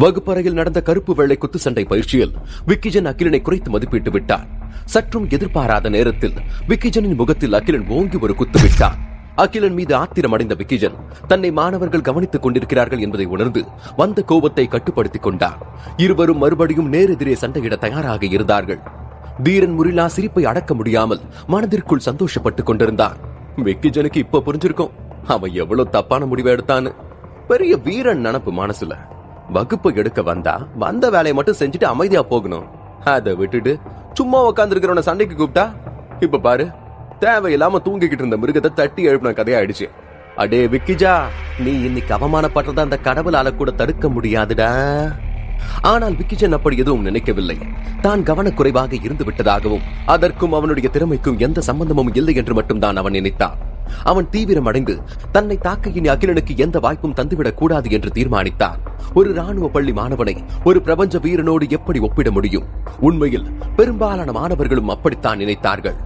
வகுப்பறையில் நடந்த கருப்பு வெள்ளை குத்து சண்டை பயிற்சியில் விக்கிஜன் அகிலனை குறைத்து மதிப்பிட்டு விட்டார். சற்றும் எதிர்பாராத நேரத்தில் விக்கிஜனின் முகத்தில் அகிலன் ஓங்கி ஒரு குத்து விட்டார். அகிலன் மீது ஆத்திரம் அடைந்த விக்கிஜன் தன்னை மாணவர்கள் கவனித்துக் கொண்டிருக்கிறார்கள் என்பதை உணர்ந்து வந்த கோபத்தை கட்டுப்படுத்திக் கொண்டார். இருவரும் மறுபடியும் நேரெதிரே சண்டையிட தயாராக இருந்தார்கள். தீரன் முரிலா சிரிப்பை அடக்க முடியாமல் மனதிற்குள் சந்தோஷப்பட்டுக் கொண்டிருந்தார். விக்கிஜனுக்கு இப்ப புரிஞ்சிருக்கும் அவன் எவ்வளவு தப்பான முடிவை எடுத்தான்னு. பெரிய வீரன் நினப்பு மனசுல. வகுப்பு எடுக்க வந்த வேலையை மட்டும் செஞ்சுட்டு அமைதியா போகணும். அதை விட்டுட்டு சும்மா உட்கார்ந்து இருக்கிறவன சண்டைக்கு கூப்பிட்டா இப்ப பாரு, தேவையில்லாம தூங்கிக்கிட்டு இருந்த மிருகத்தை தட்டி எழுப்பின கதையாயிடுச்சு. அடே விக்கிஜா, நீ இன்னைக்கு அவமானப்படுறத அந்த கடவுளால கூட தடுக்க முடியாதுடா. ஆனால் விக்கிஜன் அப்படி எதுவும் நினைக்கவில்லை. தான் கவனக்குறைவாக இருந்து விட்டதாகவும் அதற்கும் அவனுடைய திறமைக்கும் எந்த சம்பந்தமும் இல்லை என்று மட்டும்தான் அவன் நினைத்தான். அவன் தீவிரம் அடைந்து தன்னை தாக்க இனி அகிலனுக்கு எந்த வாய்ப்பும் தந்துவிடக் கூடாது என்று தீர்மானித்தான். ஒரு ராணுவ பள்ளி மாணவனை ஒரு பிரபஞ்ச வீரனோடு எப்படி ஒப்பிட முடியும்? உண்மையில் பெரும்பாலான மாணவர்களும் அப்படித்தான் நினைத்தார்கள்.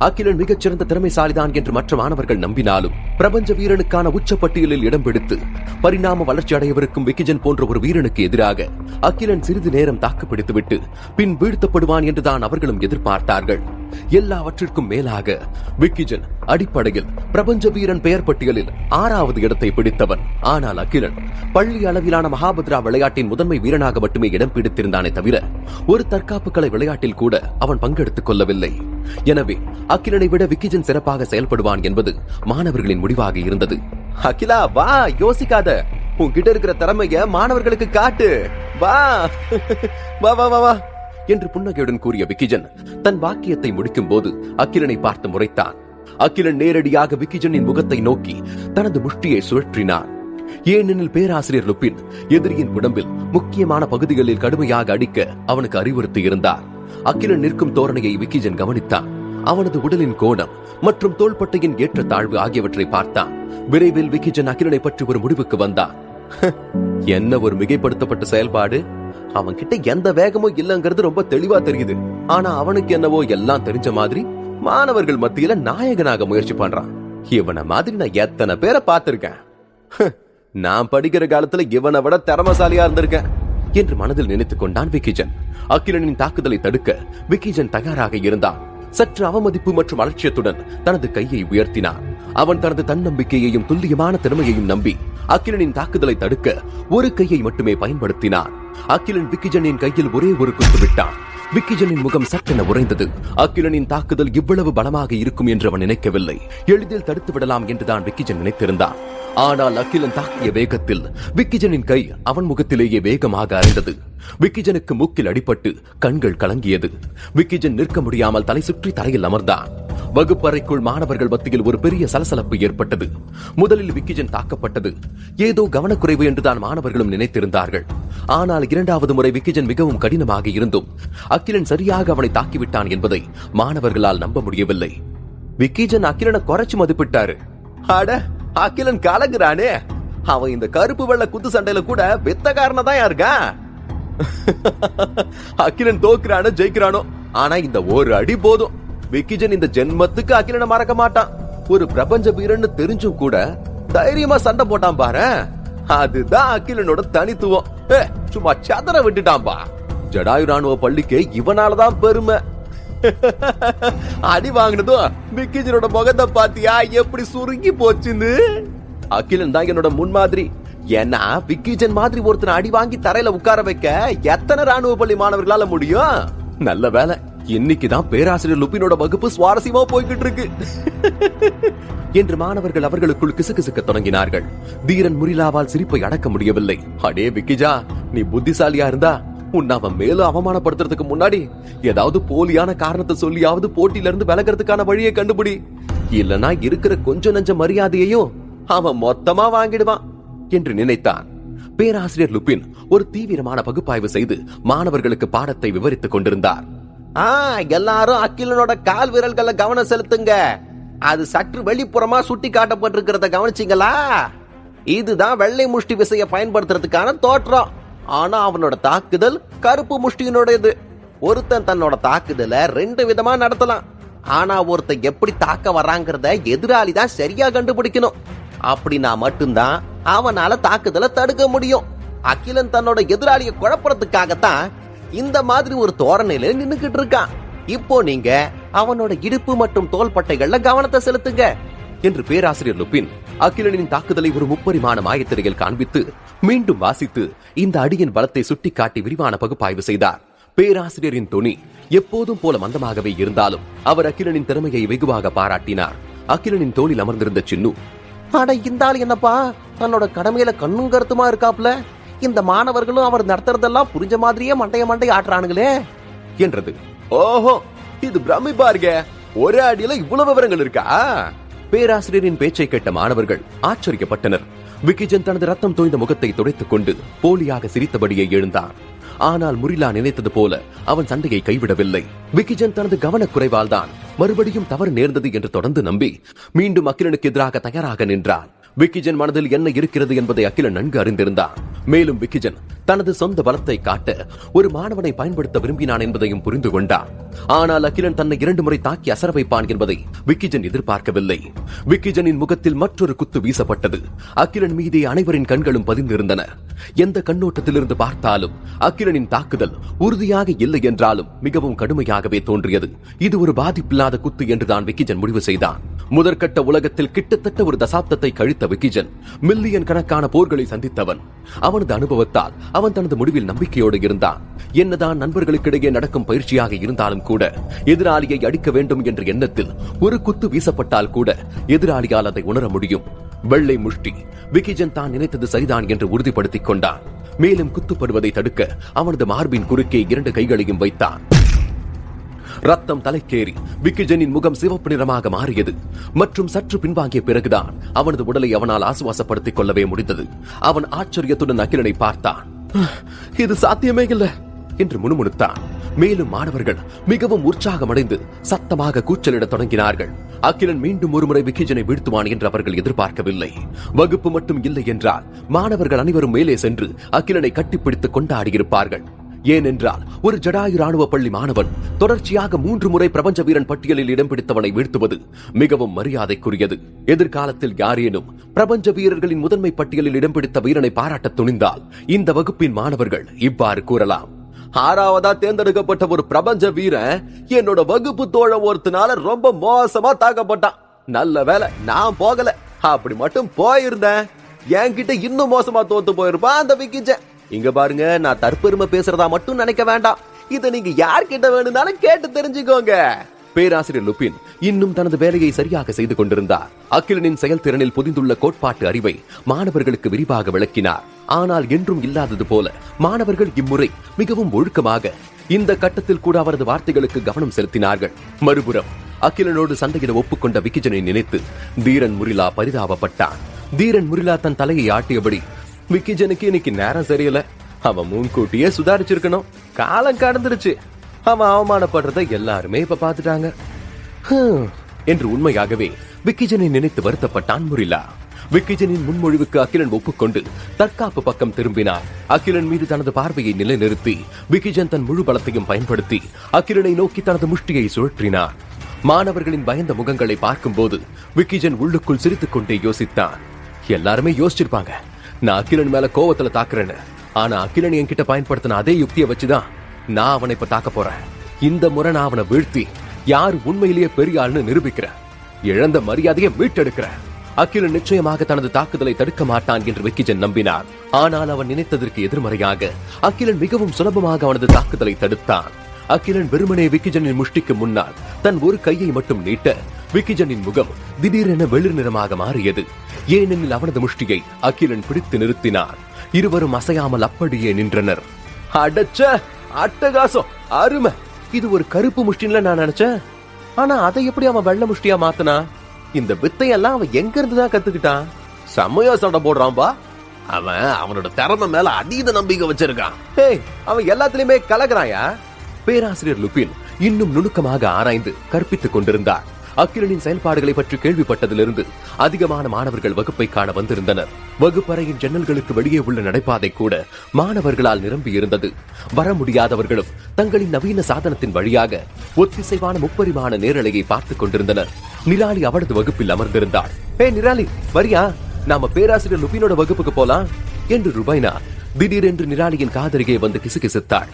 அகிலன் மிகச்சிறந்த திறமைசாலிதான் என்று மற்ற மாணவர்கள் நம்பினாலும் பிரபஞ்ச வீரனுக்கான உச்சப்பட்டியலில் இடம் பிடித்து பரிணாம வளர்ச்சி அடையவிருக்கும் விக்கிஜன் போன்ற ஒரு வீரனுக்கு எதிராக அகிலன் சிறிது நேரம் தாக்குப்பிடித்துவிட்டு பின் வீழ்த்தப்படுவான் என்றுதான் அவர்களும் எதிர்பார்த்தார்கள். எல்லாவற்றிற்கும் மேலாக விக்கிஜன் அடிப்படையில் பிரபஞ்ச வீரன் பெயர் பட்டியலில் 6வது இடத்தை பிடித்தவன். ஆனால் அகிலன் பள்ளி அளவிலான மகாபத்ரா விளையாட்டின் முதன்மை வீரனாக மட்டுமே இடம் பிடித்திருந்தானே தவிர ஒரு தற்காப்பு கலை விளையாட்டில் கூட அவன் பங்கெடுத்துக் கொள்ளவில்லை. எனவே அகிலனை விட விக்கிஜன் சிறப்பாக செயல்படுவான் என்பது மாணவர்களின் முடிவாக இருந்தது. அகிலா வா, யோசிக்காத, உன்கிட்ட இருக்கிற திறமைய மாணவர்களுக்கு காட்டு, வா வா வா வா என்று புன்னகையுடன் கூறிய விக்கிஜன் தன் வாக்கியத்தை முடிக்கும் போது அகிலனை பார்த்து முறைத்தான். அகிலன் நேரடியாக விக்கிஜனின் முகத்தை நோக்கி தனது முஷ்டியை சுழற்றினார். ஏனெனில் பேராசிரியர் லுப்பின் எதிரியின் உடம்பில் முக்கியமான பகுதிகளில் கடுமையாக அடிக்க அவனுக்கு அறிவுறுத்தி இருந்தார். அகிலன் நிற்கும் தோரணையை விக்கிஜன் கவனித்தான். அவனது உடலின் கோணம் மற்றும் தோள்பட்டையின் ஏற்ற தாழ்வு ஆகியவற்றை பார்த்தான். விரைவில் விக்கிஜன் அகிலனை பற்றி ஒரு முடிவுக்கு வந்தான். என்ன ஒரு மிகைப்படுத்தப்பட்ட செயல்பாடு! அவன் கிட்ட எந்த வேகமும் இல்லங்கிறது ரொம்ப தெளிவா தெரியுது. ஆனா அவனுக்கு என்னவோ எல்லாம் தெரிஞ்ச மாதிரி மாணவர்கள் மத்தியில நாயகனாக முயற்சி பண்றான். இவனை மாதிரி நான் எத்தனை பேரை பார்த்திருக்கேன். நான் படிக்கிற காலத்துல இவனை விட திறமசாலியா இருந்திருக்கேன் என்று மனதில் நினைத்துக் கொண்டான் விக்கிஜன். அகிலனின் தாக்குதலை தடுக்க விக்கிஜன் தயாராக இருந்தான். சற்று அவமதிப்பு மற்றும் அலட்சியத்துடன் தனது கையை உயர்த்தினான். அவன் தனது தன்னம்பிக்கையையும் துல்லியமான திறமையையும் நம்பி அகிலனின் தாக்குதலை தடுக்க ஒரு கையை மட்டுமே பயன்படுத்தினான். அகிலன் விக்கிஜனின் கையில் ஒரே ஒரு குத்து விட்டான். விக்கிஜனின் முகம் சட்டென உறைந்தது. அகிலனின் தாக்குதல் இவ்வளவு பலமாக இருக்கும் என்று அவன் நினைக்கவில்லை. எளிதில் தடுத்து விடலாம் என்றுதான் விக்கிஜன் நினைத்திருந்தான். ஆனால் அகிலன் தாக்கிய வேகத்தில் விக்கிஜனின் கை அவன் முகத்திலேயே வேகமாக அறைந்தது. விக்கிஜனுக்கு மூக்கில் அடிபட்டு கண்கள் கலங்கியது. விக்கிஜன் நிற்க முடியாமல் தலை சுற்றி தரையில் அமர்ந்தான். வகுப்பறைக்குள் மாணவர்கள் மத்தியில் ஒரு பெரிய சலசலப்பு ஏற்பட்டது. முதலில் விக்கிஜன் தாக்கப்பட்டது ஏதோ கவனக்குறைவு என்றுதான் மாணவர்களும் நினைத்திருந்தார்கள். ஆனால் 2வது முறை விக்கிஜன் மிகவும் கடினமாக இருந்தும் அகிலன் சரியாக அவனை தாக்கிவிட்டான் என்பதை மாணவர்களால் நம்ப முடியவில்லை. விக்கிஜன் அகிலனை குறைச்சு மதிப்பிட்டாரு. அட, அகிலன் கலங்குறானே, அவன் இந்த கருப்பு வெள்ளை குத்து சண்டையில கூட வித்தகாரன தான் இருக்கா. அகிலன் தோக்குறானோ ஜெயிக்கிறானோ, ஆனா இந்த ஒரு அடி போதும். விக்கிஜன் இந்த ஜென்மத்துக்கு அகிலனை மறக்க மாட்டான். ஒரு பிரபஞ்ச வீரன்னு தெரிஞ்சும் கூட தைரியமா சண்டை போட்டான் பாரு. அதுதான் அகிலனோட தனித்துவம். சும்மா சதற விட்டுட்டான்பா. ஜடாயு ராணுவ பள்ளிக்கு இவனாலதான் பெருமை. அடி வாங்கினதும் விக்கிஜனோட முகத்தை பாத்தியா எப்படி சுருங்கி போச்சுன்னு. அகிலன் தான் என்னோட முன்மாதிரி. ஏன்னா விக்கிஜன் மாதிரி ஒருத்தனை அடி வாங்கி தரையில உட்கார வைக்க எத்தனை ராணுவ பள்ளி மாணவர்களால முடியும்? நல்ல வேலை, இன்னைக்குதான் பேராசிரியர் லுப்பினோட வகுப்பு சுவாரஸ்யமா போய்கிட்டு இருக்கு என்று மாணவர்கள் அவர்களுக்குள் கிசுகிசுக்க தொடங்கினார்கள். தீரன் முரிலாவால் சிரிப்பை அடக்க முடியவில்லை. அடே விக்கிஜா, நீ புத்திசாலியா இருந்தா உன்னை அவன் மேலும் அவமானப்படுத்துறதுக்கு முன்னாடி ஏதாவது போலியான காரணத்தை சொல்லியாவது போட்டியில இருந்து விலகிறதுக்கான வழியை கண்டுபிடி. இல்லனா இருக்கிற கொஞ்ச நஞ்ச மரியாதையையும் அவன் மொத்தமா வாங்கிடுவான் என்று நினைத்தான். பேராசிரியர் லுப்பின் ஒரு தீவிரமான பகுப்பாய்வு செய்து மாணவர்களுக்கு பாடத்தை விவரித்துக் கொண்டிருந்தார். எல்லாரும் அகிலனோட கால் விரல்களை கவனம் செலுத்துங்க. அது சற்று வெளிப்புறமா சுட்டி காட்டப்பட்டிருக்கிறத கவனிச்சிங்களா? இதுதான் வெள்ளை முஷ்டி விசையை பயன்படுத்துறதுக்கான தோற்றம். ஆனா அவனோட தாக்குதல் கருப்பு முஷ்டியினோடது. ஒருத்தன் தன்னோட தாக்குதலை 2 விதமா நடத்தலாம். ஆனா ஒருத்தன் எப்படி தாக்க வர்றாங்கிறத எதிராளி தான் சரியா கண்டுபிடிக்கணும். அப்படின்னா மட்டும்தான் அவனால தாக்குதலை தடுக்க முடியும். அகிலன் தன்னோட எதிராளியை குழப்பறதுக்காகத்தான் இந்த மாதிரி ஒரு தோரணையில நின்னுக்கிட்டு இருக்கான். இப்போ நீங்க அவனோட இடுப்பு மற்றும் தோள்பட்டைகள்ல கவனத்தை செலுத்துங்க என்று பேராசிரியர் லுபின் அகிலனின் தாக்குதலை ஒரு முப்பரிமாண மாயத்திரையில் காண்பித்து மீண்டும் வாசித்து இந்த அடியின் பலத்தை சுட்டிக்காட்டி விரிவான பகுப்பாய்வு செய்தார். பேராசிரியரின் தொனி எப்போதும் போல மந்தமாகவே இருந்தாலும் அவர் அகிலனின் திறமையை வெகுவாக பாராட்டினார். அகிலனின் தோளில் அமர்ந்திருந்த சின்னு, அட இந்த ஆள் என்னப்பா தன்னோட கடமையில கண்ணும் கருத்துமா இருக்காப்ல. இந்த மாணவர்களும் அவர் நடத்துறதெல்லாம் புரிஞ்ச மாதிரியே மண்டைய ஆட்டுறானுங்களே என்றது. ஓஹோ, இது பிரமிப்பா இருக்க, ஒரே அடியில இவ்வளவு விவரங்கள் இருக்கா? பேராசிரியரின் பேச்சை கேட்ட மாணவர்கள் ஆச்சரியப்பட்டனர். விக்கிஜன் தனது ரத்தம் தோய்ந்த முகத்தை துடைத்துக் கொண்டு போலியாக சிரித்தபடியே எழுந்தான். ஆனால் முரிலா நினைத்தது போல அவன் சண்டையை கைவிடவில்லை. விக்கிஜன் தனது கவனக்குறைவால் தான் மறுபடியும் தவறு நேர்ந்தது என்று தொடர்ந்து நம்பி மீண்டும் அகிலனுக்கு எதிராக தயாராக நின்றான். விக்கிஜன் மனதில் என்ன இருக்கிறது என்பதை அகிலன் நன்கு அறிந்திருந்தான். மேலும் விக்கிஜன் தனது சொந்த பலத்தை காட்ட ஒரு மாணவனை பயன்படுத்த விரும்பினான் என்பதையும் புரிந்து கொண்டான். ஆனால் அகிலன் தன்னை 2 முறை தாக்கி அசர வைப்பான் என்பதை விக்கிஜன் எதிர்பார்க்கவில்லை. விக்கிஜனின் முகத்தில் மற்றொரு குத்து வீசப்பட்டது. அகிலன் மீதே அனைவரின் கண்களும் பதிந்திருந்தன. எந்த கண்ணோட்டத்திலிருந்து பார்த்தாலும் அகிலனின் தாக்குதல் உறுதியாக இல்லை என்றாலும் மிகவும் கடுமையாகவே தோன்றியது. இது ஒரு பாதிப்பில்லாத குத்து என்றுதான் விக்கிஜன் முடிவு செய்தான். முதற்கட்ட உலகத்தில் கிட்டத்தட்ட ஒரு தசாப்தத்தை கழித்த விக்கிஜன் மில்லியன் கணக்கான போர்களை சந்தித்தவன். அவனது அனுபவத்தால் அவன் தனது முடிவில் நம்பிக்கையோடு இருந்தான். என்னதான் நண்பர்களுக்கிடையே நடக்கும் பயிற்சியாக இருந்தாலும் கூட எதிராளியை அடிக்க வேண்டும் என்ற எண்ணத்தில் ஒரு குத்து வீசப்பட்டால் கூட எதிராளியால் அதை உணர முடியும். வெள்ளை முஷ்டி. விக்கிஜன் தான் நினைத்தது சரிதான் என்று உறுதிப்படுத்திக் கொண்டான். மேலும் குத்துப்படுவதை தடுக்க அவனது மார்பின் குறுக்கே 2 கைகளையும் வைத்தான். ரத்தம் தலைக்கேறி விக்கிஜனின் முகம் சிவப்பு நிறமாக மாறியது. மற்றும் சற்று பின்வாங்கிய பிறகுதான் அவனது உடலை அவனால் ஆசுவாசப்படுத்திக் கொள்ளவே முடிந்தது. அவன் ஆச்சரியத்துடன் அகிலனை பார்த்தான். இது சாத்தியமே இல்லை என்று முணுமுணுத்தான். மேலும் மாணவர்கள் மிகவும் உற்சாகமடைந்து சத்தமாக கூச்சலிட தொடங்கினார்கள். அகிலன் மீண்டும் ஒருமுறை விக்கிஜனை வீழ்த்துவான் என்று அவர்கள் எதிர்பார்க்கவில்லை. வகுப்பு மட்டும் இல்லை என்றால் மாணவர்கள் அனைவரும் மேலே சென்று அகிலனை கட்டிப்பிடித்துக் கொண்டாடியிருப்பார்கள். ஏனென்றால் ஒரு ஜடாயு ராணுவ பள்ளி மாணவன் தொடர்ச்சியாக 3 முறை பிரபஞ்ச வீரன் பட்டியலில் இடம் பிடித்தவனை வீழ்த்துவது மிகவும் மரியாதைக்குரியது. எதிர்காலத்தில் யாரேனும் பிரபஞ்ச வீரர்களின் முதன்மை பட்டியலில் இடம் பிடித்த வீரனை பாராட்ட துணிந்தால் இந்த வகுப்பின் மாணவர்கள் இவ்வாறு கூறலாம்: 6வதா தேர்ந்தெடுக்கப்பட்ட ஒரு பிரபஞ்ச வீரன் என்னோட வகுப்பு தோழ ஒருத்தனால ரொம்ப மோசமா தாக்கப்பட்டான். நல்ல வேலை நான் போகல. அப்படி மட்டும் போயிருந்தேன் என்கிட்ட இன்னும் மோசமா தோத்து போயிருப்பான் அந்த விக்கிஜன். இங்க பாருங்க, நான் தற்பெருமை பேசுறதா மட்டும் நினைக்க வேண்டாம். இதை நீங்க யார்கிட்ட வேணும்னாலும் கேட்டு தெரிஞ்சுக்கோங்க. பேராசிரியர் லுபின் இன்னும் தனது வேலையை சரியாக செய்து கொண்டிருந்தார். அகிலனின் செயல்திறனில் புதிந்துள்ள கோட்பாட்டு அறிவை மாணவர்களுக்கு விரிவாக விளக்கினார். ஆனால் என்றும் இல்லாதது போல மாணவர்கள் இம்முறை மிகவும் ஒழுக்கமாக இந்த கட்டத்தில் கூட அவரது வார்த்தைகளுக்கு கவனம் செலுத்தினார்கள். மறுபுறம் அகிலனோடு சண்டையிட ஒப்புக்கொண்ட விக்கிஜனை நினைத்து தீரன் முரிலா பரிதாபப்பட்டான். தீரன் முரிலா தன் தலையை ஆட்டியபடி, விக்கிஜனுக்கு இன்னைக்கு நேரம் சரியில்லை, அவன் முன்கூட்டியே சுதாரிச்சிருக்கணும், காலம் கடந்துருச்சு, அவன் அவமானப்படுறதை எல்லாருமே இப்ப பாத்துட்டாங்க என்று உண்மையாகவே விக்கிஜனை நினைத்து வருத்தப்பட்டான் முரிலா. விக்கிஜனின் முன்மொழிவுக்கு அகிலன் ஒப்புக்கொண்டு தற்காப்பு பக்கம் திரும்பினார். அகிலன் மீது தனது பார்வையை நிலைநிறுத்தி விக்கிஜன் தன் முழு பலத்தையும் பயன்படுத்தி அகிலனை நோக்கி தனது முஷ்டியை சுழற்றினார். மாணவர்களின் பயந்த முகங்களை பார்க்கும் போது விக்கிஜன் உள்ளுக்குள் சிரித்துக் கொண்டே யோசித்தான். எல்லாருமே யோசிச்சிருப்பாங்க, நான் அகிலன் மேல கோவத்துல தாக்குறேன்னு. ஆனா அகிலன் என்கிட்ட பயன்படுத்தின அதே யுக்தியை வச்சுதான் நான் அவனை இப்ப தாக்க போறேன். இந்த முறை நான் அவனை வீழ்த்தி யார் உண்மையிலேயே பெரிய ஆள்னு நிரூபிக்கிறேன், இழந்த மரியாதையை மீட்டெடுக்கிறேன். அகிலன் நிச்சயமாக தனது தாக்குதலை தடுக்க மாட்டான் என்று விக்கிஜன் நம்பினார். ஆனால் அவன் நினைத்ததற்கு எதிர்மறையாக அகிலன் மிகவும் சுலபமாக அவனது தாக்குதலை தடுத்தான். அகிலன் வெறுமனே விக்கிஜனின் முஷ்டிக்கு முன்னால் தன் ஒரு கையை மட்டும் நீட்ட விக்கிஜனின் முகம் திடீரென வெளிர் நிறமாக மாறியது. ஏனெனில் அவனது முஷ்டியை அகிலன் பிடித்து நிறுத்தினார். இருவரும் அசையாமல் அப்படியே நின்றனர். அடச்ச, அட்டகாசம், அருமை! இது ஒரு கருப்பு முஷ்டின்ல நான் நினைச்சேன். ஆனா அதை எப்படி அவன் வெள்ள முஷ்டியா மாத்தனா? இந்த வித்தையெல்லாம் அவன் எங்க இருந்துதான் கத்துக்கிட்டான்? செம்மையா சண்டை போடுறான்பா. அவனோட திறமை மேல அதீத நம்பிக்கை வச்சிருக்கான். அவன் எல்லாத்திலுமே கலக்குறாயா? பேராசிரியர் லுபின் இன்னும் நுணுக்கமாக ஆராய்ந்து கற்பித்துக் கொண்டிருந்தார். அகிலனின் செயல்பாடுகளை பற்றி கேள்விப்பட்டதிலிருந்து அதிகமான மாணவர்கள் வகுப்பை காண வந்திருந்தனர். வகுப்பறையின் ஜன்னல்களுக்கு வெளியே உள்ள நடைபாதை கூட மாணவர்களால் நிரம்பி இருந்தது. வர முடியாதவர்களும் தங்களின் நவீன சாதனத்தின் வழியாக ஒத்திசைவான முப்பரிமாண நேரலையை பார்த்துக் கொண்டிருந்தனர். நிராலி அவளது வகுப்பில் அமர்ந்திருந்தாள். நிராலி வரியா, நாம பேராசிரியர் லுபினோட வகுப்புக்கு போலாம் என்று ருபைனா திடீரென்று நிராலியின் காதருகே வந்து கிசுகிசுத்தாள்.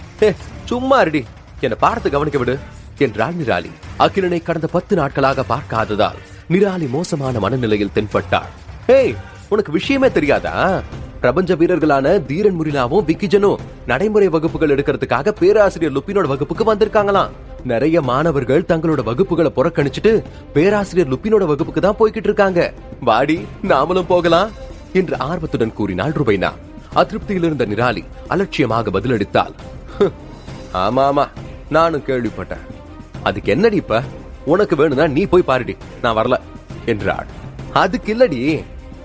சும்மா இருடி, என்ன பார்த்து கவனிக்க விடு என்றாள் நிராலி. அகிலனை கடந்த 10 நாட்களாக பார்க்காததால் நிராலி மோசமான மனநிலையில் தென்பட்டாள். ஏய், உனக்கு விஷயமே தெரியாதா? பிரபஞ்ச வீரர்களான தீரன் முரிலாவும் விக்கிஜனும் நடைமுறை வகுப்புகள் எடுக்கிறதுக்காக பேராசிரியர் லுப்பினோட வகுப்புக்கு வந்திருக்காங்களாம். நிறைய மாணவர்கள் தங்களோட வகுப்புகளை புறக்கணிச்சுட்டு பேராசிரியர் லுப்பினோட வகுப்புக்கு தான் போய்கிட்டு இருக்காங்க. வாடி, நாமளும் போகலாம் என்று ஆர்வத்துடன் கூறினாள் ருபைனா. அதிருப்தியில் இருந்த நிராலி அலட்சியமாக பதிலளித்தாள். ஆமா ஆமா, நானும் கேள்விப்பட்டேன். அதுக்கு என்னடி இப்ப? உனக்கு வேணும்னா நீ போய் பாருடி, நான் வரல என்றாள். அதுக்கு இல்லடி,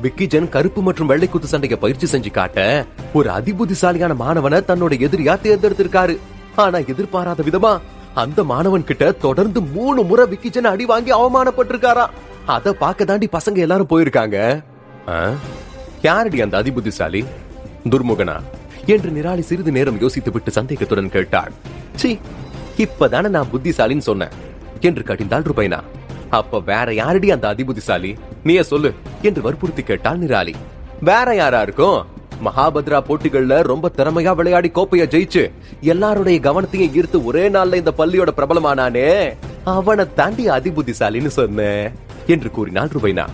விக்கிஜன் கருப்பு மற்றும் வெள்ளை குத்து சண்டைக்கு பயிற்சி செஞ்சு காட்ட ஒரு அதிபுத்திசாலியான மாணவனை தன்னோட எதிரியா தேர்ந்தெடுத்திருக்காரு. ஆனா எதிர்பாராத விதமா அந்த மாணவன் கிட்ட தொடர்ந்து 3 முறை விக்கிஜன் அடி வாங்கி அவமானப்பட்டிருக்காரா. அத பாக்க தாண்டி பசங்க எல்லாரும் போயிருக்காங்க. யாரடி அந்த அதிபுத்திசாலி? துர்முகனா என்று நிராலி சிறிது நேரம் யோசித்து விட்டு சந்தேகத்துடன் கேட்டாள். சி, இப்பதானே நான் புத்திசாலின்னு சொன்னேன் என்று கடிந்தாள் ருபைனா. அப்ப வேற யாரடி அந்த அதிபுத்திசாலி? நீயே சொல்லு என்று வற்புறுத்தி கேட்டாள் நிராலி. வேற யாரா இருக்கும்? மகாபத்ரா போட்டிகள்ல ரொம்ப திறமையா விளையாடி கோப்பைய ஜெயிச்சு எல்லாருடைய கவனத்தையும் ஈர்த்து ஒரே நாள்ல இந்த பள்ளியோட பிரபலமானானே, அவனை தாண்டி அதிபுத்திசாலின்னு சொன்னேன் என்று கூறினாள் ருபைனா.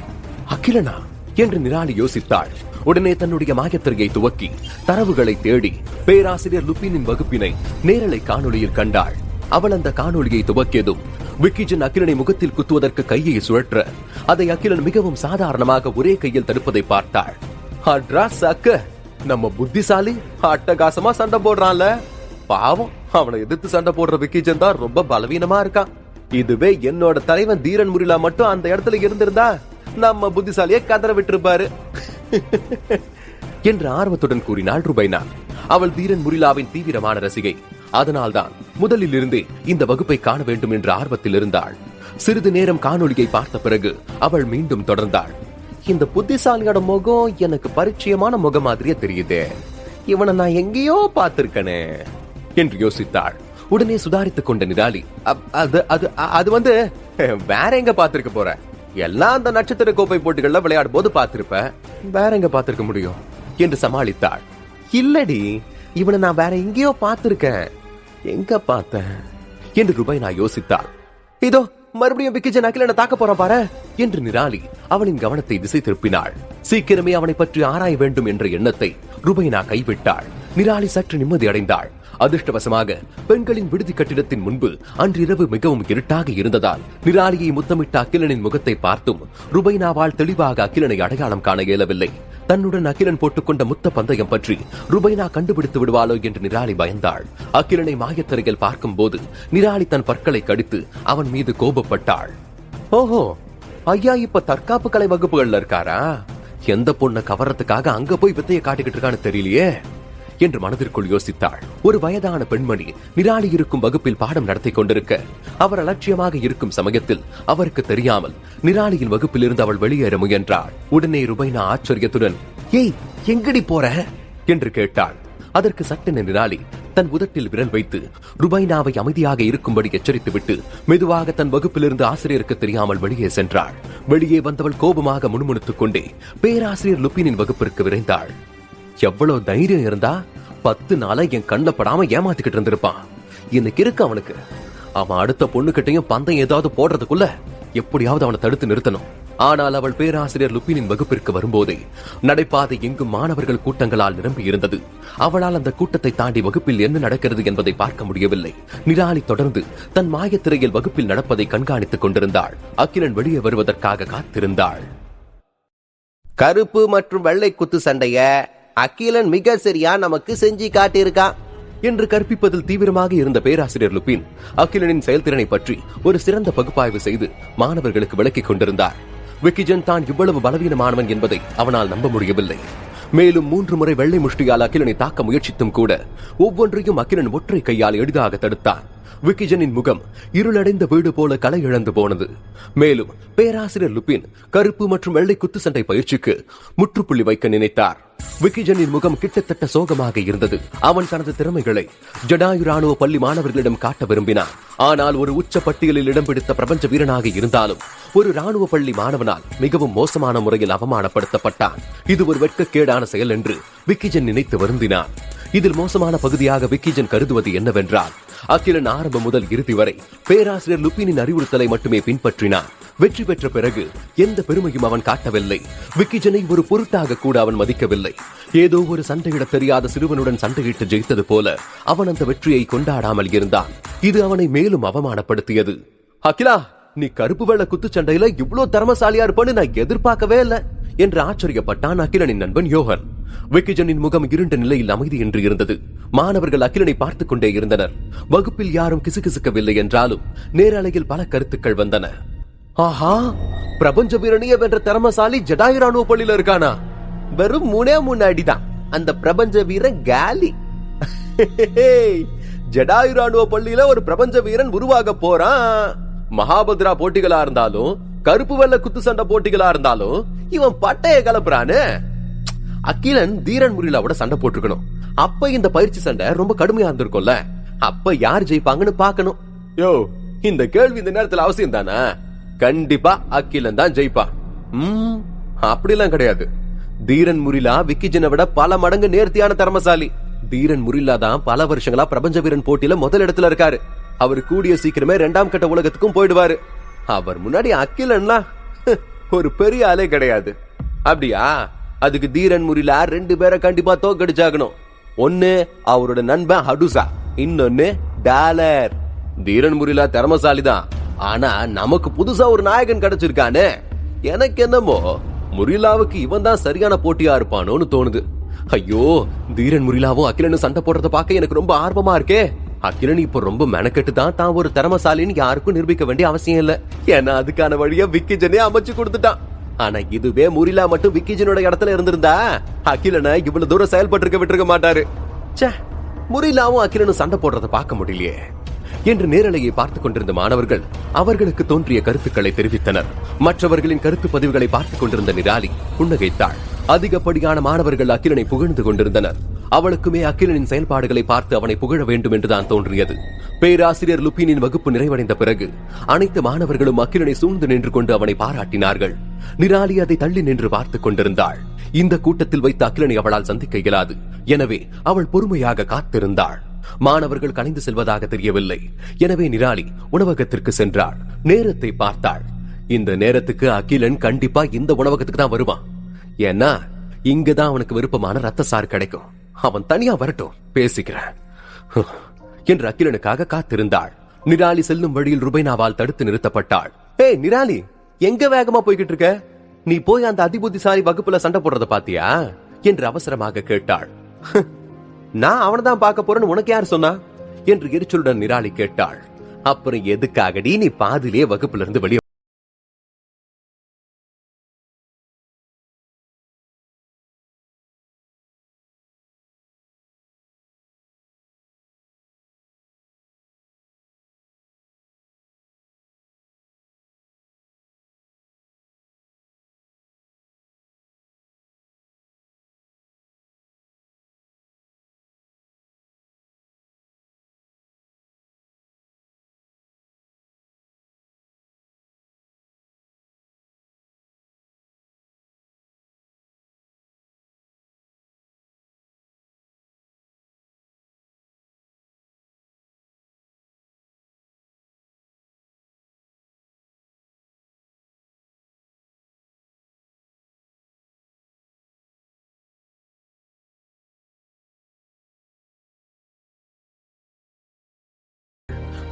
அகிலனா என்று நிராலி யோசித்தாள். உடனே தன்னுடைய மாயத்திரையை துவக்கி தரவுகளை தேடி பேராசிரியர் லுப்பினின் வகுப்பினை நேரலை காணொளியில் கண்டாள். அவள் அந்த காணொளியை துவக்கியதும் விக்கிஜன் அகிலனை முகத்தில் குத்துவதற்கு கையை சுழற்ற அதை அகிலன் மிகவும் சாதாரணமாக ஒரே கையில் தடுப்பதை பார்த்தாள். அட்ராஸ் அக்க, நம்ம புத்திசாலி அட்டகாசமா சண்டை போடுறான்ல. பாவம், அவனை எதிர்த்து சண்டை போடுற விக்கிஜன் தான் ரொம்ப பலவீனமா இருக்கான். இதுவே என்னோட தலைவன் தீரன் முரிலா மட்டும் அந்த இடத்துல இருந்திருந்தா நம்ம புத்திசாலியை கதற விட்டிருப்பாரு என்று ஆர்வத்துடன் கூறினாள் ருபைனா. அவள் தீரன் முரிலாவின் தீவிரமான ரசிகை. அதனால்தான் முதலில் இருந்தே இந்த வகுப்பை காண வேண்டும் என்ற ஆர்வத்தில் இருந்தாள். சிறிது நேரம் காணொளியை பார்த்த பிறகு அவள் மீண்டும் தொடர்ந்தாள். இந்த புத்திசாலியோட முகம் எனக்கு பரிச்சயமான முகம் மாதிரியே தெரியுதே, இவனை நான் எங்கேயோ பார்த்திருக்கனே என்று யோசித்தாள். உடனே சுதாரித்துக் கொண்ட நிராலி, அது வந்து வேற எங்க பார்த்திருக்க போற? எல்லாம் அந்த நட்சத்திர கோப்பை போட்டிகள்ல விளையாடும் போது பார்த்திருப்ப, வேற எங்க பார்த்திருக்க முடியும் என்று சமாளித்தாள். இல்லடி, இவனை நான் வேற எங்கேயோ பார்த்திருக்கேன். எங்க பார்த்தேன் என்று ருபைனா யோசித்தாள். இதோ மறுபடியும் விக்கிஜன் அகிலனை தாக்க போறான் பாரு என்று நிராலி அவனின் கவனத்தை திசை திருப்பினாள். சீக்கிரமே அவனை பற்றி ஆராய வேண்டும் என்ற எண்ணத்தை ருபைனா கைவிட்டாள். நிராலி சற்று நிம்மதி அடைந்தாள். அதிர்ஷ்டவசமாக பெண்களின் விடுதி கட்டிடத்தின் முன்பு அன்றிரவு மிகவும் இருட்டாக இருந்ததால் நிராலியை முத்தமிட்ட அகிலனின் முகத்தை பார்த்தும் ருபைனாவால் தெளிவாக அகிலனை அடையாளம் காண இயலவில்லை. தன்னுடன் அகிலன் போட்டுக்கொண்ட முத்த பந்தயம் பற்றி ருபைனா கண்டுபிடித்து விடுவாளோ என்று நிராலி பயந்தாள். அகிலனை மாயத்திரையில் பார்க்கும் போது நிராலி தன் பற்களை கடித்து அவன் மீது கோபப்பட்டாள். ஓஹோ, ஐயா இப்ப தற்காப்பு கலை வகுப்புகள்ல இருக்காரா? எந்த பொண்ணை கவர்றதுக்காக அங்க போய் வித்தையை காட்டிக்கிட்டு இருக்கான்னு தெரியலையே என்று மனதிற்குள் யோசித்தாள். ஒரு வயதான பெண்மணி நிராலி இருக்கும் வகுப்பில் பாடம் நடத்தி கொண்டிருக்க அவர் அலட்சியமாக இருக்கும் சமயத்தில் அவருக்கு தெரியாமல் நிராலியின் வகுப்பில் இருந்து அவள் வெளியேற முயன்றாள். உடனே ருபைனா ஆச்சரியத்துடன், ஏய் எங்கடி போற என்று கேட்டாள். அதற்கு சட்டென நிராலி தன் உதட்டில் விரல் வைத்து ருபைனாவை அமைதியாக இருக்கும்படி எச்சரித்துவிட்டு மெதுவாக தன் வகுப்பிலிருந்து ஆசிரியருக்கு தெரியாமல் வெளியே சென்றாள். வெளியே வந்தவள் கோபமாக முணுமுணுத்துக் கொண்டே பேராசிரியர் லுப்பினின் வகுப்பிற்கு விரைந்தாள். எவ்வளவு தைரியம் இருந்தா 10 நாளா என் கண்ணில் படாம ஏமாத்திக்கிட்டு இருந்திருப்பான். இன்னைக்கு இருக்கு அவனுக்கு. அவன் அடுத்த பொண்ணுகிட்டையும் பந்தம் ஏதாவது போடுறதுக்குள்ள எப்படியாவது அவனை தடுத்து நிறுத்தணும். ஆனால் அவள் பேராசிரியர் லுப்பினின் வகுப்பிற்கு வரும்போதே நடைபாதை எங்கும் மாணவர்கள் கூட்டங்களால் நிரம்பி இருந்தது. அவளால் அந்த கூட்டத்தை தாண்டி வகுப்பில் என்ன நடக்கிறது என்பதை பார்க்க முடியவில்லை. நிராலி தொடர்ந்து தன் மாயத்திரையில் வகுப்பில் நடப்பதை கண்காணித்துக் கொண்டிருந்தாள். அகிலன் வெளியே வருவதற்காக காத்திருந்தாள். கருப்பு மற்றும் வெள்ளை குத்து சண்டைய அகிலன் மிக சரியா நமக்கு செஞ்சு காட்டியிருக்கான் என்று கற்பிப்பதில் தீவிரமாக இருந்த பேராசிரியர் லுப்பின் அகிலனின் செயல்திறனை பற்றி ஒரு சிறந்த பகுப்பாய்வு செய்து மாணவர்களுக்கு விளக்கிக் கொண்டிருந்தார். விக்கிஜன் தான் இவ்வளவு பலவீனமானவன் என்பதை அவனால் நம்ப முடியவில்லை. மேலும் 3 முறை வெள்ளை முஷ்டியால் அகிலனை தாக்க முயற்சித்தும் கூட ஒவ்வொன்றையும் அகிலன் ஒற்றை கையால் எளிதாக தடுத்தான். விக்கிஜனின் முகம் இருளடைந்த வீடு போல கலை இழந்து போனது. மேலும் பேராசிரியர் லுப்பின் கருப்பு மற்றும் வெள்ளை குத்து சண்டை பயிற்சிக்கு முற்றுப்புள்ளி வைக்க நினைத்தார். விக்கிஜனின் முகம் கிட்டத்தட்ட சோகமாக இருந்தது. அவன் தனது திறமைகளை ஜடாயு ராணுவ பள்ளி மாணவர்களிடம் காட்ட விரும்பினான். ஆனால் ஒரு உச்ச பட்டியலில் இடம் பிடித்த பிரபஞ்ச வீரனாக இருந்தாலும் ஒரு ராணுவ பள்ளி மாணவனால் மிகவும் மோசமான முறையில் அவமானப்படுத்தப்பட்டான். இது ஒரு வெட்கக்கேடான செயல் என்று விக்கிஜன் நினைத்து வருந்தினான். இதில் மோசமான பகுதியாக விக்கிஜன் கருதுவது என்னவென்றால், அகிலன் ஆரம்பம் முதல் இறுதி வரை பேராசிரியர் லுபினின் அறிவுறுத்தலை மட்டுமே பின்பற்றினான். வெற்றி பெற்ற பிறகு எந்த பெருமையும் அவன் காட்டவில்லை. விக்கிஜனை ஒரு பொருட்டாக கூட அவன் மதிக்கவில்லை. ஏதோ ஒரு சண்டையிட தெரியாத சிறுவனுடன் சண்டையிட்டு ஜெயித்தது போல அவன் அந்த வெற்றியை கொண்டாடாமல் இருந்தான். இது அவனை மேலும் அவமானப்படுத்தியது. அகிலா, நீ கருப்பு வெள்ள குத்துச்சண்டையில இவ்வளவு திறமசாலியா இருப்பன்னு நான் எதிர்பார்க்கவே இல்ல என்று ஆச்சரியப்பட்டான் அகிலனின் நண்பன் யோகன். விக்கிஜனின் முகம் இருண்ட நிலையில் அமைதியின்றி இருந்தது. மாணவர்கள் அகிலனை பார்த்துக் கொண்டே இருந்தனர். வகுப்பில் யாரும் கிசுகிசுக்கவில்லை என்றாலும் நேரலையில் பல கருத்துக்கள் வந்தன. ஆஹா, பிரபஞ்ச வீரனிய வென்ற திறமசாலி ஜடாயு ராணுவ பள்ளியில இருக்கானா? வெறும் 3 அடிதான் அந்த பிரபஞ்ச வீரன் காலி. ஜடாயு ராணுவ பள்ளியில ஒரு பிரபஞ்ச வீரன் உருவாக போறான். மகாபத்ரா போட்டிகளா இருந்தாலும் கருப்பு வெள்ள குத்து சண்டை போட்டிகளா இருந்தாலும் இவன் பட்டைய கலப்புறானு. அகிலன் தீரன் முரிலாவோட சண்டை போட்டுக்கணும். அப்ப இந்த பயிற்சி சண்டை ரொம்ப கடுமையா இருந்திருக்கும்ல. அப்ப யார் ஜெயிப்பாங்கன்னு பாக்கணும். யோ, இந்த கேள்வி இந்த நேரத்துல அவசியம் தானே? கண்டிப்பா அகிலன் தான் ஜெயிப்பான். அப்படிலாம் கிடையாது. தீரன் முரிலா விக்கிஜனை விட பல மடங்கு நேர்த்தியான திறமசாலி. தீரன் முரிலா தான் பல வருஷங்களா பிரபஞ்ச வீரன் போட்டியில முதல் இடத்துல இருக்காரு. அவர் கூடிய சீக்கிரமே 2ஆம் கட்ட உலகத்துக்கும் போயிடுவாரு. அவர் முன்னாடி அகிலன்லாம் ஒரு பெரிய ஆளே கிடையாது. அப்படியா? அதுக்கு தீரன் முரிலா 2 பேரை கண்டிப்பா தோக்கடிச்சாகணும். ஒன்னு அவரோட நண்பன் ஹடுசா, இன்னொன்னு டாலர். தீரன் முரிலா திறமசாலிதான், ஆனா நமக்கு புதுசா ஒரு நாயகன் கிடைச்சிருக்கானே. எனக்கு என்னமோ முரிலாவுக்கு இவன் தான் சரியான போட்டியா இருப்பானோன்னு தோணுது. ஐயோ, தீரன் முரிலாவும் அகிலனும் சண்டை போடுறத பார்க்க எனக்கு ரொம்ப ஆர்வமா இருக்கே. அகிலன் இப்ப ரொம்ப மெனக்கெட்டு தான் ஒரு திறமசாலின்னு யாருக்கும் நிரூபிக்க வேண்டிய அவசியம் இல்ல. ஏன்னா அதுக்கான வழியா விக்கிஜனே அமைச்சு கொடுத்துட்டான். ஆனா இதுவே முரிலா மட்டும் விக்கிஜனோட இடத்துல இருந்திருந்தா அகிலனை இவ்வளவு தூரம் செயல்பட்டு விட்டுருக்க மாட்டாரு. முரிலாவும் அகிலனும் சண்டை போடுறத பார்க்க முடியலையே என்று நேரலையை பார்த்துக் கொண்டிருந்த மாணவர்கள் அவர்களுக்கு தோன்றிய கருத்துக்களை தெரிவித்தனர். மற்றவர்களின் கருத்து பதிவுகளை பார்த்துக் கொண்டிருந்த நிராலி புன்னகைத்தாள். அதிகப்படியான மாணவர்கள் அகிலனை புகழ்ந்து கொண்டிருந்தனர். அவளுக்குமே அகிலனின் செயல்பாடுகளை பார்த்து அவனை புகழ வேண்டும் என்றுதான் தோன்றியது. பேராசிரியர் லுபினின் வகுப்பு நிறைவடைந்த பிறகு அனைத்து மாணவர்களும் அகிலனை சூழ்ந்து நின்று கொண்டு அவனை பாராட்டினார்கள். நிராலி அதை தள்ளி நின்று பார்த்துக் கொண்டிருந்தாள். இந்த கூட்டத்தில் வைத்த அகிலனை அவளால் சந்திக்க இயலாது. எனவே அவள் பொறுமையாக காத்திருந்தாள். மாணவர்கள் கலைந்து செல்வதாக தெரியவில்லை. எனவே நிராலி உணவகத்திற்கு சென்றாள். நேரத்தை பார்த்தாள். இந்த நேரத்துக்கு அகிலன் கண்டிப்பா இந்த உணவகத்துக்கு தான் வருவான். ஏன்னா இங்கதான் அவனுக்கு விருப்பமான ரத்த சாறு கிடைக்கும். அவன் தனியா வரட்டும், பேசிக்கிறேன் என்று அகிலனுக்காக காத்திருந்தாள். நிராலி செல்லும் வழியில் ருபைனாவால் தடுத்து நிறுத்தப்பட்டாள். ஏய் நிராலி, எங்க வேகமா போய்கிட்டு இருக்க? நீ போய் அந்த அதிபுத்திசாலி வகுப்புல சண்டை போடுறத பாத்தியா என்று அவசரமாக கேட்டாள். நான் அவனை தான் பார்க்க போறேன்னு உனக்கு யார் சொன்னா என்று எரிச்சலுடன் நிராலி கேட்டாள். அப்புறம் எதுக்காகடி நீ பாதிலே வகுப்புல இருந்து வெளியே?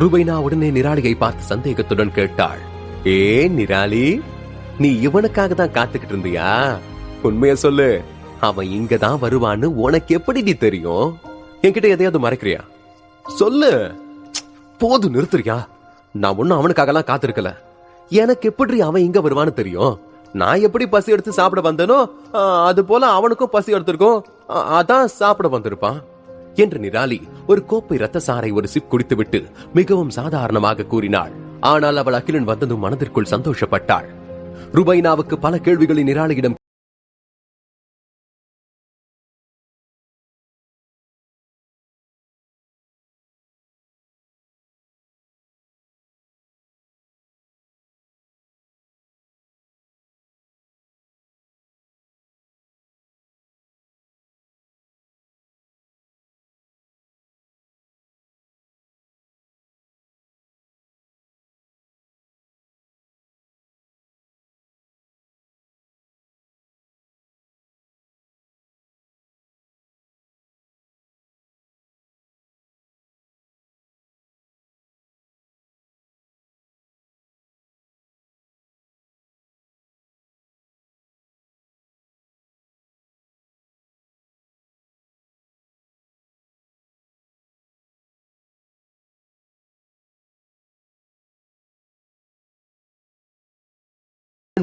ருபைனா உடனே நிராலியை பார்த்து சந்தேகத்துடன் கேட்டாள். ஏ நிராலி, நீ இவனுக்காக தான் காத்துக்கிட்டு இருந்தியா? உண்மைய சொல்லு, அவன் இங்கதான் வருவான்னு உனக்கு எப்படி நீ தெரியும்? என்கிட்ட எதையாவது மறைக்கிறியா? சொல்லு. போது நிறுத்துறியா? நான் ஒன்னும் அவனுக்காக எல்லாம் காத்திருக்கல. எனக்கு எப்படி அவன் இங்க வருவான்னு தெரியும்? நான் எப்படி பசி எடுத்து சாப்பிட வந்தேனோ அது போல அவனுக்கும் பசி எடுத்திருக்கும். அதான் சாப்பிட வந்திருப்பான் என்று நிராலி ஒரு கோப்பை ரத்த சாறை ஒரு சிப் குடித்துவிட்டு மிகவும் சாதாரணமாக கூறினாள். ஆனால் அவள் அகிலன் வந்ததும் மனதிற்குள் சந்தோஷப்பட்டாள். ருபைனாவுக்கு பல கேள்விகளை நிராலியிடம்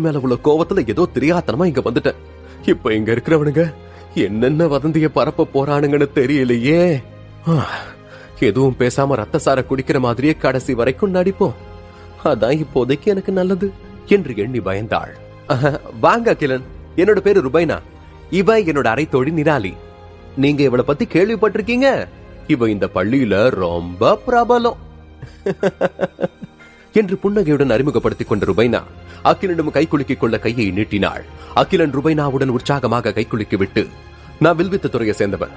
மேல உள்ள கோவத்துல ஏதோ தெரியாதனமா இங்க வந்துட்டேன். இப்ப இங்க இருக்கிறவனுங்க என்னென்ன வதந்திய பரப்ப போறானுங்கன்னு தெரியலையே. எதுவும் பேசாம ரத்த சார குடிக்கிற மாதிரியே கடைசி வரைக்கும் நடிப்போம். அதான் இப்போதைக்கு எனக்கு நல்லது என்று எண்ணி பயந்தாள். வாங்க அகிலன், என்னோட பேரு ருபைனா. இவ என்னோட அரை தோழி நிராலி. நீங்க இவளை பத்தி கேள்விப்பட்டிருக்கீங்க? இவ இந்த பள்ளியில ரொம்ப பிரபலம் என்று புன்னகையுடன் அறிமுகப்படுத்திக் கொண்ட ருபைனா அகிலனிடம் கைக்குலுக்கிக் கொள்ள கையை நீட்டினாள். அகிலன் ருபைனாவுடன் உற்சாகமாக கைக்குலுக்கி விட்டு, நான் வில்வித்த துறையை சேர்ந்தவன்,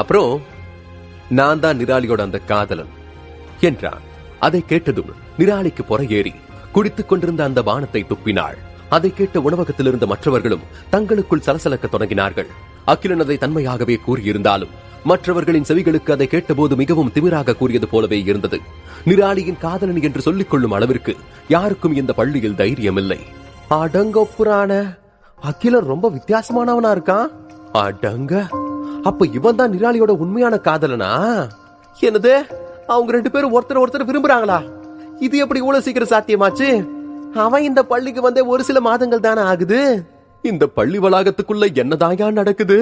அப்புறம் நான் தான் நிராலியோட அந்த காதலன் என்றான். அதை கேட்டதும் நிராலிக்கு பொற ஏறி குடித்துக் கொண்டிருந்த அந்த பானத்தை துப்பினாள். அதை கேட்ட உணவகத்தில் இருந்த மற்றவர்களும் தங்களுக்குள் சலசலக்க தொடங்கினார்கள். அகிலன் அதை தன்மையாகவே கூறியிருந்தாலும் மற்றவர்களின் செவிகளுக்கு அதை கேட்டபோது மிகவும் திமிராக கூறியது போலவே இருந்தது. நிராலியின் காதலன் என்று சொல்லிக் கொள்ளும் அளவிற்கு யாருக்கும் இந்த பள்ளியில் தைரியம் இல்லை. அடங்கொப்புறான அகிலன் ரொம்ப வித்தியாசமானவனா இருக்கான். அடங்க, அப்ப இவன் தான் நிராலியோட உண்மையான காதலனா? என்னது, அவங்க 2 பேரும் ஒருத்தர் விரும்புறாங்களா? இது எப்படி இவ்வளவு சீக்கிரம் சாத்தியமாச்சு? அவன் இந்த பள்ளிக்கு வந்தே ஒரு சில மாதங்கள் தானே ஆகுது. இந்த பள்ளி வளாகத்துக்குள்ள என்னதாயா நடக்குது?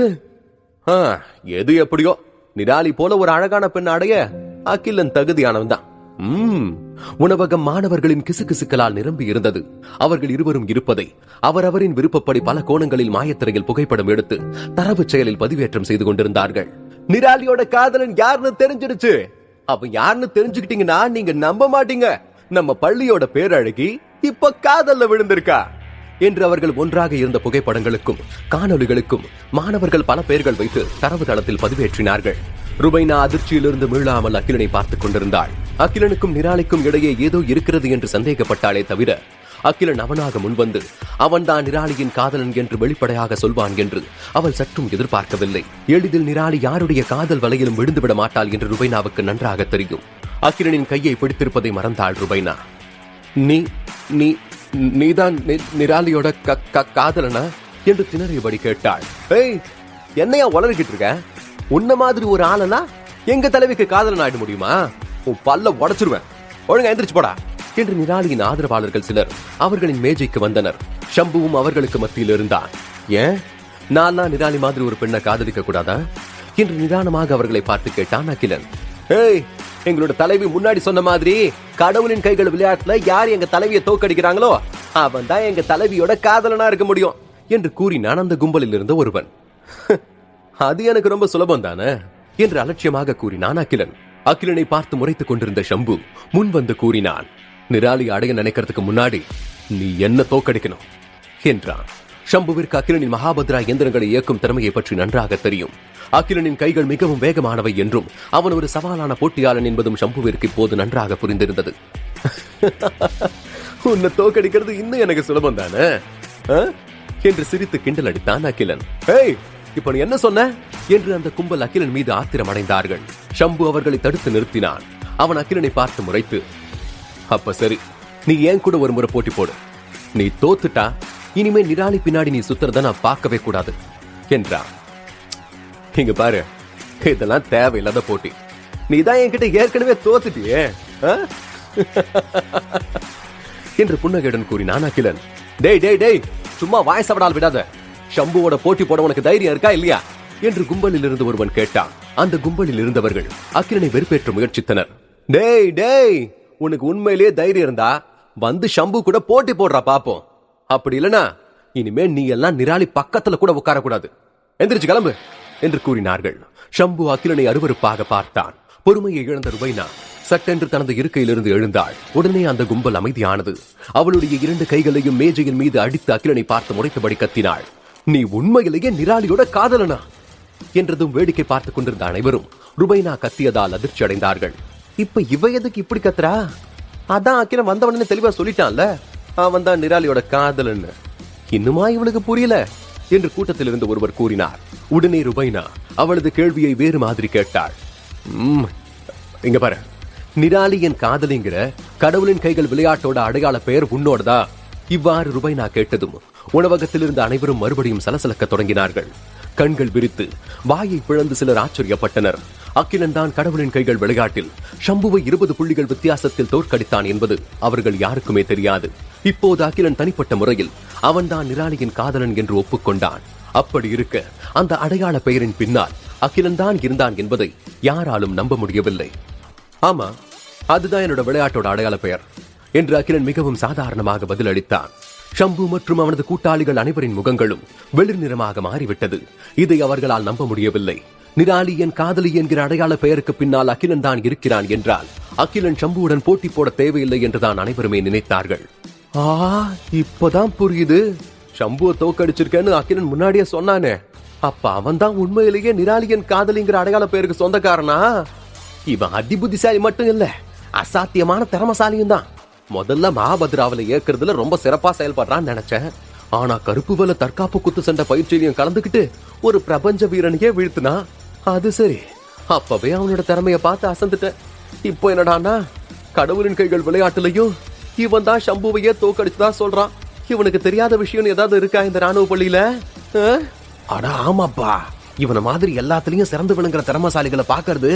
எது எப்படியோ, நிராலி போல ஒரு அழகான பெண் அடைய அகிலன் தகுதியானவன் தான். உணவகம் மாணவர்களின் கிசுகிசுக்களால் நிரம்பி இருந்தது. அவர்கள் இருவரும் இருப்பதை அவரவரின் விருப்பப்படி பல கோணங்களில் மாயத்திரையில் புகைப்படம் எடுத்து தரவு செயலில் பதிவேற்றம் செய்து கொண்டிருந்தார்கள். நிராலியோட காதலன் யாருன்னு தெரிஞ்சிடுச்சு. அவன் யாருன்னு தெரிஞ்சுக்கிட்டீங்கன்னா நீங்க நம்ப மாட்டீங்க. நம்ம பள்ளியோட பேரழகி இப்ப காதல்ல விழுந்திருக்கா என்று அவர்கள் ஒன்றாக இருந்த புகைப்படங்களுக்கும் காணொலிகளுக்கும் மாணவர்கள் பல பெயர்கள் வைத்து தரவு தளத்தில் பதிவேற்றினார்கள். ருபைனா அதிர்ச்சியிலிருந்து மீளாமல் அகிலனை பார்த்துக் கொண்டிருந்தாள். அகிலனுக்கும் நிராலிக்கும் இடையே ஏதோ இருக்கிறது என்று சந்தேகப்பட்டாலே தவிர அகிலன் அவனாக முன்வந்து அவன்தான் நிராலியின் காதலன் என்று வெளிப்படையாக சொல்வான் என்று அவள் சற்றும் எதிர்பார்க்கவில்லை. எளிதில் நிராலி யாருடைய காதல் வலையிலும் விழுந்துவிட மாட்டாள் என்று ருபைனாவுக்கு நன்றாக தெரியும். அகிலனின் கையை பிடித்திருப்பதை மறந்தாள் ருபைனா. நீதான் நிராலியோட காதலனா என்று திணறியபடி கேட்டாள். ஏய், என்னையா உளறிக்கிட்டு இருக்க? உன்ன மாதிரி ஒரு ஆளனா எங்க தலைவிக்கு காதலன் ஆயிட முடியுமா? உன் பல்ல உடைச்சிருவேன், ஒழுங்கா எந்திரிச்சு போடா என்று நிராலியின் ஆதரவாளர்கள் சிலர் அவர்களின் மேஜைக்கு வந்தனர். ஷம்புவும் அவர்களுக்கு மத்தியில் இருந்தான். ஏன், நான் நிராலி மாதிரி ஒரு பெண்ணை காதலிக்க கூடாதா என்று நிதானமாக அவர்களை பார்த்து கேட்டான் அகிலன். ஏய், எங்களோட தலைவி முன்னாடி சொன்ன மாதிரி கடவுளின் கைகள் விளையாட்டுல யார் எங்க தலைவியை தோக்கடிக்கிறாங்களோ அவன் தான் எங்க தலைவியோட காதலனா இருக்க முடியும் என்று கூறினான் அந்த கும்பலில் இருந்த ஒருவன். அது எனக்கு ரொம்ப சுலபம் தானே என்று அலட்சியமாக கூறினான் அகிலன். அகிலனை பார்த்து முறைத்துக் கொண்டிருந்த ஷம்பு முன் வந்து கூறினான். நிராலி அடைய நினைக்கிறதுக்கு முன்னாடி நீ என்ன தோக்கடிக்கணும் என்றான். ஷம்புவிற்கு அகிலனின் மகாபத்ரா இயந்திரங்களை இயக்கும் திறமையை பற்றி நன்றாக தெரியும். அகிலனின் கைகள் மிகவும் வேகமானவை என்றும் அவன் ஒரு சவாலான போட்டியாளன் என்பதும் ஷம்புவிற்கு இப்போது நன்றாக புரிந்திருந்தது. உன்னை தோக்கடிக்கிறது இன்னும் எனக்கு சுலபம் தானே என்று சிரித்து கிண்டல் அடித்தான் அகிலன். ஏய், இப்ப நீ என்ன சொன்ன என்று அந்த கும்பல் அகிலன் மீது ஆத்திரம் அடைந்தார்கள். ஷம்பு அவர்களை தடுத்து நிறுத்தினான். அவன் அகிலனை பார்த்து முறைத்து, அப்ப சரி, நீ ஏன் கூட ஒரு முறை போட்டி போடு. நீ தோத்துட்டா இனிமே நிராலி பின்னாடி நீ சுத்துறத நான் பார்க்கவே கூடாது என்றான். இங்க பாரு, இதெல்லாம் தேவையில்லாத போட்டி. நீதான் என்கிட்ட ஏற்கனவே தோத்துட்டியே என்று புன்னகையுடன் கூறினான் அகிலன். டேய் டேய் டேய், சும்மா வாய்ஸவடால் விடாத. ஷம்புவோட போட்டி போட உனக்கு தைரியம் இருக்கா இல்லையா என்று கும்பலில் இருந்து ஒருவன் கேட்டான். அந்த கும்பலில் இருந்தவர்கள் அகிலனை வெறுப்பேற்ற முயற்சித்தனர். டேய் டேய், உனக்கு உண்மையிலேயே தைரியம் இருந்தா வந்து ஷம்பு கூட போட்டி போடுறா பாப்போம். அப்படி இல்லனா இனிமே நீ எல்லாம் நிராலி பக்கத்துல கூட உட்காரக்கூடாது. எந்திரிச்சு கிளம்பு என்று கூறினார்கள். ஷம்பு அகிலனை அருவருப்பாக பார்த்தான். பொறுமையை இழந்த ருபைனா சட்டென்று தனது இருக்கையிலிருந்து எழுந்தாள். உடனே அந்த கும்பல் அமைதியானது. அவளுடைய 2 கைகளையும் மேஜையின் மீது அடித்து அகிலனை பார்த்து முறைத்தபடி கத்தினாள். நீ உண்மையிலேயே நிராலியோட காதலனா என்றதும் வேடிக்கை பார்த்துக் கொண்டிருந்த அனைவரும் ருபைனா கத்தியதால் அதிர்ச்சி அடைந்தார்கள். இப்ப இவ எதுக்கு இப்படி கத்துறா? அதான் அகிலன் வந்தவனே தெளிவா சொல்லிட்டான்ல, அவன் தான் நிராலியோட காதலன். இன்னுமா இவளுக்கு புரியல என்று கூட்டத்தில் இருந்து ஒருவர் கூறினார். உடனே ருபைனா அவளது கேள்வியை வேறு மாதிரி கேட்டாள். இங்க பாரு, நிராலி என் காதலிங்கிற கடவுளின் கைகள் விளையாட்டோட அடையாள பெயர் உன்னோடதா? இவ்வாறு ருபைனா கேட்டதும் உணவகத்தில் இருந்த அனைவரும் மறுபடியும் சலசலக்க தொடங்கினார்கள். கண்கள் விரித்து வாயை பிளந்து சிலர் ஆச்சரியப்பட்டனர். அகிலன் தான் கடவுளின் கைகள் விளையாட்டில் ஷம்புவை 20 புள்ளிகள் வித்தியாசத்தில் தோற்கடித்தான் என்பது அவர்கள் யாருக்குமே தெரியாது. இப்போது அகிலன் தனிப்பட்ட முறையில் அவன்தான் நிராலியின் காதலன் என்று ஒப்புக்கொண்டான். அப்படி இருக்க அந்த அடையாள பெயரின் பின்னால் அகிலன் தான் இருந்தான் என்பதை யாராலும் நம்ப முடியவில்லை. ஆமா, அதுதான் என்னோட விளையாட்டோட அடையாள பெயர் என்று அகிலன் மிகவும் சாதாரணமாக பதிலளித்தான். ஷம்பு மற்றும் அவனது கூட்டாளிகள் அனைவரின் முகங்களும் வெளிர் நிறமாக மாறிவிட்டது. இதை அவர்களால் நம்ப முடியவில்லை. நிராலி என் காதலி என்கிற அடையாள பெயருக்கு பின்னால் அகிலன் தான் இருக்கிறான் என்றால் அகிலன் ஷம்புவுடன் போட்டி போட தேவையில்லை என்றுதான் அனைவருமே நினைத்தார்கள். இப்பதான் புரியுது. ஷம்புவை தோக்கடிச்சிருக்கேன்னு அகிலன் முன்னாடியே சொன்னானே, அப்ப அவன் தான் உண்மையிலேயே நிராலியன் காதலிங்கிற அடையாள பெயருக்கு சொந்தக்காரனா? இவன் அதிபுத்திசாலி மட்டும் இல்ல, அசாத்தியமான திறமசாலியும் தான். முதல்ல மகாபத்ராவில ஏற்கிறதுல ரொம்ப சிறப்பா செயல்படுறான்னு நினைச்சேன். ஆனா கருப்பு வேலை தற்காப்பு குத்து சண்டை பயிற்சியிலையும் கலந்துகிட்டு ஒரு பிரபஞ்ச வீரனையே வீழ்த்தினா. அது சரி, அப்பவே அவனோட திறமைய பார்த்து அசந்துட்டேன். இப்போ என்னடானா கடவுளின் கைகள் விளையாட்டுலயும் இவன் தான் ஷம்புவையே தோக்கடிச்சுதான் சொல்றான். இவனுக்கு தெரியாத விஷயம் ஏதாவது இருக்கா இந்த ராணுவ பள்ளியில? அடா ஆமாப்பா, இவனை மாதிரி எல்லாத்துலயும் சிறந்து விளங்குற திறமசாலிகளை பாக்குறது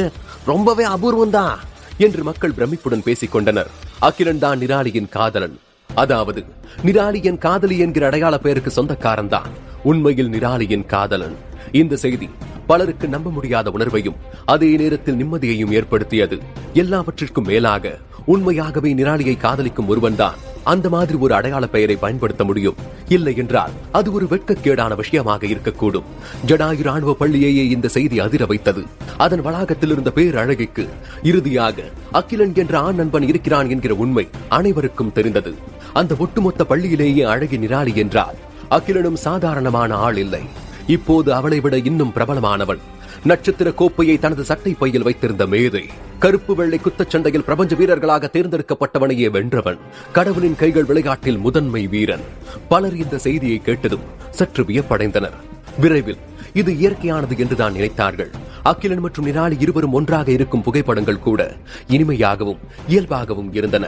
ரொம்பவே அபூர்வம் தான் என்று மக்கள் பிரமிப்புடன் பேசிக் கொண்டனர். அகிலன் தான் நிராலியின் காதலன், அதாவது நிராலியின் காதலி என்கிற அடையாள பெயருக்கு சொந்தக்காரன் தான் உண்மையில் நிராலியின் காதலன். இந்த செய்தி பலருக்கு நம்ப முடியாத உணர்வையும் அதே நேரத்தில் நிம்மதியையும் ஏற்படுத்தியது. எல்லாவற்றிற்கும் மேலாக உண்மையாகவே நிராலியை காதலிக்கும் ஒருவன் தான் அந்த மாதிரி ஒரு அடையாள பெயரை பயன்படுத்த முடியும். இல்லை என்றால் அது ஒரு வெட்கக்கேடான விஷயமாக இருக்கக்கூடும். ஜடாயு ராணுவ பள்ளியையே இந்த செய்தி அதிர வைத்தது. அதன் வளாகத்தில் இருந்த பேரழகிக்கு இறுதியாக அகிலன் என்ற ஆண் நண்பன் இருக்கிறான் என்கிற உண்மை அனைவருக்கும் தெரிந்தது. அந்த ஒட்டுமொத்த பள்ளியிலேயே அழகி நிராலி என்றால் அகிலனும் சாதாரணமான ஆள் இல்லை. இப்போது அவளை விட இன்னும் பிரபலமானவன். நட்சத்திர கோப்பையை தனது சட்டை பையில் வைத்திருந்த மேதை, கருப்பு வெள்ளை குத்துச்சண்டையில் பிரபஞ்ச வீரர்களாக தேர்ந்தெடுக்கப்பட்டவனையே வென்றவன், கடவுளின் கைகள் விளையாட்டில் முதன்மை வீரன். பலர் இந்த செய்தியை கேட்டதும் சற்று வியப்படைந்தனர். விரைவில் இது இயற்கையானது என்றுதான் நினைத்தார்கள். அகிலன் மற்றும் நிராலி இருவரும் ஒன்றாக இருக்கும் புகைப்படங்கள் கூட இனிமையாகவும் இயல்பாகவும் இருந்தன.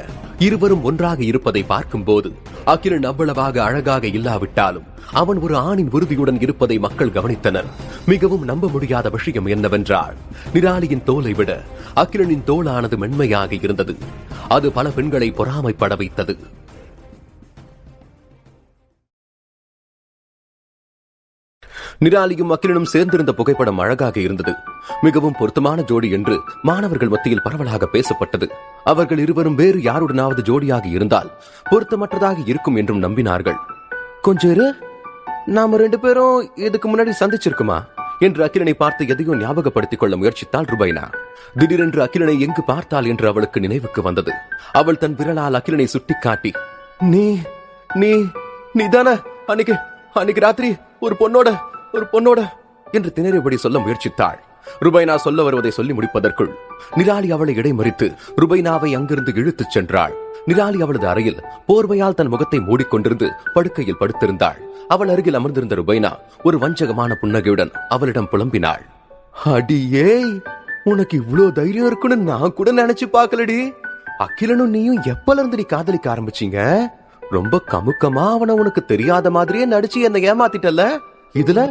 இருவரும் ஒன்றாக இருப்பதை பார்க்கும் போது அகிலன் அவ்வளவாக அழகாக இல்லாவிட்டாலும் அவன் ஒரு ஆணின் உறுதியுடன் இருப்பதை மக்கள் கவனித்தனர். மிகவும் நம்ப முடியாத விஷயம் என்னவென்றால் நிராலியின் தோலை விட அகிலனின் தோளானது மென்மையாக இருந்தது. அது பல பெண்களை பொறாமைப்பட வைத்தது. நிராலியும் அகிலனும் சேர்ந்திருந்த புகைப்படம் அழகாக இருந்தது. மிகவும் பொருத்தமான ஜோடி என்று மாணவர்கள் மத்தியில் பரவலாக பேசப்பட்டது. அவர்கள் இருவரும் வேறு யாருடனாவது ஜோடியாக இருந்தால் பொருத்தமற்றதாக இருக்கும் என்றும் நம்பினார்கள். கொஞ்சம் இரு, நாம 2 பேரும் இதுக்கு முன்னாடி சந்திச்சிருக்குமா என்று அகிலனை பார்த்து எதையோ ஞாபகப்படுத்திக் கொள்ள முயற்சித்தாள் ருபைனா. திடீரென்று அகிலனை எங்கு பார்த்தாள் என்று அவளுக்கு நினைவுக்கு வந்தது. அவள் தன் விரலால் அகிலனை சுட்டிக்காட்டி, நீ நீ நீதான அன்னைக்கு ராத்திரி ஒரு பொண்ணோட என்று திணறியபடி சொல்ல முயற்சித்தாள். ருபைனா சொல்ல வருவதை சொல்லி முடிப்பதற்குள் நிராலி அவளை இடைமறித்து ருபைனாவை அங்கிருந்து இழுத்துச் சென்றாள். நிராலி அவளது அறையில் போர்வையால் தன் முகத்தை மூடிக்கொண்டிருந்து படுக்கையில் படுத்திருந்தாள். அவள் அருகில் அமர்ந்திருந்த ருபைனா ஒரு வஞ்சகமான புன்னகையுடன் அவளிடம் புலம்பினாள். அடியே, உனக்கு இவ்வளவு தைரியம் இருக்குன்னு நான் கூட நினைச்சு பாக்கலடி. அகிலனும் நீயும் எப்பல இருந்து நீ காதலிக்க ஆரம்பிச்சீங்க? ரொம்ப கமுக்கமா அவனை உனக்கு தெரியாத மாதிரியே நடிச்சு என்னை ஏமாத்திட்டல. இதுல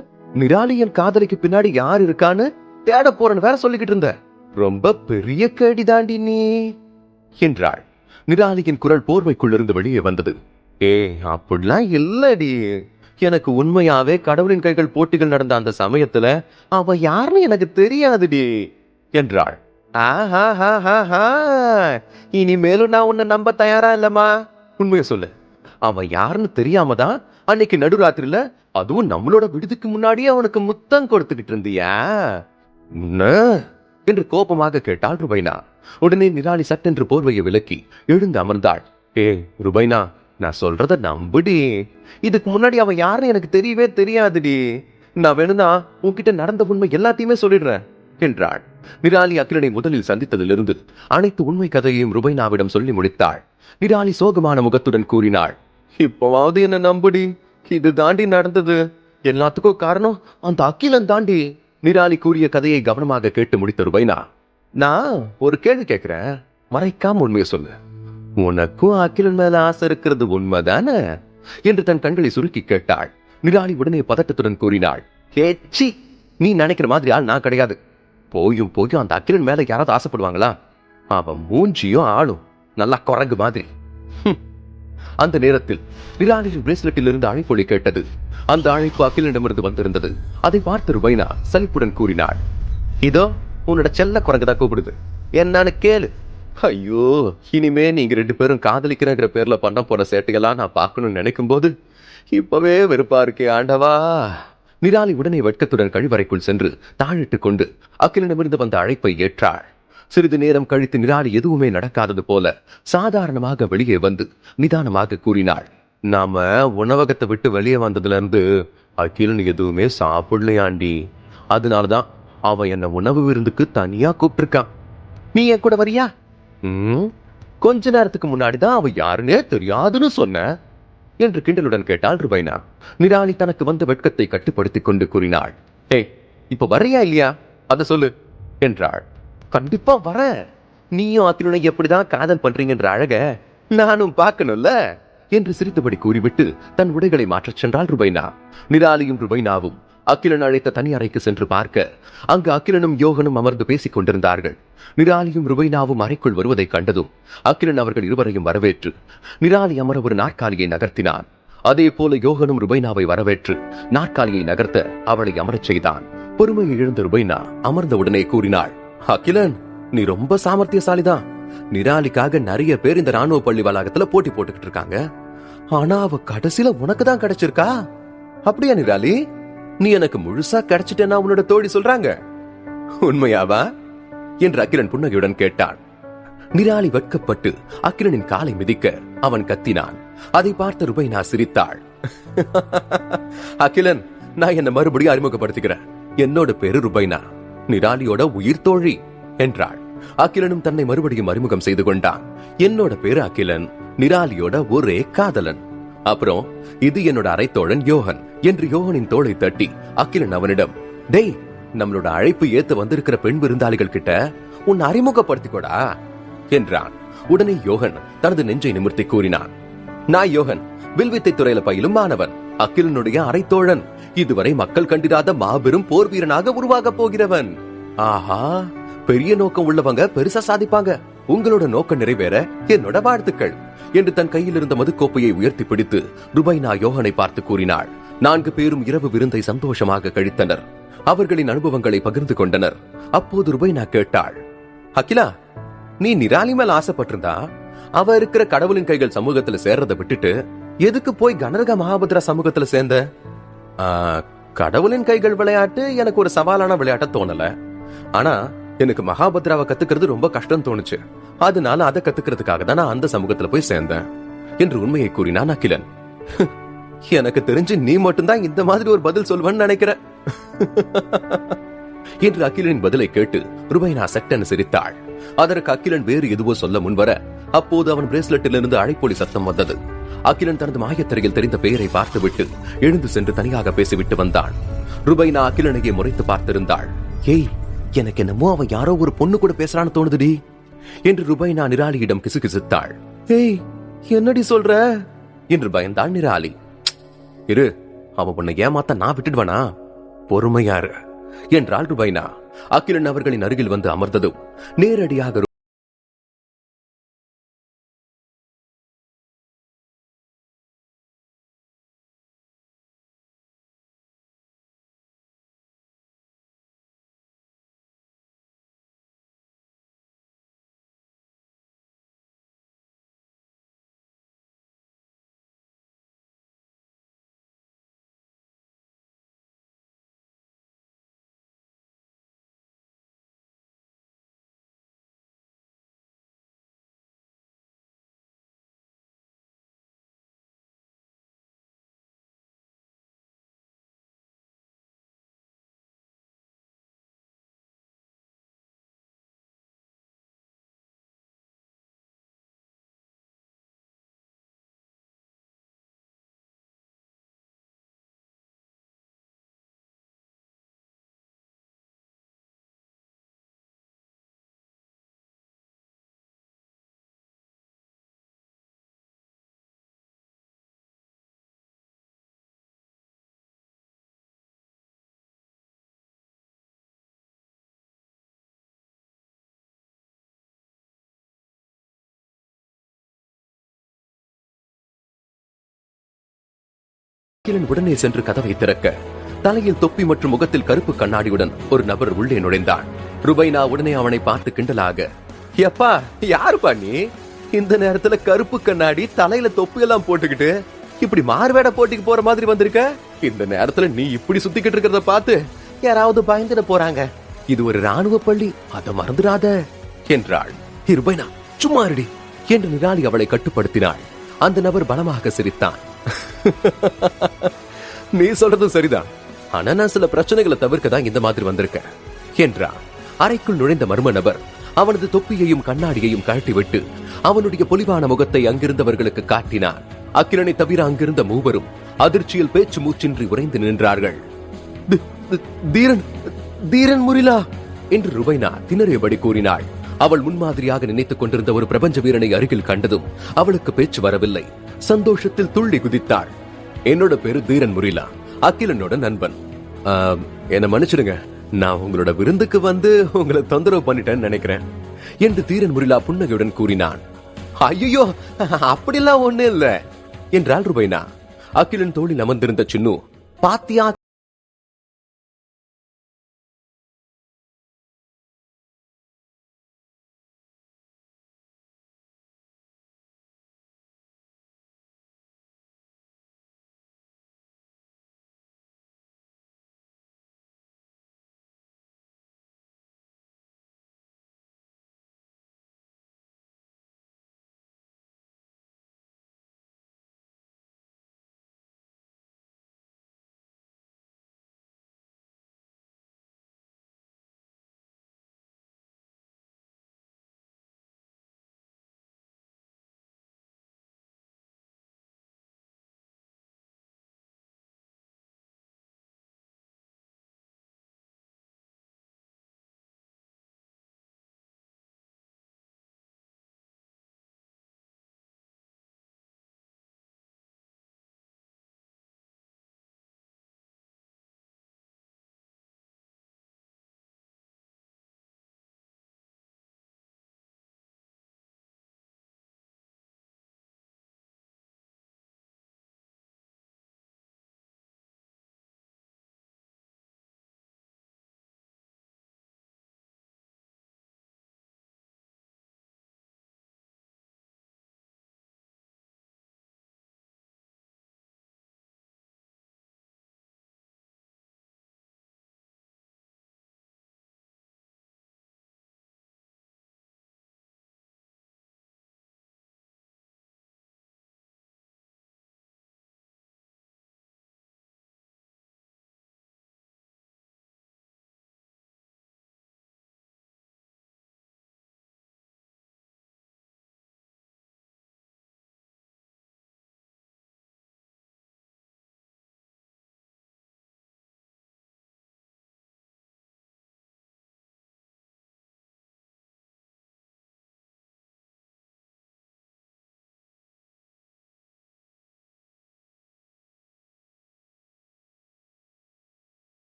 நிராலியின் காதலிக்கு பின்னாடி யார் இருக்கான்னு தேட போறன்னு வேற சொல்லிக்கிட்டு இருந்த. ரொம்ப பெரிய கேடி தாண்டி நீ என்றாள். நிராலியின் குரல் போர்வைக்குள்ளிருந்து வெளியே வந்தது. அப்படிலாம் இல்லடி, எனக்கு உண்மையாவே கடவுளின் கைகள் போட்டிகள் நடந்த அந்த சமயத்துல அவ யாருன்னு எனக்கு தெரியாதுடி என்றாள். இனிமேலும் நான் உன்னை நம்ப தயாரா இல்லம்மா. உண்மையை சொல்லு, அவன் யாருன்னு தெரியாம தான் அன்னைக்கு நடுராத்திரில, அதுவும் நம்மளோட விடுதிக்கு முன்னாடியே அவனுக்கு முத்தம் கொடுத்துக்கிட்டு இருந்தியா என்று கோபமாக கேட்டாள் ருபைனா. உடனே நிராலி சட்டென்று போர்வையை விலக்கி எழுந்து அமர்ந்தாள். ருபைனா, நான் சொல்றத நம்புடி. இதுக்கு முன்னாடி அவன் யாருன்னு எனக்கு தெரியவே தெரியாதுடி. நான் வேணும்னா உன்கிட்ட நடந்த உண்மை எல்லாத்தையுமே சொல்லிடுறேன் என்றாள். நிராலி அகிலனை முதலில் சந்தித்ததிலிருந்து அனைத்து உண்மை கதையையும் ருபைனாவிடம் சொல்லி முடித்தாள். நிராலி சோகமான முகத்துடன் கூறினாள், இப்பவாவது என்ன நம்புடி, இது தாண்டி நடந்தது. எல்லாத்துக்கும் காரணம் அந்த அகிலன் தாண்டி. நிராலி கூறிய கதையை கவனமாக கேட்டு முடித்த ருபைனா, நான் ஒரு கேள்வி கேட்கிறேன், மறைக்காம உண்மையை சொல்லு. உனக்கும் அகிலன் மேல ஆசை இருக்கிறது உண்மைதானே என்று தன் கண்களை சுருக்கி கேட்டாள். நிராலி உடனே பதட்டத்துடன் கூறினாள், ஏச்சி, நீ நினைக்கிற மாதிரி ஆள் நான் கிடையாது. போயும் அந்த அகிலன் மேல யாராவது ஆசைப்படுவாங்களா? அவன் மூஞ்சியும் ஆளும் நல்லா குரங்கு மாதிரி. அந்த நேரத்தில் நிராலியின் பிரேஸ்லெட்டில் இருந்து அழைப்பொலி கேட்டது. அந்த அழைப்பு அகிலனிடமிருந்து வந்திருந்தது. அதை பார்த்து ருபைனா சலிப்புடன் கூறினாள், இதோ உன்னோட செல்ல குரங்குதான் கூப்பிடுது, என்னன்னு கேளு. ஐயோ, இனிமே நீங்க 2 பேரும் காதலிக்கிறங்கிற பேர்ல பண்ண போற சேட்டையெல்லாம் நான் பார்க்கணும்னு நினைக்கும் போது இப்பவே வெறுப்பா இருக்கே ஆண்டவா. நிராலி உடனே வெட்கத்துடன் கழிவறைக்குள் சென்று தாழிட்டு கொண்டு அகிலனிடமிருந்து வந்த அழைப்பை ஏற்றாள். சிறிது நேரம் கழித்து நிராலி எதுவுமே நடக்காதது போல சாதாரணமாக வெளியே வந்து நிதானமாக கூறினாள், நாம உணவகத்தை விட்டு வெளியே வந்ததுல இருந்து அகிலன் எதுவுமே சாப்பிடலையாண்டி. அதனாலதான் அவன் என்ன உணவு விருந்துக்கு தனியா கூப்பிட்டிருக்கான். நீ என் கூட வரியா? கொஞ்ச நேரத்துக்கு முன்னாடிதான் அவன் யாருன்னே தெரியாதுன்னு சொன்ன என்று கிண்டலுடன் கேட்டாள் ருபைனா. நிராலி தனக்கு வந்த வெட்கத்தை கட்டுப்படுத்திக் கொண்டு கூறினாள், ஏய், இப்ப வர்றியா இல்லையா அத சொல்லு என்றாள். கண்டிப்பா வர. நீயும் அகிலனை எப்படிதான் காதல் பண்றீங்கன்ற அழக நானும் பார்க்கணும்ல என்று சிரித்தபடி கூறிவிட்டு தன் உடைகளை மாற்றச் சென்றாள் ருபைனா. நிராலியும் ருபைனாவும் அகிலன் அழைத்த தனி அறைக்கு சென்று பார்க்க அங்கு அகிலனும் யோகனும் அமர்ந்து பேசிக் கொண்டிருந்தார்கள். நிராலியும் ருபைனாவும் அறைக்குள் வருவதை கண்டதும் அகிலன் அவர்கள் இருவரையும் வரவேற்று நிராலி அமர ஒரு நாற்காலியை நகர்த்தினான். அதே போல யோகனும் ருபைனாவை வரவேற்று நாற்காலியை நகர்த்த அவளை அமரச் செய்தான். பொறுமையை இழந்த ருபைனா அமர்ந்த உடனே கூறினாள், அகிலன், நீ ரொம்ப சாமர்த்தியசாலிதான். நிராலிக்காக நிறைய பேர் இந்த ராணுவ பள்ளி வளாகத்துல போட்டி போட்டுக்கிட்டு இருக்காங்க. ஆனா அவ கடைசியில உனக்கு தான் கிடைச்சிருக்கா. அப்படியா நிராலி? நீ எனக்கு முழுசா கிடைச்சிட்டேன்னா உன்னோட தோழி சொல்றாங்க. உண்மையாவா என்று அகிலன் புன்னகையுடன் கேட்டான். நிராலி வெட்கப்பட்டு அகிலனின் காலை மிதிக்க அவன் கத்தினான். அதை பார்த்த ருபைனா சிரித்தாள். அகிலன், நான் என்ன மறுபடியும் அறிமுகப்படுத்திக்கிறேன். என்னோட பேரு ருபைனா, நிராலியோட உயிர் தோழி என்றாள். அகிலனும் தன்னை மறுபடியும் அறிமுகம் செய்து கொண்டான். என்னோட பேரு அகிலன், நிராலியோட ஒரே காதலன். அப்புறம் இது என்னோட அரைத்தோழன் யோகன் என்று யோகனின் தோளை தட்டி அகிலன் அவனிடம், டேய், நம்மளோட அழைப்பு ஏத்து வந்திருக்கிற பெண் விருந்தாளிகள் கிட்ட உன்னை அறிமுகப்படுத்திக்கோடா என்றான். உடனே யோகன் தனது நெஞ்சை நிமிர்த்தி கூறினான், நான் யோகன், வில்வித்தை துறையில பயிலும் மாணவன், அகிலனுடைய அரைத்தோழன், இதுவரை மக்கள் கண்டிராத மாபெரும் போர் வீரனாக உருவாக போகிறவன். ஆஹா, பெரிய நோக்கம் உள்ளவங்க பெருசா சாதிப்பாங்க. உங்களோட நோக்கம் நிறைவேற என்னோட வாழ்த்துக்கள் என்று தன் கையில் இருந்த மதுக்கோப்பையை உயர்த்தி பிடித்து ருபைனா யோகனை பார்த்து கூறினாள். 4 பேரும் இரவு விருந்தை சந்தோஷமாக கழித்தனர். அவர்களின் அனுபவங்களை பகிர்ந்து கொண்டனர். அப்போது ருபைனா கேட்டாள், அகிலா, நீ நிராலி மேல ஆசைப்பட்டிருந்தா அவ இருக்கிற கடவுளின் கைகள் சமூகத்துல சேர்றதை விட்டுட்டு எதுக்கு போய் கனரக மகாபத்ரா சமூகத்துல சேர்ந்த? கடவுளின் கைகள் விளையாட்டு எனக்கு ஒரு சவாலான விளையாட்ட தோணல. ஆனா எனக்கு மகாபத்ராவை கத்துக்கிறது ரொம்ப கஷ்டம் தோணுச்சு. அதனால அதை கத்துக்கிறதுக்காக தான் நான் அந்த சமூகத்துல போய் சேர்ந்தேன் என்று உண்மையை கூறினான் அகிலன். எனக்கு தெரிஞ்சு நீ மட்டும்தான் இந்த மாதிரி ஒரு பதில் சொல்வன்னு நினைக்கிறேன் என்று அகிலனின் பதிலை கேட்டு ருபைனா சட்டென சிரித்தாள். அதற்கு அகிலன் வேறு எதுவோ சொல்ல முன்வர அப்போது அவன் பிரேஸ்லெட்டில் இருந்து அழைப்பொலி சத்தம் வந்தது. அகிலன் தனது மாயத்தரையில் தெரிந்த பெயரை பார்த்துவிட்டு எழுந்து சென்று தனியாக பேசிவிட்டு வந்தான். ருபைனா அகிலனையே முறைத்து பார்த்திருந்தாள். ஏய், எனக்கு என்னமோ அவன் யாரோ ஒரு பொண்ணு கூட பேசுறான்னு தோணுதுடி என்று ருபைனா நிராலியிடம் கிசுகிசுத்தாள். ஏய், என்னடி சொல்ற என்று பயந்தாள் நிராலி. இரு, அவ உன்னை ஏமாத்த நான் விட்டுடுவானா, பொறுமையாரு என்றாள் ருபைனா. அகிலன் அவர்களின் அருகில் வந்து அமர்ந்ததும் நேரடியாக அகிலன் உடனே சென்று கதவை திறக்க தலையில் தொப்பி மற்றும் முகத்தில் கருப்பு கண்ணாடியுடன் ஒரு நபர் உள்ளே நுழைந்தான். ருபைனா உடனே அவனை பார்த்து கிண்டலாக, எப்பா யாருப்பா நீ? இந்த நேரத்துல கருப்பு கண்ணாடி தலையில தொப்பி எல்லாம் போட்டுக்கிட்டு இப்படி மார்வேட போட்டிக்கு போற மாதிரி வந்திருக்க? இந்த நேரத்துல நீ இப்படி சுத்திக்கிட்டு இருக்கிறத பார்த்து யாராவது பயந்துட போறாங்க. இது ஒரு ராணுவ பள்ளி, அதை மறந்துடாத என்றாள். ருபைனா சும்மா இருடி என்று நிராலி அவளை கட்டுப்படுத்தினாள். அந்த நபர் பலமாக சிரித்தான். நீ சொல்றது சரிதான், ஆனா நான் சில பிரச்சனைகளை தவிர்க்க தான் இந்த மாதிரி வந்திருக்கேன் என்றான். அறைக்குள் நுழைந்த மர்ம நபர் அவனது தொப்பியையும் கண்ணாடியையும் கழட்டிவிட்டு அவனுடைய பொலிவான முகத்தை அங்கிருந்தவர்களுக்கு காட்டினான். அகிலனை தவிர அங்கிருந்த மூவரும் அதிர்ச்சியில் பேச்சு மூச்சின்றி உறைந்து நின்றார்கள். தீரன் முரிலா என்று ருபைனா திணறியபடி கூறினாள். அவள் முன்மாதிரியாக நினைத்துக் கொண்டிருந்த ஒரு பிரபஞ்ச வீரனை அருகில் கண்டதும் அவளுக்கு பேச்சு வரவில்லை. சந்தோஷத்தில் துள்ளி குதித்தாள். என்னோட பேரு தீரன் முரிலா, அகிலனோட நண்பன். என்ன மன்னிச்சிடுங்க, நான் உங்களோட விருந்துக்கு வந்து உங்களை தொந்தரவு பண்ணிட்டேன்னு நினைக்கிறேன் என்று தீரன் முரிலா புன்னகையுடன் கூறினான். ஐயோ அப்படிலாம் ஒண்ணு இல்ல என்றாள் ருபைனா. அகிலன் தோளில் அமர்ந்திருந்த சின்னு, பாத்தியா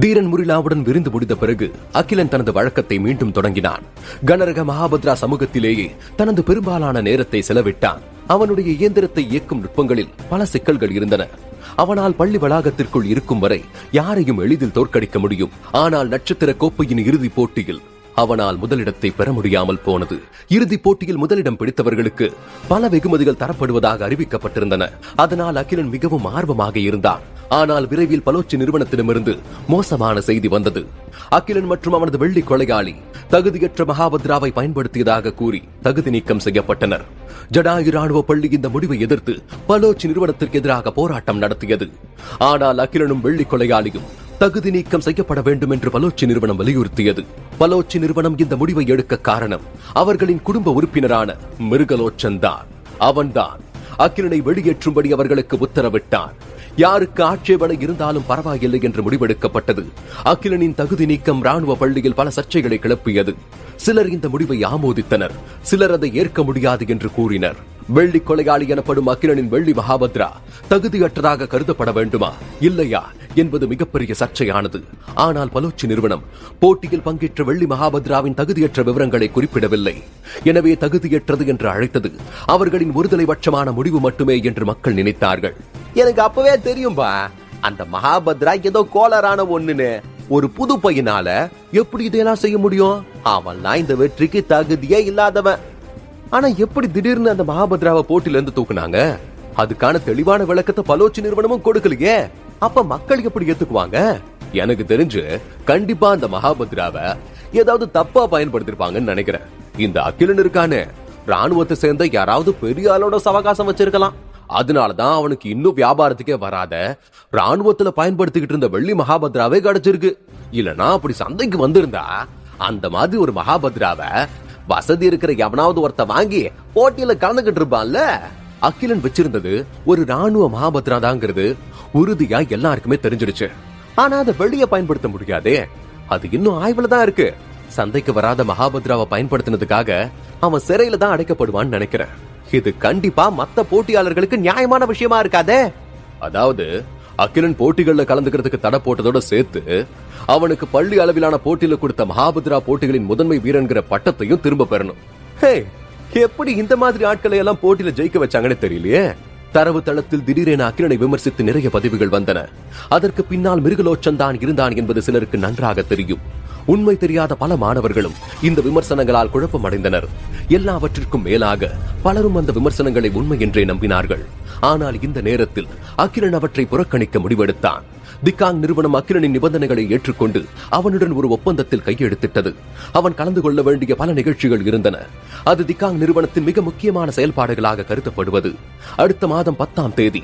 தீரன் முரிலாவுடன் விருந்து முடிந்த பிறகு அகிலன் தனது வழக்கத்தை மீண்டும் தொடங்கினான். கனரக மகாபத்ரா சமூகத்திலேயே தனது பெரும்பாலான நேரத்தை செலவிட்டான். அவனுடைய இயந்திரத்தை இயக்கும் நுட்பங்களில் பல சிக்கல்கள் இருந்தன. அவனால் பள்ளி வளாகத்திற்குள் இருக்கும் வரை யாரையும் எளிதில் தோற்கடிக்க முடியும். ஆனால் நட்சத்திர கோப்பையின் இறுதிப் போட்டியில் அவனால் முதலிடத்தை பெற முடியாமல் போனது. இறுதிப் போட்டியில் முதலிடம் பிடித்தவர்களுக்கு பல வெகுமதிகள் தரப்படுவதாக அறிவிக்கப்பட்டிருந்தன. அதனால் அகிலன் மிகவும் ஆர்வமாக இருந்தான். ஆனால் விரைவில் பலோச்சி நிறுவனத்திடமிருந்து மோசமான செய்தி வந்தது. அகிலன் மற்றும் அவனது வெள்ளி கொலையாளி தகுதியற்ற மகாபத்ராவை பயன்படுத்தியதாக கூறி தகுதி நீக்கம் செய்யப்பட்டனர். ஜடாயு ராணுவ பள்ளி இந்த முடிவை எதிர்த்து பலோச்சி நிறுவனத்திற்கு எதிராக போராட்டம் நடத்தியது. ஆனால் அகிலனும் வெள்ளி கொலையாளியும் தகுதி நீக்கம் செய்யப்பட வேண்டும் என்று பலோச்சி நிறுவனம் வலியுறுத்தியது. பலோச்சி நிறுவனம் இந்த முடிவை எடுக்க காரணம் அவர்களின் குடும்ப உறுப்பினரான மிருகலோச்சன் தான். அவன்தான் அகிலனை வெளியேற்றும்படி அவர்களுக்கு உத்தரவிட்டான். யாருக்கு ஆட்சேபனை இருந்தாலும் பரவாயில்லை என்று முடிவெடுக்கப்பட்டது. அகிலனின் தகுதி நீக்கம் ராணுவ பள்ளியில் பல சர்ச்சைகளை கிளப்பியது. சிலர் இந்த முடிவை ஆமோதித்தனர், சிலர் அதை ஏற்க முடியாது என்று கூறினர். வெள்ளி கொலையாளி எனப்படும் அகிலனின் வெள்ளி மகாபத்ரா தகுதியற்றதாக கருதப்பட வேண்டுமா இல்லையா என்பது மிகப்பெரிய சர்ச்சையானது. ஆனால் பலோச்சி நிறுவனம் போட்டியில் பங்கேற்ற வெள்ளி மகாபத்ராவின் தகுதியற்ற விவரங்களை குறிப்பிடவில்லை. எனவே தகுதியற்றது என்று அழைத்தது அவர்களின் ஒருதலைபட்சமான முடிவு மட்டுமே என்று மக்கள் நினைத்தார்கள். எனக்கு அப்பவே தெரியும்பா, அந்த மகாபத்ரா ஏதோ கோளாறான ஒண்ணுன்னு. ஒரு புது பையனால எப்படி இதெல்லாம் செய்ய முடியும்? அவன்லாம் இந்த வெற்றிக்கு தகுதியே இல்லாதவன். ஆனா எப்படி திடீர்னு அந்த மகாபத்ராவை போட்டில இருந்து தூக்குனாங்க? அதுக்கான தெளிவான விளக்கத்தை பலோச்சி நிறுவனமும் கொடுக்கலையே. அப்ப மக்கள் எப்படி ஏத்துக்குவாங்க? எனக்கு தெரிஞ்சு கண்டிப்பா அந்த மகாபத்ராவை ஏதாவது தப்பா பயன்படுத்திருப்பாங்கன்னு நினைக்கிறேன். இந்த அகிலன் இருக்கானே, ராணுவத்தை சேர்ந்த யாராவது பெரிய ஆளோட சவகாசம் வச்சிருக்கலாம். அதனாலதான் அவனுக்கு இன்னும் வியாபாரத்துக்கே வராத ராணுவத்துல பயன்படுத்திக்கிட்டு இருந்த வெள்ளி மகாபத்ராவே கிடைச்சிருக்கு. இல்லனா அப்படி சந்தைக்கு வந்திருந்தா அந்த மாதிரி ஒரு மகாபத்ராவை வசதி இருக்கிற எவனாவது ஒருத்த வாங்கி போட்டியில கலந்துகிட்டு இருப்பான்ல. அகிலன் வச்சிருந்தது ஒரு ராணுவ மகாபத்ரா தாங்கிறது உறுதியா எல்லாருக்குமே தெரிஞ்சிருச்சு. ஆனா அதை வெளியே பயன்படுத்த முடியாதே, அது இன்னும் ஆய்வுல தான் இருக்கு. சந்தைக்கு வராத மகாபத்ராவை பயன்படுத்தினதுக்காக அவன் சிறையில தான் அடைக்கப்படுவான்னு நினைக்கிறேன். இது கண்டிப்பா மத்த போட்டியாளர்களுக்கு நியாயமான விஷயமா இருக்காதே. அதாவது அகிலன் போட்டிகள்ல கலந்துக்கிறதுக்கு தடை போட்டதோட சேர்த்து அவனுக்கு பள்ளி அளவிலான போட்டியில கொடுத்த மகாபத்ரா போட்டிகளின் முதன்மை வீரன்கிற பட்டத்தையும் திரும்ப பெறணும். எப்படி இந்த மாதிரி ஆட்களை எல்லாம் போட்டியில ஜெயிக்க வச்சாங்கன்னு தெரியலையே. தரவு தளத்தில் திடீரென அகிலனை விமர்சித்து நிறைய பதிவுகள் வந்தன. அதற்கு பின்னால் மிருகலோச்சன் தான் இருந்தான் என்பது சிலருக்கு நன்றாக தெரியும். உண்மை தெரியாத பல மாணவர்களும் இந்த விமர்சனங்களால் குழப்பம் அடைந்தனர். எல்லாவற்றிற்கும் மேலாக பலரும் அந்த விமர்சனங்களை உண்மை என்றே நம்பினார்கள். ஆனால் இந்த நேரத்தில் அகிலன் அவற்றை புறக்கணிக்க முடிவெடுத்தான். திகாங் நிறுவனம் அகிலனின் நிபந்தனைகளை ஏற்றுக்கொண்டு அவனுடன் ஒரு ஒப்பந்தத்தில் கையெழுத்திட்டது. அவன் கலந்து கொள்ள வேண்டிய பல நிகழ்ச்சிகள் இருந்தன. அது திகாங் நிறுவனத்தின் மிக முக்கியமான செயல்பாடுகளாக கருதப்படுவது. அடுத்த மாதம் 10ஆம் தேதி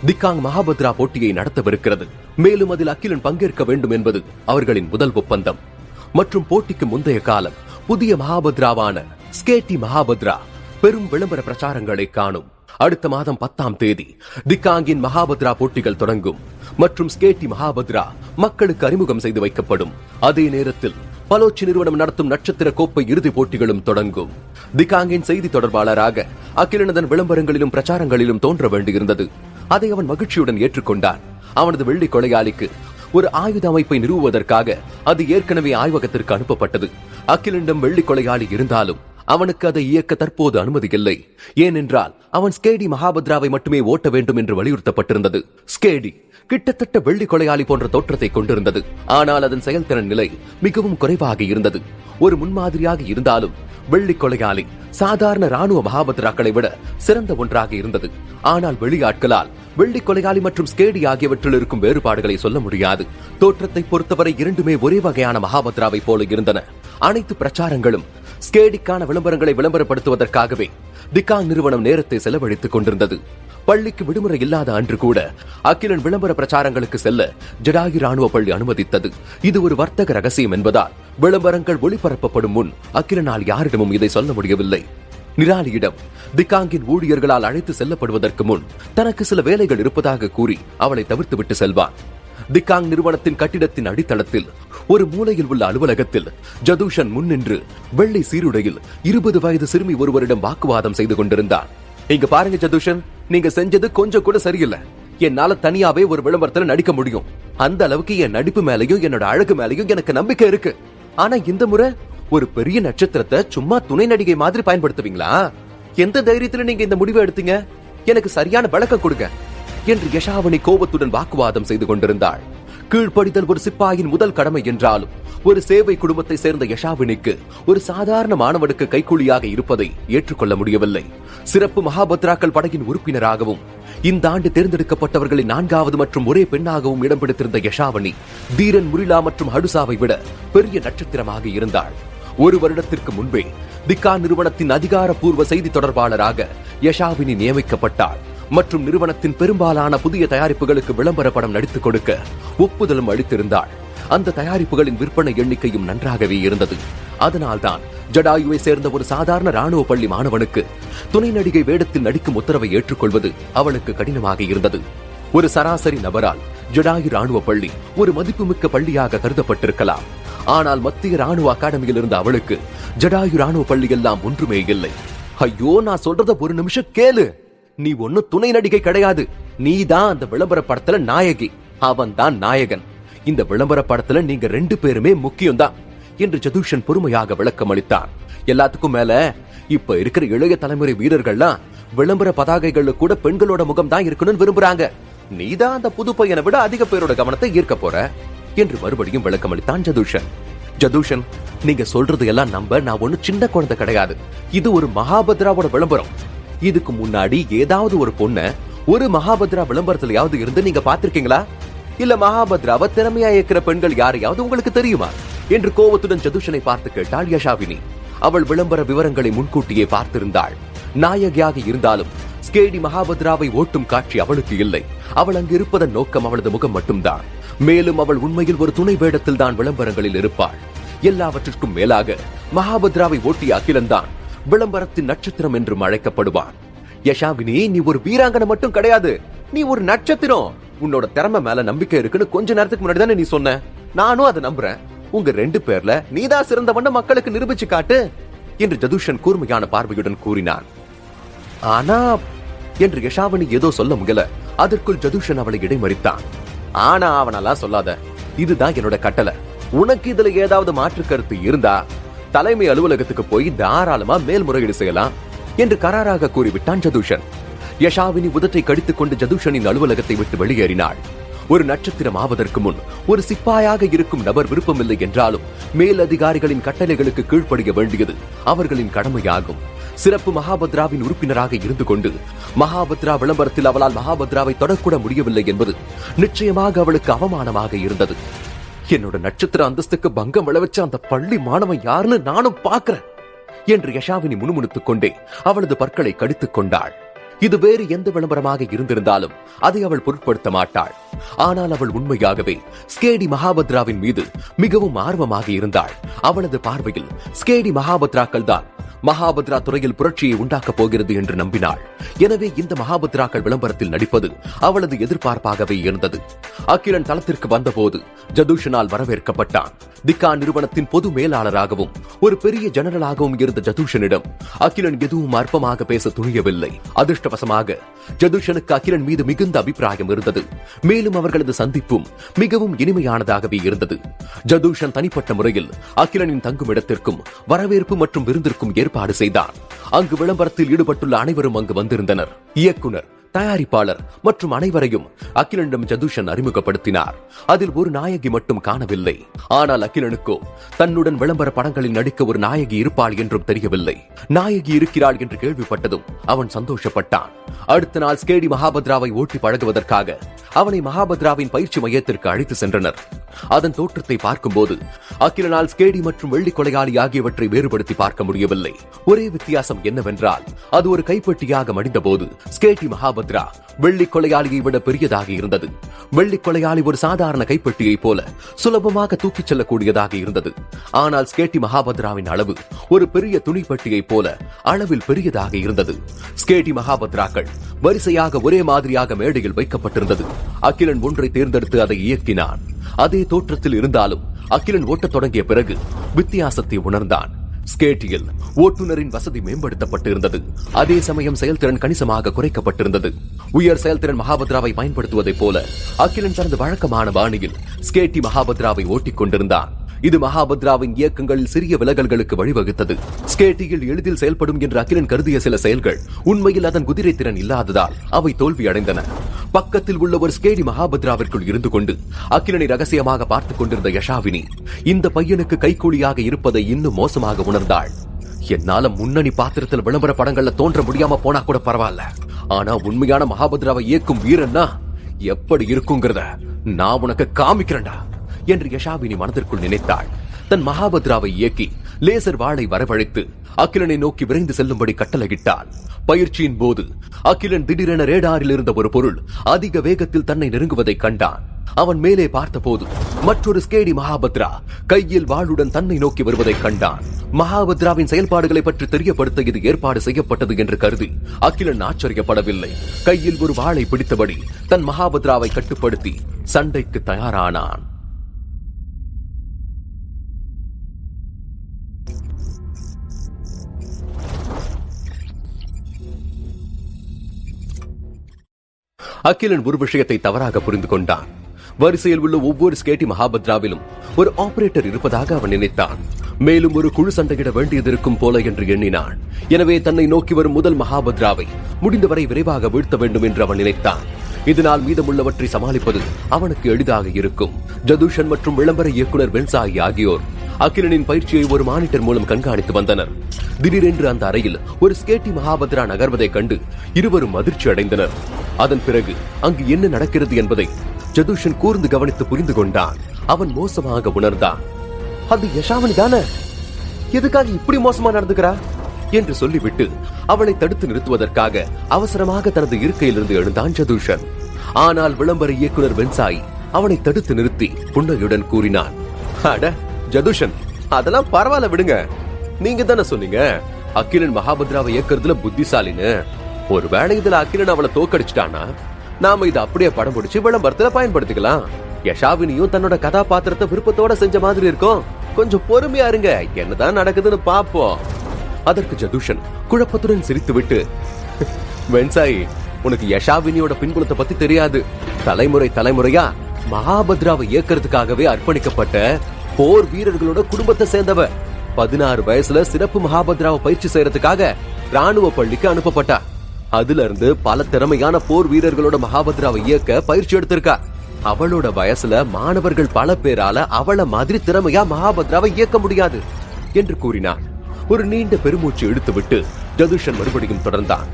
திகாங் மகாபத்ரா போட்டியை நடத்தவிருக்கிறது. மேலும் அதில் அகிலன் பங்கேற்க வேண்டும் என்பது அவர்களின் முதல் ஒப்பந்தம். மற்றும் போட்டிக்கு முந்தைய காலம் புதிய மகாபத்ராவான ஸ்கேட்டி மகாபத்ரா பெரும் விளம்பர பிரச்சாரங்களை காணும். அடுத்த மாதம் 10ஆம் தேதி திகாங்கின் மகாபத்ரா போட்டிகள் தொடங்கும் மற்றும் ஸ்கேட்டி மகாபத்ரா மக்களுக்கு அறிமுகம் செய்து வைக்கப்படும். அதே நேரத்தில் பலோச்சி நிறுவனம் நடத்தும் நட்சத்திர கோப்பை இறுதிப் போட்டிகளும் தொடங்கும். திகாங்கின் செய்தி தொடர்பாளராக அகிலன் விளம்பரங்களிலும் பிரச்சாரங்களிலும் தோன்ற வேண்டியிருந்தது. அதை அவன் மகிழ்ச்சியுடன் ஏற்றுக்கொண்டான். அவனது வெள்ளி கொலையாளிக்கு ஒரு ஆயுத அமைப்பை நிறுவுவதற்காக அது ஏற்கனவே ஆய்வகத்திற்கு அனுப்பப்பட்டது. அகிலனிடம் வெள்ளி கொலையாளி இருந்தாலும் அவனுக்கு அதை இயக்க தற்போது அனுமதி இல்லை. ஏனென்றால் அவன் ஸ்கேடி மகாபத்ராவை மட்டுமே ஓட்ட வேண்டும் என்று வலியுறுத்தப்பட்டிருந்தது. ஸ்கேடி கிட்டத்தட்ட வெள்ளி கொலையாளி போன்ற தோற்றத்தை கொண்டிருந்தது. ஆனால் அதன் செயல்திறன் நிலை மிகவும் குறைவாக இருந்தது. ஒரு முன்மாதிரியாக இருந்தாலும் வெள்ளி கொலையாளி சாதாரண ராணுவ மகாபத்ராக்களை விட சிறந்த ஒன்றாக இருந்தது. ஆனால் வெளியாட்களால் வெள்ளி கொலையாளி மற்றும் ஸ்கேடி ஆகியவற்றில் இருக்கும் வேறுபாடுகளை சொல்ல முடியாது. தோற்றத்தை பொறுத்தவரை இரண்டுமே ஒரே வகையான மகாபத்ராவை போல இருந்தன. அனைத்து பிரச்சாரங்களும் ஸ்கேடிக்கான விளம்பரங்களை விளம்பரப்படுத்துவதற்காகவே திகாங் நிறுவனம் நேரத்தை செலவழித்துக் கொண்டிருந்தது. பள்ளிக்கு விடுமுறை இல்லாத அன்று கூட அகிலன் விளம்பர பிரச்சாரங்களுக்கு செல்ல ஜடாயு ராணுவ பள்ளி அனுமதித்தது. இது ஒரு வர்த்தக ரகசியம் என்பதால் விளம்பரங்கள் ஒளிபரப்பப்படும் முன் அகிலனால் யாரிடமும் இதை சொல்ல முடியவில்லை. நிராலியிடம் திகாங்கின் ஊழியர்களால் அழைத்து செல்லப்படுவதற்கு முன் தனக்கு சில வேலைகள் இருப்பதாக கூறி அவளை தவிர்த்துவிட்டு செல்வான். திகாங் நிறுவனத்தின் கட்டிடத்தின் அடித்தளத்தில் ஒரு மூலையில் உள்ள அலுவலகத்தில் ஜதுஷன் முன்னின்று வெள்ளை சீருடையில் 20 வயது சிறுமி ஒருவரிடம் வாக்குவாதம் செய்து கொண்டிருந்தான். இங்க பாருங்க ஜதுஷன், நீங்க செஞ்சது கொஞ்சம் கூட சரியில்லை. என்னால தனியாவே ஒரு விளம்பரத்துல நடிக்க முடியும். அந்த அளவுக்கு என் நடிப்பு மேலையும் என்னோட அழகு மேலையும் எனக்கு நம்பிக்கை இருக்கு. ஆனா இந்த முறை ஒரு பெரிய நட்சத்திரத்தை சும்மா துணை நடிகை மாதிரி பயன்படுத்துவீங்களா? எந்த தைரியத்துல நீங்க இந்த முடிவை எடுத்தீங்க? எனக்கு சரியான விளக்கம் கொடுங்க என்று யஷாவினி கோபத்துடன் வாக்குவாதம் செய்து கொண்டிருந்தாள். கீழ்ப்படிதல் ஒரு சிப்பாயின் முதல் கடமை என்றாலும் ஒரு சேவை குடும்பத்தை சேர்ந்த யஷாவினிக்கு ஒரு சாதாரண மாணவனுக்கு கைக்கூலியாக இருப்பதை ஏற்றுக்கொள்ள முடியவில்லை. சிறப்பு மகாபத்ராக்கள் படையின் உறுப்பினராகவும் இந்த ஆண்டு தேர்ந்தெடுக்கப்பட்டவர்களின் 4வது மற்றும் ஒரே பெண்ணாகவும் இடம் பிடித்திருந்த யஷாவினி தீரன் முரிலா மற்றும் ஹடுசாவை விட பெரிய நட்சத்திரமாக இருந்தாள். ஒரு வருடத்திற்கு முன்பே திகாங் நிறுவனத்தின் அதிகாரப்பூர்வ செய்தி தொடர்பாளராக யஷாவினி நியமிக்கப்பட்டாள். மற்றும் நிறுவனத்தின் பெரும்பாலான புதிய தயாரிப்புகளுக்கு விளம்பர படம் நடித்துக் கொடுக்க ஒப்புதலும் அளித்திருந்தாள். அந்த தயாரிப்புகளின் விற்பனை எண்ணிக்கையும் நன்றாகவே இருந்தது. அதனால்தான் ஜடாயுவை சேர்ந்த ஒரு சாதாரண ராணுவ பள்ளி மாணவனுக்கு துணை நடிகை வேடத்தில் நடிக்கும் உத்தரவை ஏற்றுக்கொள்வது அவளுக்கு கடினமாக இருந்தது. ஒரு சராசரி நபரால் ஜடாயு ராணுவ பள்ளி ஒரு மதிப்புமிக்க பள்ளியாக கருதப்பட்டிருக்கலாம். ஆனால் மத்திய ராணுவ அகாடமியில் இருந்த அவளுக்கு ஜடாயு ராணுவ பள்ளி எல்லாம் ஒன்றுமே இல்லை. ஐயோ, நான் சொல்றத ஒரு நிமிஷம் கேளு. நீ ஒன்னும் துணை நடிகை கிடையாது. நீதான் அந்த விளம்பர படத்துல நாயகி, அவன் தான் நாயகன். இந்த விளம்பர படத்துல நீங்க 2 பேருமே முக்கியம்தான் என்று ஜதுஷன் பொறுமையாக விளக்கம் அளித்தான். எல்லாத்துக்கும் மேல இப்ப இருக்கிற இளைய தலைமுறை வீரர்கள்லாம் விளம்பர பதாகைகள்ல கூட பெண்களோட முகம் தான் இருக்கணும்னு விரும்புறாங்க. நீதான் அந்த புது பையனை விட அதிக பேரோட கவனத்தை ஈர்க்க போற என்று மறுபடியும் விளக்கம் அளித்தான் ஜதுஷன். ஜதுஷன், நீங்க சொல்றது எல்லாம் நம்ப நான் ஒண்ணு சின்ன குழந்தை கிடையாது. இது ஒரு மகாபத்ராவோட விளம்பரம். இதுக்கு முன்னாடி ஏதாவது ஒரு பொண்ண ஒரு மகாபத்ரா விளம்பரத்திலயாவது இருந்து நீங்க பாத்திருக்கீங்களா? இல்ல மகாபத்ராவை திறமையா இயக்கிற பெண்கள் யாரையாவது உங்களுக்கு தெரியுமா என்று கோபத்துடன் ஜதுஷனை பார்த்து கேட்டாள் யஷாவினி. அவள் விளம்பர விவரங்களை முன்கூட்டியே பார்த்திருந்தாள். நாயகியாக இருந்தாலும் ஸ்கேடி மகாபத்ராவை ஓட்டும் காட்சி அவளுக்கு இல்லை. அவள் அங்கு இருப்பதன் நோக்கம் அவளது முகம் மட்டும்தான். மேலும் அவள் உண்மையில் ஒரு துணை வேடத்தில் தான் விளம்பரங்களில் இருப்பாள். எல்லாவற்றிற்கும் மேலாக மகாபத்ராவை ஓட்டிய அகிலன் தான் விளம்பரத்தின் நட்சத்திரம் என்றும் அழைக்கப்படுவான். யஷாவினி, நீ ஒரு வீராங்கனை மட்டும் கிடையாது, நீ ஒரு நட்சத்திரம். உன்னோட திறமை மேல நம்பிக்கை இருக்குன்னு கொஞ்ச நேரத்துக்கு முன்னாடி தானே நீ சொன்ன. நானும் அதை நம்புறேன். உங்க 2 பேர்ல நீதான் சிறந்தவண்ண மக்களுக்கு நிரூபிச்சு காட்டு என்று ஜதுஷன் கூர்மையான பார்வையுடன் கூறினான். ஆனா என்று யஷாவினி ஏதோ சொல்ல முயல. அதற்குள் ஜதுஷன் அவளை இடைமறித்தான். ஆனா அவனெல்லாம் சொல்லாத, இதுதான் என்னோட கட்டளை. உனக்கு இதுல ஏதாவது மாற்று கருத்து இருந்தா தலைமை அலுவலகத்துக்கு போய் தாராளமா மேல்முறையீடு செய்யலாம் என்று கராராக கூறிவிட்டான் ஜதுஷன். யஷாவினி உதட்டை கடித்துக் கொண்டு ஜதுஷனின் அலுவலகத்தை விட்டு வெளியேறினாள். ஒரு நட்சத்திரம் ஆவதற்கு முன் ஒரு சிப்பாயாக இருக்கும் நபர் விருப்பமில்லை என்றாலும் மேலதிகாரிகளின் கட்டளைகளுக்கு கீழ்ப்படிய வேண்டியது அவர்களின் கடமையாகும். சிறப்பு மகாபத்ராவின் உறுப்பினராக இருந்து கொண்டு மகாபத்ரா விளம்பரத்தில் அவளால் மகாபத்ராவை தொடக்கூட முடியவில்லை என்பது நிச்சயமாக அவளுக்கு அவமானமாக இருந்தது. என்னோட நட்சத்திர அந்தஸ்துக்கு பங்கம் விளைவிச்ச அந்த பள்ளி மாணவன் யாருன்னு நானும் பாக்குறேன் என்று யஷாவினி முணுமுணுத்துக் கொண்டே அவளது பற்களை கடித்துக் கொண்டாள். இது வேறு எந்த விளம்பரமாக இருந்திருந்தாலும் அதை அவள் பொருட்படுத்த மாட்டாள். ஆனால் அவள் உண்மையாகவே ஸ்கேடி மகாபத்ராவின் மீது மிகவும் ஆர்வமாக இருந்தாள். அவளது பார்வையில் ஸ்கேடி மகாபத்ராக்கள் தான் மகாபத்ரா துறையில் புரட்சியை உண்டாக்கப் போகிறது என்று நம்பினாள். எனவே இந்த மகாபத்ராக்கள் விளம்பரத்தில் நடிப்பது அவளது எதிர்பார்ப்பாகவே இருந்தது. அகிலன் தளத்திற்கு வந்தபோது ஜதுஷனால் வரவேற்கப்பட்டான். திக்கா நிறுவனத்தின் பொது மேலாளராகவும் ஒரு பெரிய ஜெனரலாகவும் இருந்த ஜதுஷனிடம் அகிலன் எதுவும் அற்பமாக பேச துணியவில்லை. அதிர்ஷ்டவசமாக ஜதுஷனுக்கு அகிலன் மீது மிகுந்த அபிப்பிராயம் இருந்தது. மேலும் அவர்களது சந்திப்பும் மிகவும் இனிமையானதாகவே இருந்தது. ஜதுஷன் தனிப்பட்ட முறையில் அகிலனின் தங்கும் இடத்திற்கும் வரவேற்பு மற்றும் விருந்திற்கும் ஏற்பாடு செய்தான். அங்கு விளம்பரத்தில் ஈடுபட்டுள்ள அனைவரும் அங்கு வந்திருந்தனர். இயக்குனர், தயாரிப்பாளர் மற்றும் அனைவரையும் அகிலனிடம் ஜதுஷன் அறிமுகப்படுத்தினார். அதில் ஒரு நாயகி மட்டும் காணவில்லை. ஆனால் அகிலனுக்கோ தன்னுடன் விளம்பர படங்களில் நடிக்க ஒரு நாயகி இருப்பாள் என்றும் தெரியவில்லை. நாயகி இருக்கிறாள் என்று கேள்விப்பட்டதும் அவன் சந்தோஷப்பட்டான். அடுத்த நாள் ஸ்கேடி மகாபத்ராவை ஓட்டி பழகுவதற்காக அவனை மகாபத்ராவின் பயிற்சி மையத்திற்கு அழைத்து சென்றனர். அதன் தோற்றத்தை பார்க்கும்போது அகிலனால் ஸ்கேடி மற்றும் வெள்ளி கொலையாளி ஆகியவற்றை வேறுபடுத்தி பார்க்க முடியவில்லை. ஒரே வித்தியாசம் என்னவென்றால் அது ஒரு கைப்பெட்டியாக மடிந்த போது ஸ்கேடி மகாபத்ரா வெள்ளி கொலையாளியை விட பெரியதாக இருந்தது. வெள்ளி கொலையாளி ஒரு சாதாரண கைப்பெட்டியை போல சுலபமாக தூக்கிச் செல்லக்கூடியதாக இருந்தது. ஆனால் ஸ்கேடி மகாபத்ராவின் அளவு ஒரு பெரிய துணிப்பெட்டியை போல அளவில் பெரியதாக இருந்தது. ஸ்கேடி மகாபத்ராக்கள் வரிசையாக ஒரே மாதிரியாக மேடையில் வைக்கப்பட்டிருந்தது. அகிலன் ஒன்றை தேர்ந்தெடுத்து அதை இயக்கினான். அதே தோற்றத்தில் இருந்தாலும் அகிலன் ஓட்டத் தொடங்கிய பிறகு வித்தியாசத்தை உணர்ந்தான். ஸ்கேட்டியில் ஓட்டுநரின் வசதி மேம்படுத்தப்பட்டு இருந்தது. அதே சமயம் செயல்திறன் கணிசமாக குறைக்கப்பட்டிருந்தது. உயர் செயல்திறன் மகாபத்ராவை பயன்படுத்துவதைப் போல அகிலன் தனது வழக்கமான பாணியில் ஸ்கேட்டி மகாபத்ராவை ஓட்டிக் கொண்டிருந்தான். இது மகாபத்ராவின் இயக்கங்களில் சிறிய விலகல்களுக்கு வழிவகுத்தது. ஸ்கேட்டியில் எளிதில் செயல்படும் என்று அகிலன் கருதிய சில செயல்கள் உண்மையில் அதன் குதிரை திறன் இல்லாததால் அவை தோல்வியடைந்தன. பக்கத்தில் உள்ள ஒரு ஸ்கேடி மகாபத்ராவிற்குள் இருந்து கொண்டு அகிலனை ரகசியமாக பார்த்துக் கொண்டிருந்த யஷாவினி இந்த பையனுக்கு கைக்கூலியாக இருப்பதை இன்னும் மோசமாக உணர்ந்தாள். என்னால முன்னணி பாத்திரத்தில் விளம்பர படங்கள்ல தோன்ற முடியாம போனா கூட பரவாயில்ல, ஆனா உண்மையான மகாபத்ராவை இயக்கும் வீரன்னா எப்படி இருக்குங்கிறத நான் உனக்கு காமிக்கிறேன்டா என்று யஷாவினி மனதிற்குள் நினைத்தாள். தன் மகாபத்ராவை இயக்கி லேசர் வாளை வரவழைத்து அகிலனை நோக்கி விரைந்து செல்லும்படி கட்டளையிட்டாள். பயிற்சியின் போது அகிலன் திடீரென ரேடாரில் இருந்த ஒரு பொருள் அதிக வேகத்தில் தன்னை நெருங்குவதை கண்டான். அவன் மேலே பார்த்தபோது மற்றொரு ஸ்கேடி மகாபத்ரா கையில் வாளுடன் தன்னை நோக்கி வருவதை கண்டான். மகாபத்ராவின் செயல்பாடுகளை பற்றி தெரியப்படுத்த இது ஏற்பாடு செய்யப்பட்டது என்று கருதி அகிலன் ஆச்சரியப்படவில்லை. கையில் ஒரு வாளை பிடித்தபடி தன் மகாபத்ராவை கட்டுப்படுத்தி சண்டைக்கு தயாரானான். அகிலன் ஒரு விஷயத்தை தவறாக புரிந்து கொண்டான். வரிசையில் உள்ள ஒவ்வொரு ஸ்கேட்டி மகாபத்ராவிலும் ஒரு ஆபரேட்டர் இருப்பதாக அவன் நினைத்தான். மேலும் ஒரு குழு சண்டையிட வேண்டியதிருக்கும் போல என்று எண்ணினான். எனவே தன்னை நோக்கி வரும் முதல் மகாபத்ராவை முடிந்தவரை விரைவாக வீழ்த்த வேண்டும் என்று அவன் நினைத்தான். இதனால் மீதமுள்ளவற்றை சமாளிப்பது அவனுக்கு எளிதாக இருக்கும். ஜதுஷன் மற்றும் விளம்பர இயக்குனர் வென்சாயி ஆகியோர் அகிலனின் பயிற்சியை ஒரு மானிட்டர் மூலம் கண்காணித்து வந்தனர். திடீரென்று அந்த அறையில் ஒரு ஸ்கேட்டி மகாபத்ரா நகர்வதைக் கண்டு இருவரும் அதிர்ச்சி அடைந்தனர். அதன் பிறகு அங்கு என்ன நடக்கிறது என்பதை ஜதுஷன் கூர்ந்து கவனித்து புரிந்து கொண்டான். அவன் மோசமாக உணர்ந்தான். அது யஷாவினி தானே? எதுக்காக இப்படி மோசமா நடந்துக்கிறா என்று சொல்லிவிட்டு அவளை தடுத்து நிறுத்துவதற்காக அவசரமாக தனது இருக்கையிலிருந்து எழுந்தான் ஜதுஷன். ஆனால் விளம்பர இயக்குனர் வென்சாயி அவனை தடுத்து நிறுத்தி புன்னகையுடன் கூறினான், அட ஜதுஷன், அதெல்லாம் பரவாயில்ல விடுங்க. நீங்க தானே சொன்னீங்க அகிலன் மகாபத்ராவை இயக்கிறதுல புத்திசாலின்னு. ஒருவேளை இதுல அகிலன் அவளை தோக்கடிச்சிட்டானா நாம இதை அப்படியே படம் பிடிச்சு விளம்பரத்துல பயன்படுத்திக்கலாம். யஷாவினியும் தன்னோட கதாபாத்திரத்தை விருப்பத்தோட செஞ்ச மாதிரி இருக்கும். கொஞ்சம் பொறுமையா இருங்க, என்னதான் நடக்குதுன்னு பாப்போம். அதற்கு ஜதுஷன் குழப்பத்துடன் சிரித்துவிட்டு, வென்சாயி, உனக்கு யஷாவினியோட பின்புலத்தை பத்தி தெரியாது. தலைமுறையா மகாபத்ராவை இயக்கிறதுக்காகவே அர்ப்பணிக்கப்பட்ட போர் வீரர்களோட குடும்பத்தை சேர்ந்தவ. 16 வயசுல சிறப்பு மகாபத்ராவை பயிற்சி செய்யறதுக்காக ராணுவ பள்ளிக்கு அனுப்பப்பட்டா. அதுல இருந்து பல திறமையான போர் வீரர்களோட மகாபத்ராவை இயக்க பயிற்சி எடுத்திருக்கா. அவளோட வயசுல மாணவர்கள் பல பேரால அவளை மாதிரி திறமையா மகாபத்ராவை இயக்க முடியாது என்று கூறினார். ஒரு நீண்ட பெருமூச்சு இழுத்துவிட்டு ஜதுஷன் மறுபடியும் தொடர்ந்தான்.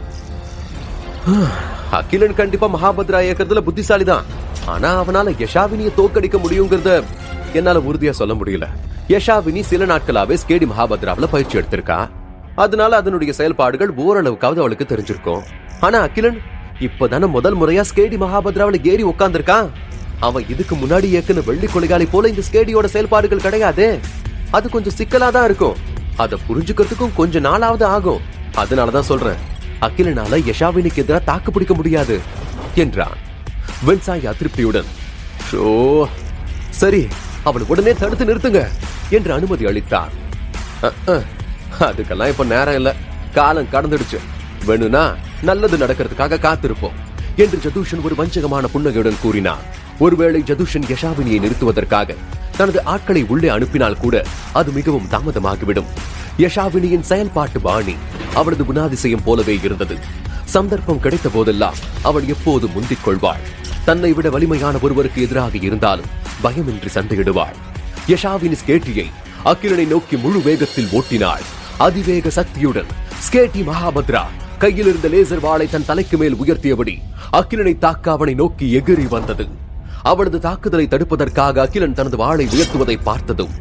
அகிலன் கண்டிப்பா மகாபத்ரா இயக்கிறதுல புத்திசாலிதான். ஆனா அவனால யஷாவினியை தோக்கடிக்க முடியுங்கிறத என்னால உறுதியா சொல்ல முடியல. யஷாவினி சில நாட்களாவே ஸ்கேடி மகாபத்ராவில பயிற்சி எடுத்திருக்கா. அதனால அதனுடைய செயல்பாடுகள் ஓரளவுக்காவது அவளுக்கு தெரிஞ்சிருக்கும். ஆனா அகிலன் இப்பதானே முதல் முறையா ஸ்கேடி மகாபத்ராவில ஏறி உட்கார்ந்திருக்கான். அவன் இதுக்கு முன்னாடி இயக்குன வெள்ளி கொலைகாலி போல இந்த ஸ்கேடியோட செயல்பாடுகள் கிடையாது. அது கொஞ்சம் சிக்கலாதான் இருக்கும். அதை புரிஞ்சுக்கிறதுக்கும் கொஞ்ச நாளாவது ஆகும். அதனாலதான் சொல்றேன், அகிலனால யஷாவினிக்கு எதிராக தாக்கு பிடிக்க முடியாது என்றான். வென்சாய் அதிருப்தியுடன், சரி, அவள் உடனே தடுத்து நிறுத்துங்க என்று அனுமதி அளித்தார். அதுக்கெல்லாம் இப்ப நேரம் இல்ல, காலம் கடந்துடுச்சு. வேணும்னா நல்லது நடக்கிறதுக்காக காத்திருப்போம் என்று ஜதுஷன் ஒரு வஞ்சகமான புன்னகையுடன் கூறினார். ஒருவேளை ஜதுஷன் யஷாவினியை நிறுத்துவதற்காக தனது ஆட்களை உள்ளே அனுப்பினால் கூட அது மிகவும் தாமதமாகிவிடும். யஷாவினியின் செயல்பாட்டு பாணி அவளது குணாதிசயம் போலவே இருந்தது. சந்தர்ப்பம் கிடைத்த போதெல்லாம் அவள் எப்போது முந்திக் கொள்வாள். தன்னை விட வலிமையான ஒருவருக்கு எதிராக இருந்தாலும் பயமின்றி சண்டையிடுவாள். யஷாவினி ஸ்கேட்டியை அகிலனை நோக்கி முழு வேகத்தில் ஓட்டினாள். அதிவேக சக்தியுடன் ஸ்கேட்டி மகாபத்ரா கையில் இருந்த லேசர் வாளை தன் தலைக்கு மேல் உயர்த்தியபடி அகிலனை தாக்க அவனை நோக்கி எகிரி வந்தது. அவளது தாக்குதலை தடுப்பதற்காக அகிலன் தனது வாளை உயர்த்துவதை பார்த்ததும்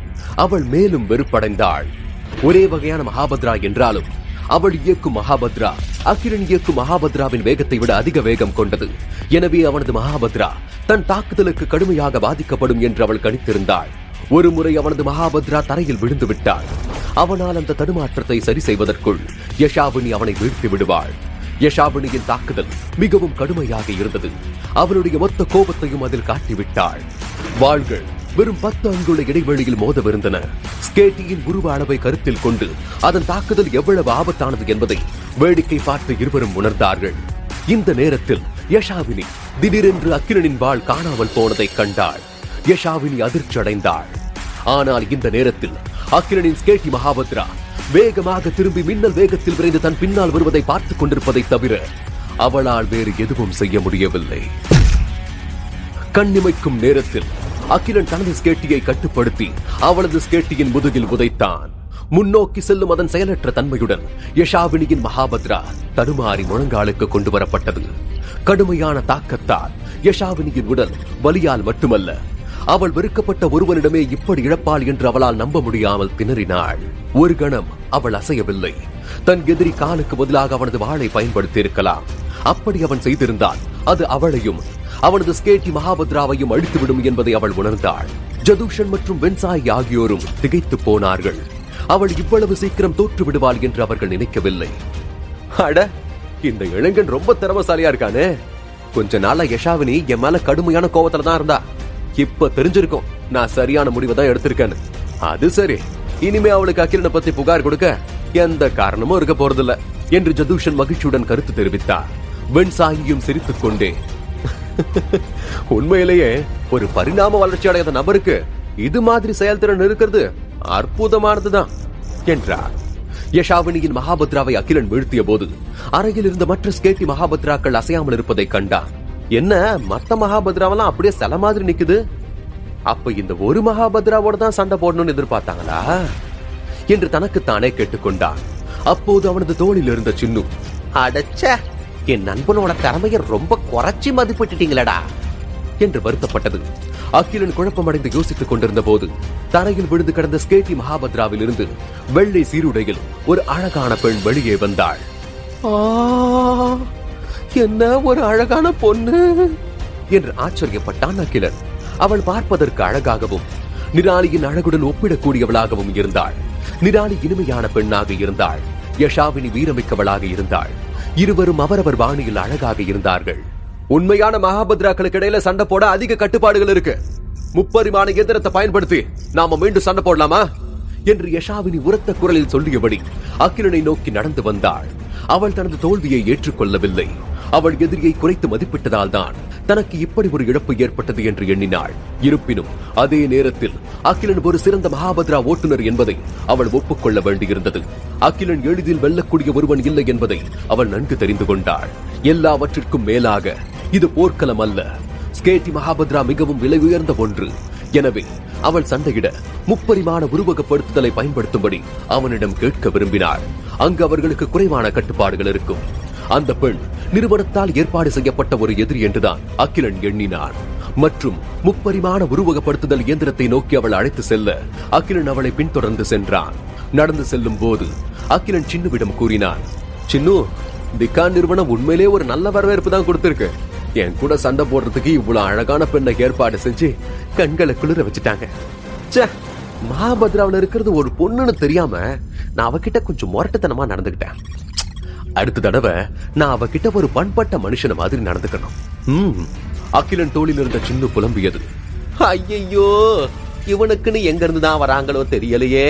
அவள் மேலும் வெறுப்படைந்தாள். ஒரே வகையான மகாபத்ரா என்றாலும் அவள் இயக்கும் மகாபத்ரா அகிலன் இயக்கும் மகாபத்ராவின் வேகத்தை விட அதிக வேகம் கொண்டது. எனவே அவனது மகாபத்ரா தன் தாக்குதலுக்கு கடுமையாக பாதிக்கப்படும் என்று அவள் கணித்திருந்தாள். ஒருமுறை அவனது மகாபத்ரா தரையில் விழுந்து விட்டாள். அவனால் அந்த தடுமாற்றத்தை சரி செய்வதற்குள் யஷாவினி அவனை வீழ்த்தி விடுவாள். யஷாவினியின் தாக்குதல் மிகவும் கடுமையாக இருந்தது. அவளுடைய மொத்த கோபத்தையும் அதில் காட்டிவிட்டாள். வாள்கள் வெறும் 10 அங்குல இடைவெளியில் மோதவிருந்தன. ஸ்கேட்டியின் உருவ அளவை கருத்தில் கொண்டு அதன் தாக்குதல் எவ்வளவு ஆபத்தானது என்பதை வேடிக்கை பார்த்து இருவரும் உணர்ந்தார்கள். இந்த நேரத்தில் யஷாவினி திடீரென்று அகிலனின் வாள் காணாமல் போனதை கண்டாள். யஷாவினி அதிர்ச்சி அடைந்தாள். ஆனால் இந்த நேரத்தில் அகிலனின் ஸ்கேட்டி மகாபத்ரா வேகமாக திரும்பி மின்னல் வேகத்தில் விரைந்து தன் பின்னால் வருவதை பார்த்துக் கொண்டிருப்பதை தவிர அவளால் வேறு எதுவும் செய்ய முடியவில்லை. கண்ணிமைக்கும் நேரத்தில் அகிலன் தனது ஸ்கேட்டியை கட்டுப்படுத்தி அவளது ஸ்கேட்டியின் முதுகில் உதைத்தான். முன்னோக்கி செல்லும் அதன் செயலற்ற தன்மையுடன் யஷாவினியின் மகாபத்ரா தடுமாறி முழங்காலுக்கு கொண்டு வரப்பட்டது. கடுமையான தாக்கத்தால் யஷாவினியின் உடல் வலியால் மட்டுமல்ல அவள் வெறுக்கப்பட்ட ஒருவனிடமே இப்படி இழப்பாள் என்று அவளால் நம்ப முடியாமல் திணறினாள். ஒரு கணம் அவள் அசையவில்லை. தன் எதிரி காலுக்கு பதிலாக அவனது வாளை பயன்படுத்தி இருக்கலாம். அப்படி அவன் செய்திருந்தால் அது அவளையும் அவனது ஸ்கேட்டி மகாபத்ராவையும் அழித்துவிடும் என்பதை அவள் உணர்ந்தாள். ஜதூஷன் மற்றும் வென்சாய் ஆகியோரும் திகைத்து போனார்கள். அவள் இவ்வளவு சீக்கிரம் தோற்று விடுவாள் என்று அவர்கள் நினைக்கவில்லை. அட, இந்த இளைஞன் ரொம்ப திறமசாலியா இருக்கானே. கொஞ்ச நாளா யஷாவினி என் மேல கடுமையான கோபத்துல தான் இருந்தா. இப்ப தெரிஞ்சிருக்கும் நான் சரியான முடிவை தான் எடுத்திருக்கேன்னு. அது சரி, இனிமே அவளுக்கு அகிலனை பத்தி புகார் கொடுக்க எந்த காரணமும் இருக்க போறதில்ல என்று ஜதூஷன் மகிழ்ச்சியுடன் கருத்து தெரிவித்தார். வென்சாயும் சிரித்துக் கொண்டே, உண்மையிலேயே ஒரு பரிணாம வளர்ச்சி அடையாத நபருக்கு இது மாதிரி செயல்திறன் இருக்கிறது அற்புதமானதுதான் என்றார். யஷாவினியின் மகாபத்ராவை அகிலன் வீழ்த்திய போது அறையில் இருந்த மற்ற ஸ்கேட்டி மகாபத்ராக்கள் அசையாமல் இருப்பதை கண்டான். என்ன, மத்த மகாபத்ராவெல்லாம் அப்படியே சில மாதிரி நிக்குது? அப்ப இந்த ஒரு மகாபத்ராவோட தான் சண்டை போடணும்னு எதிர்பார்த்தாங்களா என்று தனக்குத்தானே கேட்டுக்கொண்டான். அப்போது அவனது தோளில் இருந்த சின்னு, அடச்ச, என் நண்பனோட திறமையை ரொம்ப குறைச்சி மதிப்பிட்டுட்டீங்களடா என்று வருத்தப்பட்டது. அகிலன் குழப்பமடைந்து யோசித்துக் கொண்டிருந்த போது தரையில் விழுந்து கிடந்த ஸ்கேட்டி மகாபத்ராவில் இருந்து வெள்ளை சீருடையில் ஒரு அழகான பெண் வெளியே வந்தாள். என்ன ஒரு அழகான பொண்ணு என்று ஆச்சரியப்பட்டான் அகிலன். அவள் பார்ப்பதற்கு அழகாகவும் நிராலியின் அழகுடன் ஒப்பிடக்கூடியவளாகவும் இருந்தாள். நிராலி இனிமையான பெண்ணாக இருந்தாள். யஷாவினி வீரமிக்கவளாக இருந்தாள். இருவரும் அவரவர் பாணியில் அழகாக இருந்தார்கள். உண்மையான மகாபத்ராக்களுக்கு இடையில சண்டை போட அதிக கட்டுப்பாடுகள் இருக்கு. முப்பரிமாண இயந்திரத்தை பயன்படுத்தி நாம மீண்டும் சண்டை போடலாமா என்று யஷாவினி உரத்த குரலில் சொல்லியபடி அகிலனை நோக்கி நடந்து வந்தாள். அவள் தனது தோல்வியை ஏற்றுக்கொள்ளவில்லை. அவள் எதிரியை குறைத்து மதிப்பிட்டதால் தான் தனக்கு இப்படி ஒரு இழப்பு ஏற்பட்டது என்று எண்ணினாள். இருப்பினும் அதே நேரத்தில் அகிலன் ஒரு சிறந்த மகாபத்ரா ஓட்டுநர் என்பதை அவள் ஒப்புக்கொள்ள வேண்டியிருந்தது. அகிலன் எளிதில் வெல்லக்கூடிய ஒருவன் இல்லை என்பதை அவள் நன்கு தெரிந்து கொண்டாள். எல்லாவற்றிற்கும் மேலாக இது போர்க்களம் அல்ல. ஸ்கேட்டி மகாபத்ரா மிகவும் விலை உயர்ந்த ஒன்று. எனவே அவள் சண்டையிட முப்பரிமாண உருவகப்படுத்துதலை பயன்படுத்தும்படி அவனிடம் கேட்க விரும்பினாள். அங்கு அவர்களுக்கு குறைவான கட்டுப்பாடுகள் இருக்கும். அந்த பெண் நிறுவனத்தால் ஏற்பாடு செய்யப்பட்ட ஒரு எதிரி என்றுதான் அகிலன் எண்ணினான். மற்றும் முப்பரிமாண உருவகப்படுத்துதல் இயந்திரத்தை நோக்கி அவள் அழைத்து செல்ல அகிலன் அவளை பின்தொடர்ந்து சென்றான். நடந்து செல்லும் போது அகிலன் சின்னுவிடம் கூறினான், சின்னு, திகான் நிறுவனம் உண்மையிலே ஒரு நல்ல வரவேற்பு தான் கொடுத்திருக்கு. என் கூட சண்டை போடுறதுக்கு இவ்வளவு அழகான பெண்ணை ஏற்பாடு செஞ்சு கண்களை குளிர வச்சுட்டாங்க. மகாபத்ராவில் இருக்கிறது ஒரு பொண்ணுன்னு தெரியாம நான் அவகிட்ட கொஞ்சம் முரட்டுத்தனமா நடந்துகிட்டேன். அடுத்த தடவை நான் அவகிட்ட ஒரு பண்பட்ட மனுஷன மாதிரி நடந்துக்கணும். அகிலன் தோளில் இருந்த சின்னு புலம்பியது. ஐயோ, இவனுக்குன்னு எங்க இருந்து தான் வராங்களோ தெரியலையே.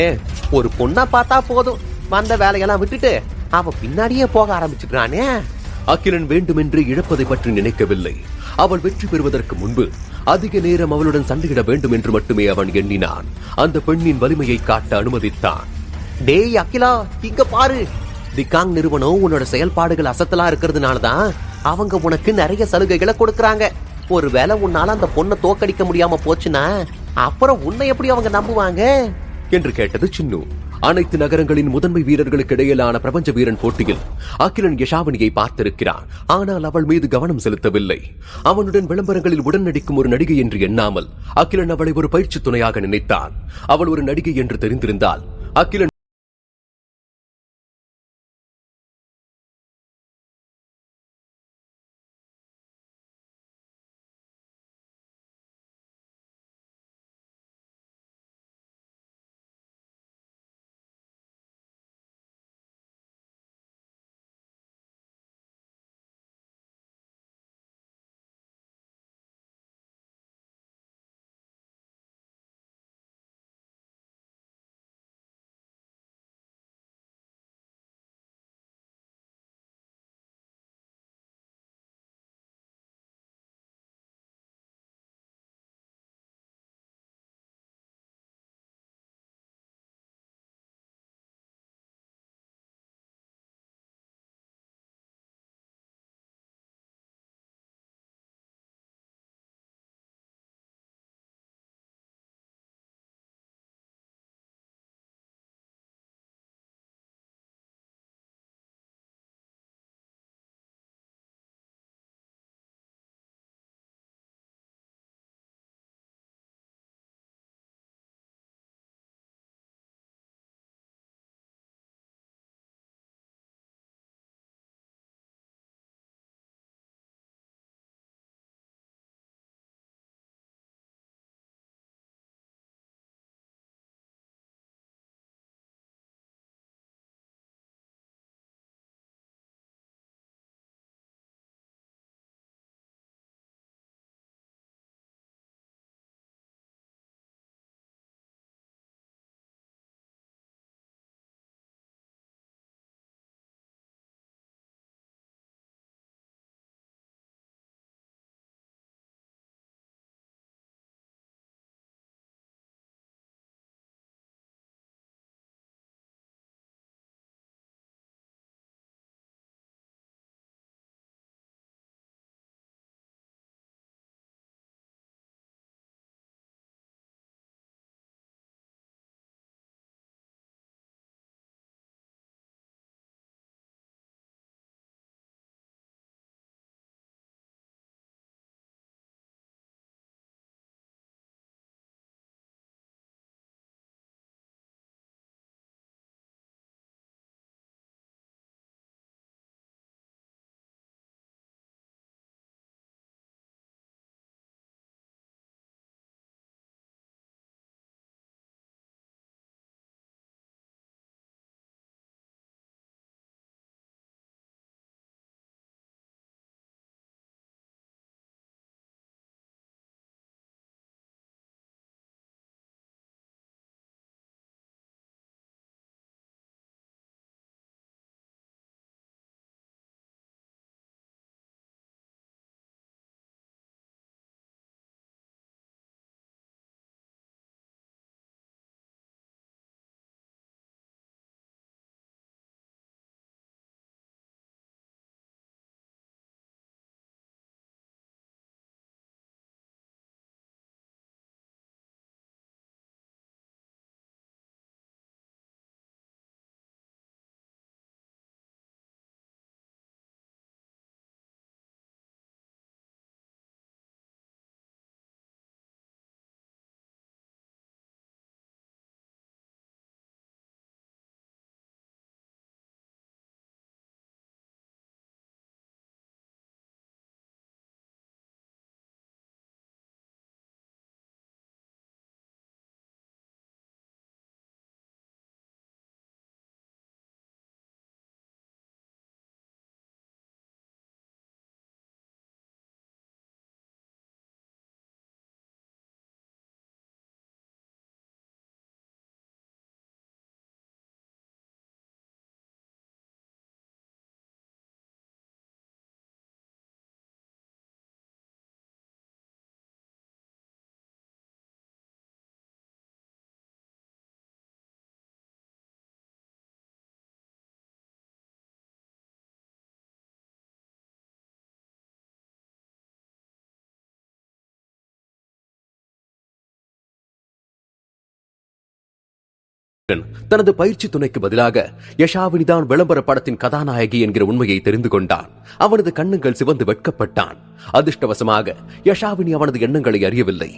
ஒரு பொண்ணா பார்த்தா போதும், வந்த வேலையெல்லாம் விட்டுட்டு அவ பின்னாடியே போக ஆரம்பிச்சுக்கிறானே. அகிலன் வேண்டுமென்று இழப்பதை பற்றி நினைக்கவில்லை. அவள் வெற்றி பெறுவதற்கு முன்பு அதிக நேரம் அவளுடன் சண்டையிட வேண்டும் என்று மட்டுமே அவன் எண்ணினான். அந்த பெண்ணின் வலிமையை காட்ட அனுமதித்தான். டேய் அகிலா, இங்க பாரு. திகாங் நிறுவனம் உன்னோட செயல்பாடுகள் அசத்தலா இருக்கிறதுனாலதான் அவங்க உனக்கு நிறைய சலுகைகளை கொடுக்கறாங்க. ஒருவேளை உன்னால அந்த பொண்ணை தோக்கடிக்க முடியாம போச்சுன்னா அப்புறம் உன்னை எப்படி அவங்க நம்புவாங்க என்று கேட்டது சின்னு. அனைத்து நகரங்களின் முதன்மை வீரர்களுக்கு இடையிலான பிரபஞ்ச வீரன் போட்டியில் அகிலன் யஷாவினியை பார்த்திருக்கிறான். ஆனால் அவள் மீது கவனம் செலுத்தவில்லை. அவனுடன் விளம்பரங்களில் உடன் நடிக்கும் ஒரு நடிகை என்று எண்ணாமல் அகிலன் அவளை ஒரு பயிற்சி துணையாக நினைத்தான். அவள் ஒரு நடிகை என்று தெரிந்திருந்தால் அகிலன் தனது பயிற்சி துணைக்கு பதிலாக யஷாவினி தான் விளம்பர படத்தின் கதாநாயகி என்கிற உண்மையை தெரிந்து கொண்டான். அவனது கண்ணுகள் சிவந்து வெட்கப்பட்டான். அதிர்ஷ்டவசமாக யஷாவினி அவனது எண்ணங்களை அறியவில்லை.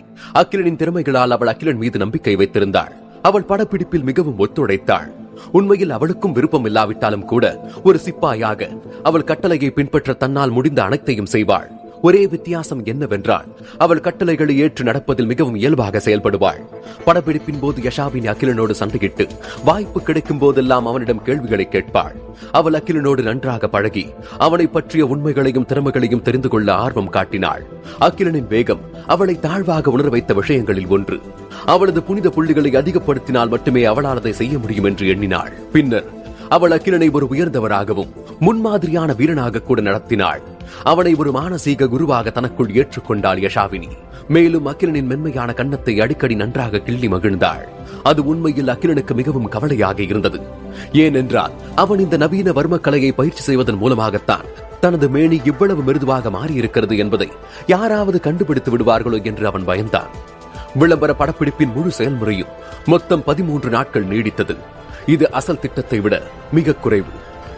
அகிலனின் திறமைகளால் அவள் அகிலன் மீது நம்பிக்கை வைத்திருந்தாள். அவள் படப்பிடிப்பில் மிகவும் ஒத்துழைத்தாள். உண்மையில் அவளுக்கும் விருப்பம் இல்லாவிட்டாலும் கூட ஒரு சிப்பாயாக அவள் கட்டளையை பின்பற்ற தன்னால் முடிந்த அனைத்தையும் செய்வாள். ஒரே வித்தியாசம் என்னவென்றால் அவள் கட்டளைகளை ஏற்று நடப்பதில் மிகவும் இயல்பாக செயல்படுவாள். படப்பிடிப்பின் போது யஷாவினி அகிலனோடு சண்டையிட்டு வாய்ப்பு கிடைக்கும் போதெல்லாம் அவனிடம் கேள்விகளை கேட்பாள். அவள் அகிலனோடு நன்றாக பழகி அவனை பற்றிய உண்மைகளையும் திறமைகளையும் தெரிந்து கொள்ள ஆர்வம் காட்டினாள். அகிலனின் வேகம் அவளை தாழ்வாக உணர வைத்த விஷயங்களில் ஒன்று. அவளது புனித புள்ளிகளை அதிகப்படுத்தினால் மட்டுமே அவளால் அதை செய்ய முடியும் என்று எண்ணினாள். பின்னர் அவள் அகிலனை ஒரு உயர்ந்தவராகவும் முன்மாதிரியான வீரனாக கூட நடத்தினாள். அவனை ஒரு மானசீக குருவாக தனக்குள் ஏற்றுக்கொண்டாள் யஷாவினி. மேலும் அகிலனின் மென்மையான கன்னத்தை அடிக்கடி நன்றாக கிள்ளி மகிழ்ந்தாள். அது உண்மையில் அகிலனுக்கு மிகவும் கவலையாக இருந்தது. ஏனென்றால் அவன் இந்த நவீன வர்மக்கலையை பயிற்சி செய்வதன் மூலமாகத்தான் தனது மேனி இவ்வளவு மிருதுவாக மாறியிருக்கிறது என்பதை யாராவது கண்டுபிடித்து விடுவார்களோ என்று அவன் பயந்தான். விளம்பர படப்பிடிப்பின் முழு செயல்முறையும் மொத்தம் 13 நாட்கள் நீடித்தது. இது அசல் திட்டத்தை விட மிக குறைவு.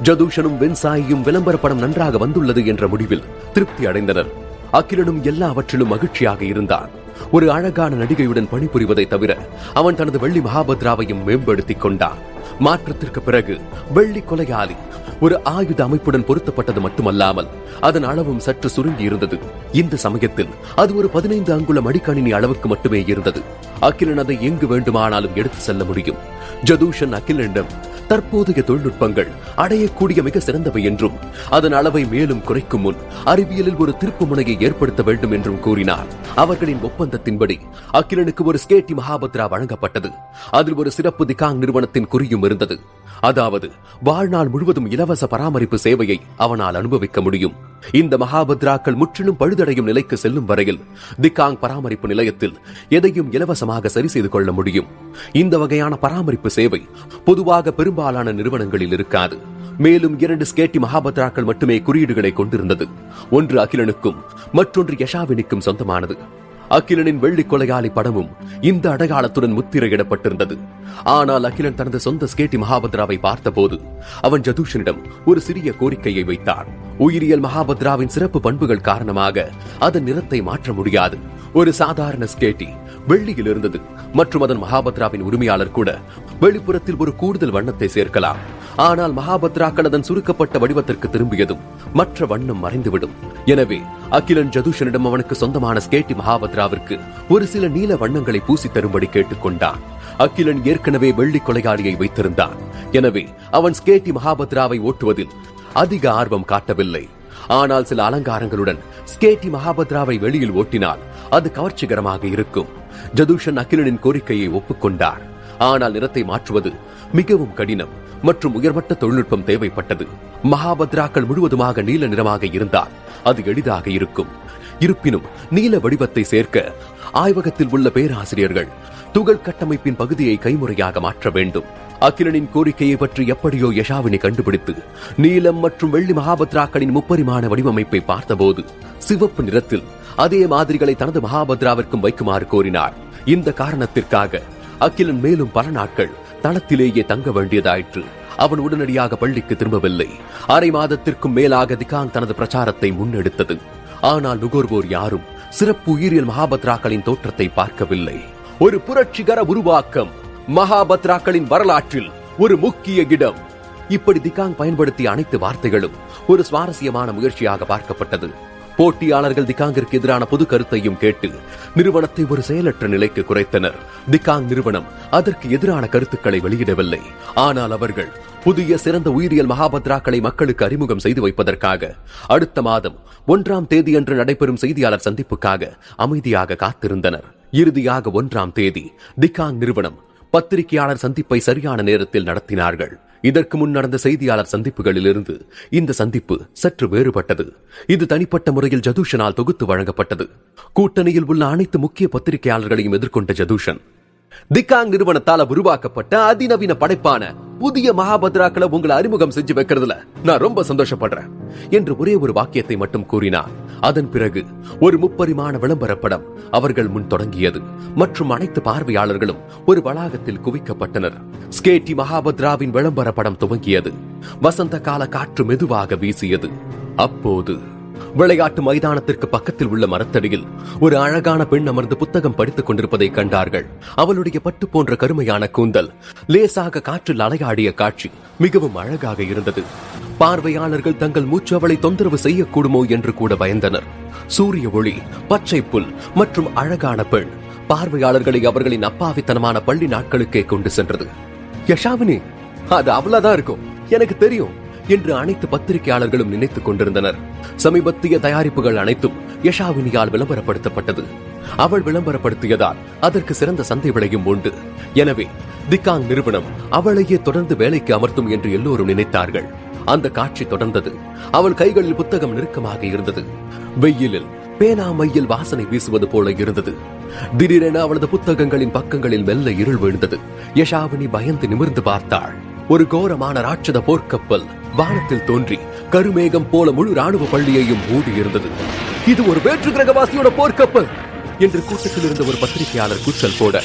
ஜதூஷனும் வென்சாயும் விளம்பர படம் நன்றாக வந்துள்ளது என்ற முடிவில் திருப்தி அடைந்தனர். அகிலனும் எல்லாவற்றிலும் மகிழ்ச்சியாக இருந்தான். ஒரு அழகான நடிகையுடன் பணிபுரிவதை தவிர அவன் தனது வெள்ளி மகாபத்ராவையும் மேம்படுத்திக் கொண்டான். மாற்றத்திற்கு பிறகு வெள்ளி கொலையாளி ஒரு ஆயுத அமைப்புடன் பொருத்தப்பட்டது மட்டுமல்லாமல் அதன் அளவும் சற்று சுருங்கி இருந்தது. இந்த சமயத்தில் அது ஒரு 15 அங்குல மடிக்கணினி அளவுக்கு மட்டுமே இருந்தது. அகிலன் அதை எங்கு வேண்டுமானாலும் எடுத்து செல்ல முடியும். ஜதூஷன் அகிலனிடம் தற்போதைய தொழில்நுட்பங்கள் அடையக்கூடிய மிக சிறந்தவை என்றும் அதன் அளவை மேலும் குறைக்கும் முன் அறிவியலில் ஒரு திருப்பு முனையை ஏற்படுத்த வேண்டும் என்றும் கூறினார். அவர்களின் ஒப்பந்தத்தின்படி அகிலனுக்கு ஒரு ஸ்கேட்டி மகாபத்ரா வழங்கப்பட்டது. அதில் ஒரு சிறப்பு திகாங் நிறுவனத்தின் குறியும் இருந்தது. அதாவது வாழ்நாள் முழுவதும் இலவச பராமரிப்பு சேவையை அவனால் அனுபவிக்க முடியும். இந்த மகாபத்ராக்கள் முற்றிலும் பழுதடையும் நிலைக்கு செல்லும் வரையில் திகாங் பராமரிப்பு நிலையத்தில் எதையும் இலவசமாக சரி செய்து கொள்ள முடியும். இந்த வகையான பராமரிப்பு சேவை பொதுவாக பெரும்பாலான நிறுவனங்களில் இருக்காது. மேலும் 2 ஸ்கேட்டி மகாபத்ராக்கள் மட்டுமே குறியீடுகளை கொண்டிருந்தது. ஒன்று அகிலனுக்கும் மற்றொன்று யஷாவினிக்கும் சொந்தமானது. அகிலனின் வெள்ளி கொலையாளி படமும் இந்த அடையாளத்துடன் முத்திரையிடப்பட்டிருந்தது. ஆனால் அகிலன் தனது சொந்த ஸ்கேட்டி மகாபத்ராவை பார்த்தபோது அவன் ஜதூஷனிடம் ஒரு சிறிய கோரிக்கையை வைத்தான். உயிரியல் மகாபத்ராவின் சிறப்பு பண்புகள் காரணமாக அதன் நிறத்தை மாற்ற முடியாது. ஒரு சாதாரண ஸ்கேட்டி வெள்ளியில் இருந்தது மற்றும் அதன் மகாபத்ராவின் உரிமையாளர் கூட வெளிப்புறத்தில் ஒரு கூடுதல் வண்ணத்தை சேர்க்கலாம். ஆனால் மகாபத்ராக்கள் அதன் சுருக்கப்பட்ட வடிவத்திற்கு திரும்பியதும் மற்ற வண்ணம் மறைந்துவிடும். எனவே அகிலன் ஜதூஷனிடம் அவனுக்கு சொந்தமான ஸ்கேட்டி மகாபத்ராவிற்கு ஒரு சில நீல வண்ணங்களை பூசி தரும்படி கேட்டுக்கொண்டான். அகிலன் ஏற்கனவே வெள்ளி கொலையாளியை வைத்திருந்தான். எனவே அவன் ஸ்கேட்டி மகாபத்ராவை ஓட்டுவதில் அதிக ஆர்வம் காட்டவில்லை. ஆனால் சில அலங்காரங்களுடன் ஸ்கேட்டி மகாபத்ராவை வெளியில் ஓட்டினால் அது கவர்ச்சிகரமாக இருக்கும். ஜதூஷன் அகிலனின் கோரிக்கையை ஒப்புக்கொண்டார். ஆனால் நிறத்தை மாற்றுவது மிகவும் கடினம் மற்றும் உயர்மட்ட தொழில்நுட்பம் தேவைப்பட்டது. மகாபத்ராக்கள் முழுவதுமாக நீல நிறமாக இருந்தால் அது எளிதாக இருக்கும். இருப்பினும் நீல வடிவத்தை சேர்க்க ஆய்வகத்தில் உள்ள பேராசிரியர்கள் துகள் கட்டமைப்பின் பகுதியை கைமுறையாக மாற்ற வேண்டும். அகிலனின் கோரிக்கையை பற்றி எப்படியோ யஷாவினி கண்டுபிடித்து நீலம் மற்றும் வெள்ளி மகாபத்ராக்களின் முப்பரிமாண வடிவமைப்பை பார்த்தபோது சிவப்பு நிறத்தில் அதே மாதிரிகளை தனது மகாபத்ராவிற்கும் வைக்குமாறு கோரினார். இந்த காரணத்திற்காக அகிலன் மேலும் பல நாட்கள் தளத்திலேயே தங்க வேண்டியதாயிற்று. அவன் உடனடியாக பள்ளிக்கு திரும்பவில்லை. அரை மாதத்திற்கும் மேலாக திகாங் தனது பிரச்சாரத்தை முன்னெடுத்தது. ஆனால் நுகர்வோர் யாரும் சிறப்பு உயிரியல் மகாபத்ராக்களின் தோற்றத்தை பார்க்கவில்லை. ஒரு புரட்சிகர உருவாக்கம், மகாபத்ராக்களின் வரலாற்றில் ஒரு முக்கிய இடம். இப்படி திகாங் பயன்படுத்திய அனைத்து வார்த்தைகளும் ஒரு சுவாரஸ்யமான முயற்சியாக பார்க்கப்பட்டது. போட்டியாளர்கள் திகாங்கிற்கு எதிரான பொது கருத்தையும் கேட்டு நிறுவனத்தை ஒரு செயலற்ற நிலைக்கு குறைத்தனர். திகாங் நிறுவனம் அதற்கு எதிரான கருத்துக்களை வெளியிடவில்லை. ஆனால் அவர்கள் புதிய சிறந்த உயிரியல் மகாபத்ராக்களை மக்களுக்கு அறிமுகம் செய்து வைப்பதற்காக அடுத்த மாதம் 1ஆம் தேதியன்று நடைபெறும் செய்தியாளர் சந்திப்புக்காக அமைதியாக காத்திருந்தனர். இறுதியாக 1ஆம் தேதி திகாங் நிறுவனம் பத்திரிகையாளர் சந்திப்பை சரியான நேரத்தில் நடத்தினார்கள். இதற்கு முன் நடந்த செய்தியாளர் சந்திப்புகளிலிருந்து இந்த சந்திப்பு சற்று வேறுபட்டது. இது தனிப்பட்ட முறையில் ஜதூஷனால் தொகுத்து வழங்கப்பட்டது. கூட்டணியில் உள்ள அனைத்து முக்கிய பத்திரிகையாளர்களையும் எதிர்கொண்ட ஜதூஷன், திகாங் நிறுவனத்தால் உருவாக்கப்பட்ட அதிநவீன படைப்பான புதிய மகாபத்ராக்களை உங்களை அறிமுகம் செஞ்சு வைக்கிறதுல நான் ரொம்ப சந்தோஷப்படுறேன் என்று ஒரே ஒரு வாக்கியத்தை மட்டும் கூறினார். அதன் பிறகு ஒரு முப்பரிமாண விளம்பரப்படம் அவர்கள் முன் தொடங்கியது மற்றும் அனைத்து பார்வையாளர்களும் ஒரு வளாகத்தில் குவிக்கப்பட்டனர். ஸ்கேட்டி மகாபத்ராவின் விளம்பர படம் துவங்கியது. வசந்த கால காற்று மெதுவாக வீசியது. அப்போது விளையாட்டு மைதானத்திற்கு பக்கத்தில் உள்ள மரத்தடியில் ஒரு அழகான பெண் அமர்ந்து புத்தகம் படித்துக் கொண்டிருப்பதை கண்டார்கள். அவளுடைய பட்டு போன்ற கருமையான கூந்தல் லேசாக காற்றில் அலையாடிய காட்சி மிகவும் அழகாக இருந்தது. பார்வையாளர்கள் தங்கள் மூச்சு அவளை தொந்தரவு செய்யக்கூடுமோ என்று கூட பயந்தனர். சூரிய ஒளி, பச்சை புல் மற்றும் அழகான பெண் பார்வையாளர்களை அவர்களின் அப்பாவித்தனமான பள்ளி நாட்களுக்கே கொண்டு சென்றது. யஷாவினி, அது அவ்வளவுதான் இருக்கும், எனக்கு தெரியும் என்று அனைத்து பத்திரிகையாளர்களும் நினைத்துக் கொண்டிருந்தனர். சமீபத்திய தயாரிப்புகள் அனைத்தும் யஷாவினியால் விளம்பரப்படுத்தப்பட்டது. அவள் விளம்பரப்படுத்தியதால் அதற்கு சிறந்த சந்தை விலையும் உண்டு. எனவே திகாங் நிறுவனம் அவளையே தொடர்ந்து வேலைக்கு அமர்த்தும் என்று எல்லோரும் நினைத்தார்கள். அந்த காட்சி தொடர்ந்தது. அவள் கைகளில் புத்தகம் நெருக்கமாக இருந்தது. வெயிலில் பேனா மையில் வாசனை வீசுவது போல இருந்தது. திடீரென அவளது புத்தகங்களின் பக்கங்களில் மெல்ல இருள் விழுந்தது. யஷாவினி பயந்து நிமிர்ந்து பார்த்தாள். ஒரு கோரமான ராட்சத போர்க்கப்பல் வானத்தில் தோன்றி கருமேகம் போல முழு ராணுவ பள்ளியையும் மூடி இருந்தது. இது ஒரு வேற்று கிரகவாசியோட போர்க்கப்பல் என்று கூட்டத்தில் இருந்த ஒரு பத்திரிகையாளர் கூச்சல் போட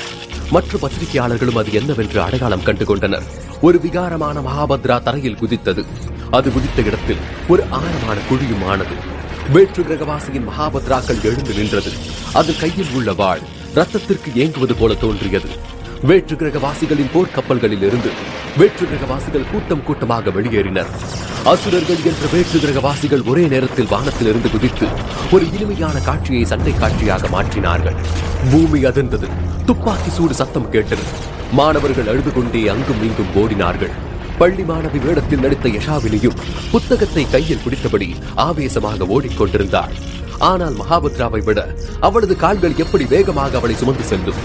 மற்ற பத்திரிகையாளர்களும் அது என்னவென்று அடையாளம் கண்டுகொண்டனர். ஒரு விகாரமான மகாபத்ரா தரையில் குதித்தது. அது குதித்த இடத்தில் ஒரு ஆழமான குழியும் ஆனது. வேற்று கிரகவாசியின் மகாபத்ராக்கள் எழுந்து நின்றது. அது கையில் உள்ள வாள் ரத்தத்திற்கு ஏங்குவது போல தோன்றியது. வேற்று கிரகவாசிகளின் போர்க்கப்பல்களில் இருந்து வேற்று கிரகவாசிகள் கூட்டம் கூட்டமாக வெளியேறினர். அசுரர்கள் என்ற வேற்று கிரகவாசிகள் ஒரே நேரத்தில் வானத்தில் இருந்து குதித்து ஒரு இனிமையான காட்சியை சண்டை காட்சியாக மாற்றினார்கள். பூமி அதிர்ந்தது. துப்பாக்கி சூடு சத்தம் கேட்டது. மாணவர்கள் அழுது கொண்டே அங்கும் இங்கும் ஓடினார்கள். பள்ளி மாணவி வேடத்தில் நடித்த யஷாவினியும் புத்தகத்தை கையில் பிடித்தபடி ஆவேசமாக ஓடிக்கொண்டிருந்தாள். ஆனால் மகாபத்ராவை விட அவளது கால்கள் எப்படி வேகமாக அவளை சுமந்து செல்லும்.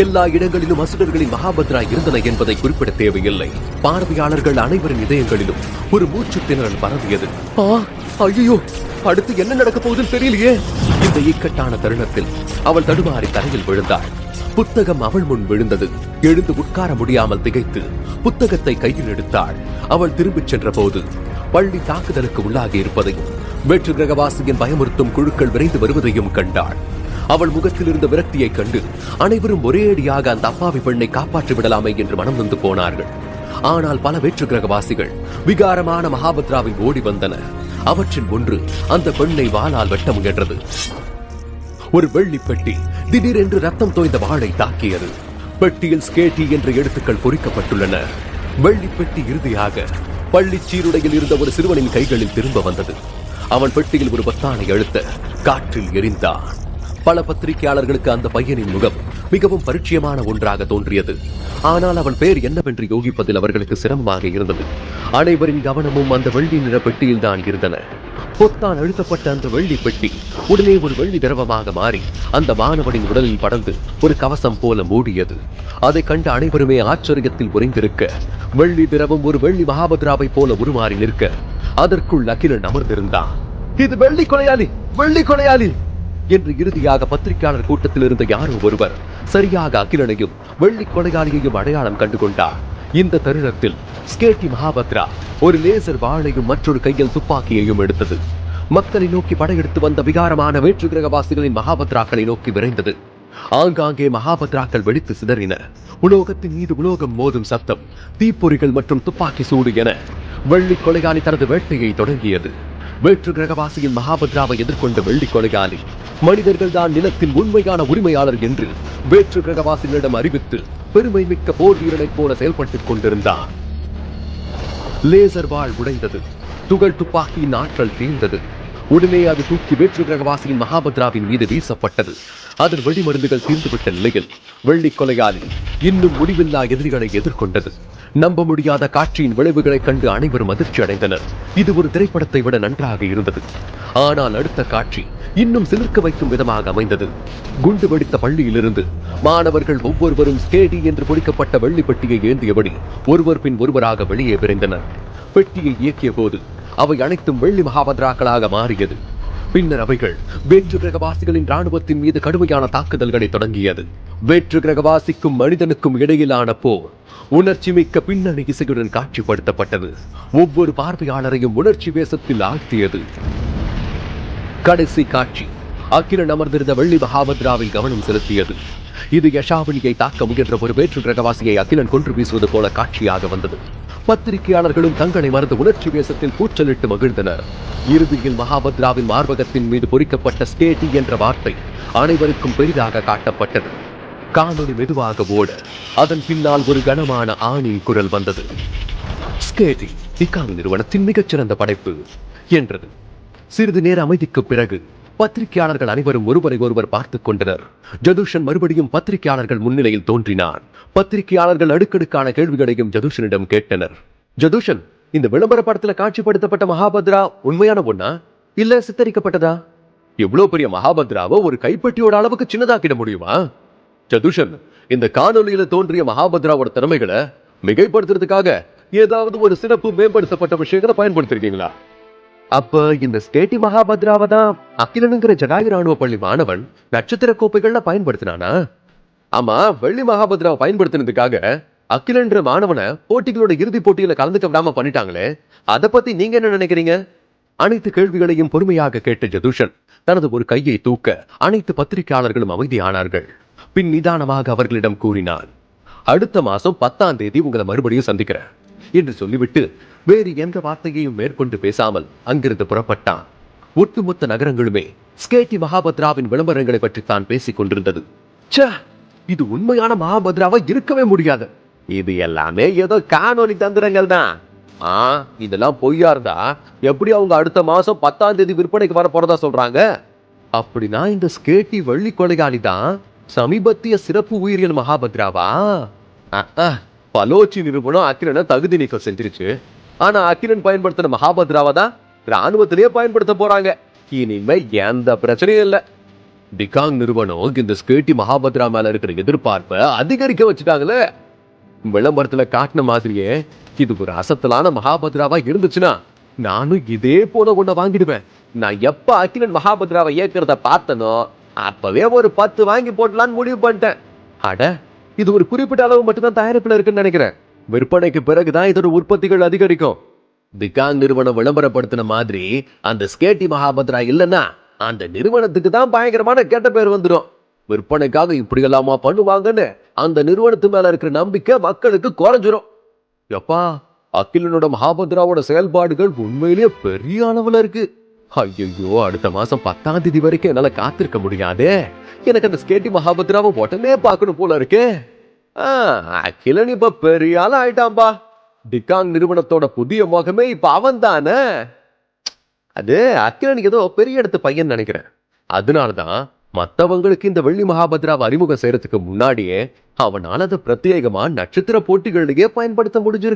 எல்லா இடங்களிலும் அசுரர்களின் மகாபத்ரா இருந்தன என்பதை குறிப்பிட தேவையில்லை. பார்வையாளர்கள் அனைவரின் இதயங்களிலும் ஒரு மூச்சு திணறல் பரவியது. ஐயோ, அடுத்து என்ன நடக்க போகுதுன்னு தெரியலையே. இந்த இக்கட்டான தருணத்தில் அவள் தடுமாறி தரையில் விழுந்தாள். புத்தகம் அவள் முன் விழுந்தது. எழுந்து உட்கார முடியாமல் திகைத்து புத்தகத்தை கையில் எடுத்தாள். அவள் திரும்பிச் சென்ற போது பள்ளி தாக்குதலுக்கு உள்ளாகி இருப்பதையும் வேற்று கிரகவாசியின் பயமுறுத்தும் குழுக்கள் விரைந்து வருவதையும் கண்டாள். அவள் முகத்தில் இருந்த விரக்தியை கண்டு அனைவரும் ஒரேடியாக அந்த அப்பாவி பெண்ணை காப்பாற்றி விடலாமே என்று மனம் நொந்து போனார்கள். ஆனால் பல வேற்று கிரகவாசிகள் விகாரமான மகாபத்ராவை ஓடி வந்தன. அவற்றில் ஒன்று அந்த பெண்ணை வாளால் வெட்ட முயன்றது. ஒரு வெள்ளி பெட்டி திடீரென்று ரத்தம் தோய்ந்த வாளை தாக்கியது. பெட்டியில் ஸ்கேட்டி என்ற எழுத்துக்கள் பொறிக்கப்பட்டுள்ளன. வெள்ளி பெட்டி இறுதியாக பள்ளி சீருடையில் இருந்த ஒரு சிறுவனின் கைகளில் திரும்ப வந்தது. அவன் பெட்டியில் ஒரு பொத்தானை அழுத்த காற்றில் எரிந்தான். பல பத்திரிகையாளர்களுக்கு அந்த பையனின் முகம் மிகவும் பரிச்சயமான ஒன்றாக தோன்றியது. ஆனால் அவன் பெயர் என்னவென்று யோகிப்பதில் அவர்களுக்கு சிரமமாக இருந்தது. அனைவரின் கவனமும் அந்த வெள்ளி நிற பெட்டியில் தான் இருந்தன. பொத்தான் அழுத்தப்பட்ட அந்த வெள்ளி பெட்டி உடனே ஒரு வெள்ளி திரவமாக மாறி அந்த மாணவனின் உடலில் படர்ந்து ஒரு கவசம் போல மூடியது. அதை கண்ட அனைவருமே ஆச்சரியத்தில் உறைந்திருக்க, வெள்ளி திரவம் ஒரு வெள்ளி மகாபத்ராவை போல உருமாறி நிற்க அதற்குள் அகிலன் அமர்ந்திருந்தான். இது வெள்ளி கொலையாளி, வெள்ளி கொலையாளி என்று இறுதியாக பத்திரிகையாளர் கூட்டத்தில் இருந்த யாரோ ஒருவர் சரியாக அகிலனையும் வெள்ளி கொலையாளியையும் அடையாளம் கண்டுகொண்டார். இந்த தருணத்தில் ஸ்கேட்டி மகாபத்ரா ஒரு லேசர் வாளையும் மற்றொரு கையில் துப்பாக்கியையும் எடுத்தது. மக்களை நோக்கி படையெடுத்து வந்த விகாரமான வேற்று கிரகவாசிகளின் மகாபத்ராக்களை நோக்கி விரைந்தது. ஆங்காங்கே மகாபத்ராக்கள் வெடித்து சிதறின. உலோகத்தின் மீது உலோகம் மோதும் சத்தம், தீப்பொறிகள் மற்றும் துப்பாக்கி சூடு என வெள்ளி கொலையாளி தனது வேட்டையை தொடங்கியது. வேற்று கிரகவாசியின் மகாபத்ராவை எதிர்கொண்ட வெள்ளி கொலையாளி மனிதர்கள் தான் நிலத்தின் உண்மையான உரிமையாளர் என்று வேற்று கிரகவாசிகளிடம் அறிவித்து பெருமை மிக்க போர் வீரனைப் போல செயல்பட்டுக் கொண்டிருந்தார். லேசர் வாள் உடைந்தது. துகள் துப்பாக்கியின் ஆற்றல் தீர்ந்தது. உடனே அது தூக்கி வேற்று கிரகவாசியின் மகாபத்ராவின் மீது வீசப்பட்டது. அதன் வெடிமருந்துகள் தீர்ந்துவிட்ட நிலையில் வெள்ளி கொலையாளி இன்னும் முடிவில்லா எதிரிகளை எதிர்கொண்டது. நம்ப முடியாத காட்சியின் விளைவுகளைக் கண்டு அனைவரும் அதிர்ச்சி அடைந்தனர். இது ஒரு திரைப்படத்தை விட நன்றாக இருந்தது. ஆனால் அடுத்த காட்சி இன்னும் சிலிர்க்க வைக்கும் விதமாக அமைந்தது. குண்டு வெடித்த பள்ளியிலிருந்து மாணவர்கள் ஒவ்வொருவரும் ஸ்கேடி என்று பொறிக்கப்பட்ட வெள்ளி பெட்டியை ஏந்தியபடி ஒருவர் பின் ஒருவராக வெளியே விரைந்தனர். பெட்டியை இயக்கிய போது அவை அனைத்தும் வெள்ளி மகாபத்ராக்களாக மாறியது. பின்னர் அவைகள் வேற்று கிரகவாசிகளின் ராணுவத்தின் மீது கடுமையான தாக்குதல்களை தொடங்கியது. வேற்று கிரகவாசிக்கும் மனிதனுக்கும் இடையிலான போர் உணர்ச்சி மிக்க பின்னணி இசையுடன் காட்சிப்படுத்தப்பட்டது. ஒவ்வொரு பார்வையாளரையும் உணர்ச்சி வேசத்தில் ஆழ்த்தியது. கடைசி காட்சி அகிலன் அமர்ந்திருந்த வெள்ளி மகாபத்ராவில் கவனம் செலுத்தியது. இது யஷாவினியை தாக்க முயன்ற ஒரு வேற்று கிரகவாசியை அகிலன் கொன்று வீசுவது போல காட்சியாக வந்தது. பத்திரிகையாளர்களும் தங்களை மறந்து உணர்ச்சி வேசத்தில் கூச்சலிட்டு மகிழ்ந்தனர். இறுதியில் மகாபத்ராவின் மார்பகத்தின் மீது பொறிக்கப்பட்ட ஸ்கேட்டி என்ற வார்த்தை அனைவருக்கும் பெரிதாக காட்டப்பட்டது. காணொலி மெதுவாக ஓட அதன் பின்னால் ஒரு கனமான ஆணின் குரல் வந்தது. ஸ்கேட்டி டிகாங் நிறுவனத்தின் மிகச்சிறந்த படைப்பு என்றது. சிறிது நேர அமைதிக்கு பிறகு பத்திரிகையாளர்கள் அனைவரும் ஒருவரை ஒருவர் பார்த்துக் கொண்டனர். ஜதுஷன் மறுபடியும் பத்திரிகையாளர்கள் முன்னிலையில் தோன்றினார். பத்திரிகையாளர்கள் அடுக்கடுக்கான கேள்விகளையும் ஜதுஷனிடம் கேட்டனர். ஜதுஷன், இந்த விளம்பர படத்துல காட்சிப்படுத்தப்பட்ட மகாபத்ரா உண்மையான ஒண்ணா இல்ல சித்தரிக்கப்பட்டதா? எவ்வளவு பெரிய மகாபத்ராவை ஒரு கைப்பட்டியோட அளவுக்கு சின்னதாக்கிட முடியுமா? ஜதுஷன், இந்த காணொலியில தோன்றிய மகாபத்ராவோட திறமைகளை மிகைப்படுத்துறதுக்காக ஏதாவது ஒரு சிறப்பு மேம்படுத்தப்பட்ட விஷயங்களை பயன்படுத்திருக்கீங்களா? அப்ப இந்த ஸ்கேட்டி மகாபத்ராவை தான் அகிலனுங்கிற ஜடாயு ராணுவ பள்ளி மாணவன் நட்சத்திர கோப்பைகள்ல பயன்படுத்தினானா? ஆமா, வெள்ளி மகாபத்ராவை பயன்படுத்தினதுக்காக அகிலன்ற மாணவனை போட்டிகளோட இறுதி போட்டியில கலந்துக்க விடாம பண்ணிட்டாங்களே, அதை பத்தி நீங்க என்ன நினைக்கிறீங்க? அனைத்து கேள்விகளையும் பொறுமையாக கேட்ட ஜதுஷன் தனது ஒரு கையை தூக்க அனைத்து பத்திரிகையாளர்களும் அமைதியானார்கள். பின் நிதானமாக அவர்களிடம் கூறினான், அடுத்த மாசம் 10ஆம் தேதி உங்களை மறுபடியும் சந்திக்கிறேன் என்று சொல்லிவிட்டு வேறு எந்த வார்த்தையையும் மேற்கொண்டு பேசாமல் அங்கிருந்து புறப்பட்டான். ஒட்டுமொத்த நகரங்களுமே ஸ்கேட்டி மகாபத்ராவின் விளம்பரங்களை பற்றி தான் பேசிக் கொண்டிருந்தது. இது உண்மையான மகாபத்ராவா இருக்கவே முடியாது. இது எல்லாமே ஏதோ காணொலி தந்திரங்கள் தான். இதெல்லாம் பொய்யா இருந்தா எப்படி அவங்க அடுத்த மாசம் 10ஆம் தேதி விற்பனைக்கு வர போறதா சொல்றாங்க? அப்படின்னா இந்த ஸ்கேட்டி வெள்ளி கொலையாளி தான் சமீபத்திய சிறப்பு உயிரியல் மகாபத்ராவா? பலோச்சி நிறுவனம் அகிலனை தகுதி நீக்கம் செஞ்சிருச்சு. ஆனா அகிலன் பயன்படுத்தின மகாபத்ராவை தான் ராணுவத்திலேயே பயன்படுத்த போறாங்க. இனிமே எந்த பிரச்சனையும் இல்லை. டிகாங் நிறுவனம் இந்த ஸ்கேட்டி மகாபத்ரா மேல இருக்கிற எதிர்பார்ப்பை அதிகரிக்க வச்சுட்டாங்களே. விளம்பரத்துல காட்டின மாதிரியே இது ஒரு அசத்தலான மகாபத்ராவா இருந்துச்சுன்னா நானும் இதே போல ஒண்ண வாங்கிடுவேன். நான் எப்ப அகிலன் மகாபத்ராவை இயக்கிறத பார்த்தனோ அப்பவே ஒரு 10 வாங்கி போடலான்னு முடிவு பண்ணிட்டேன். அட, இது ஒரு குறிப்பிட்ட அளவு மட்டும்தான் தயாரிப்புல இருக்குன்னு நினைக்கிறேன். விற்பனைக்கு பிறகுதான் இதோட உற்பத்திகள் அதிகரிக்கும். டிகாங் நிறுவனம் விளம்பரப்படுத்தின மாதிரி அந்த ஸ்கேட்டி மகாபத்ரா இல்லைன்னா அந்த நிறுவனத்துக்கு தான் பயங்கரமான கெட்ட பேர் வந்துடும். விற்பனைக்காக இப்படி எல்லாமா பண்ணுவாங்கன்னு அந்த நிறுவனத்து மேல இருக்கிற நம்பிக்கை மக்களுக்கு குறைஞ்சிரும். எப்பா, அகிலனோட மகாபத்ராவோட செயல்பாடுகள் உண்மையிலேயே பெரிய அளவுல இருக்கு. ஐயோ, அடுத்த மாசம் 10ஆம் தேதி வரைக்கும் என்னால காத்திருக்க முடியாதே. எனக்கு அந்த ஸ்கேட்டி மகாபத்ராவை உடனே பார்க்கணும் போல இருக்கே. அகிலன் இப்ப பெரிய ஆள் ஆயிட்டான்பா. டிகாங் நிறுவனத்தோட புதிய முகமே இப்ப அவன் தானே. அது அகிலன் ஏதோ பெரிய இடத்து பையன் நினைக்கிறேன். அதனாலதான் மற்றவங்களுக்கு இந்த வெள்ளி மகாபத்ராவை அறிமுகம் செய்யறதுக்கு முன்னாடியே அவனால அதை பிரத்யேகமா நட்சத்திர போட்டிகளிலேயே பயன்படுத்த முடிஞ்சிருக்கு.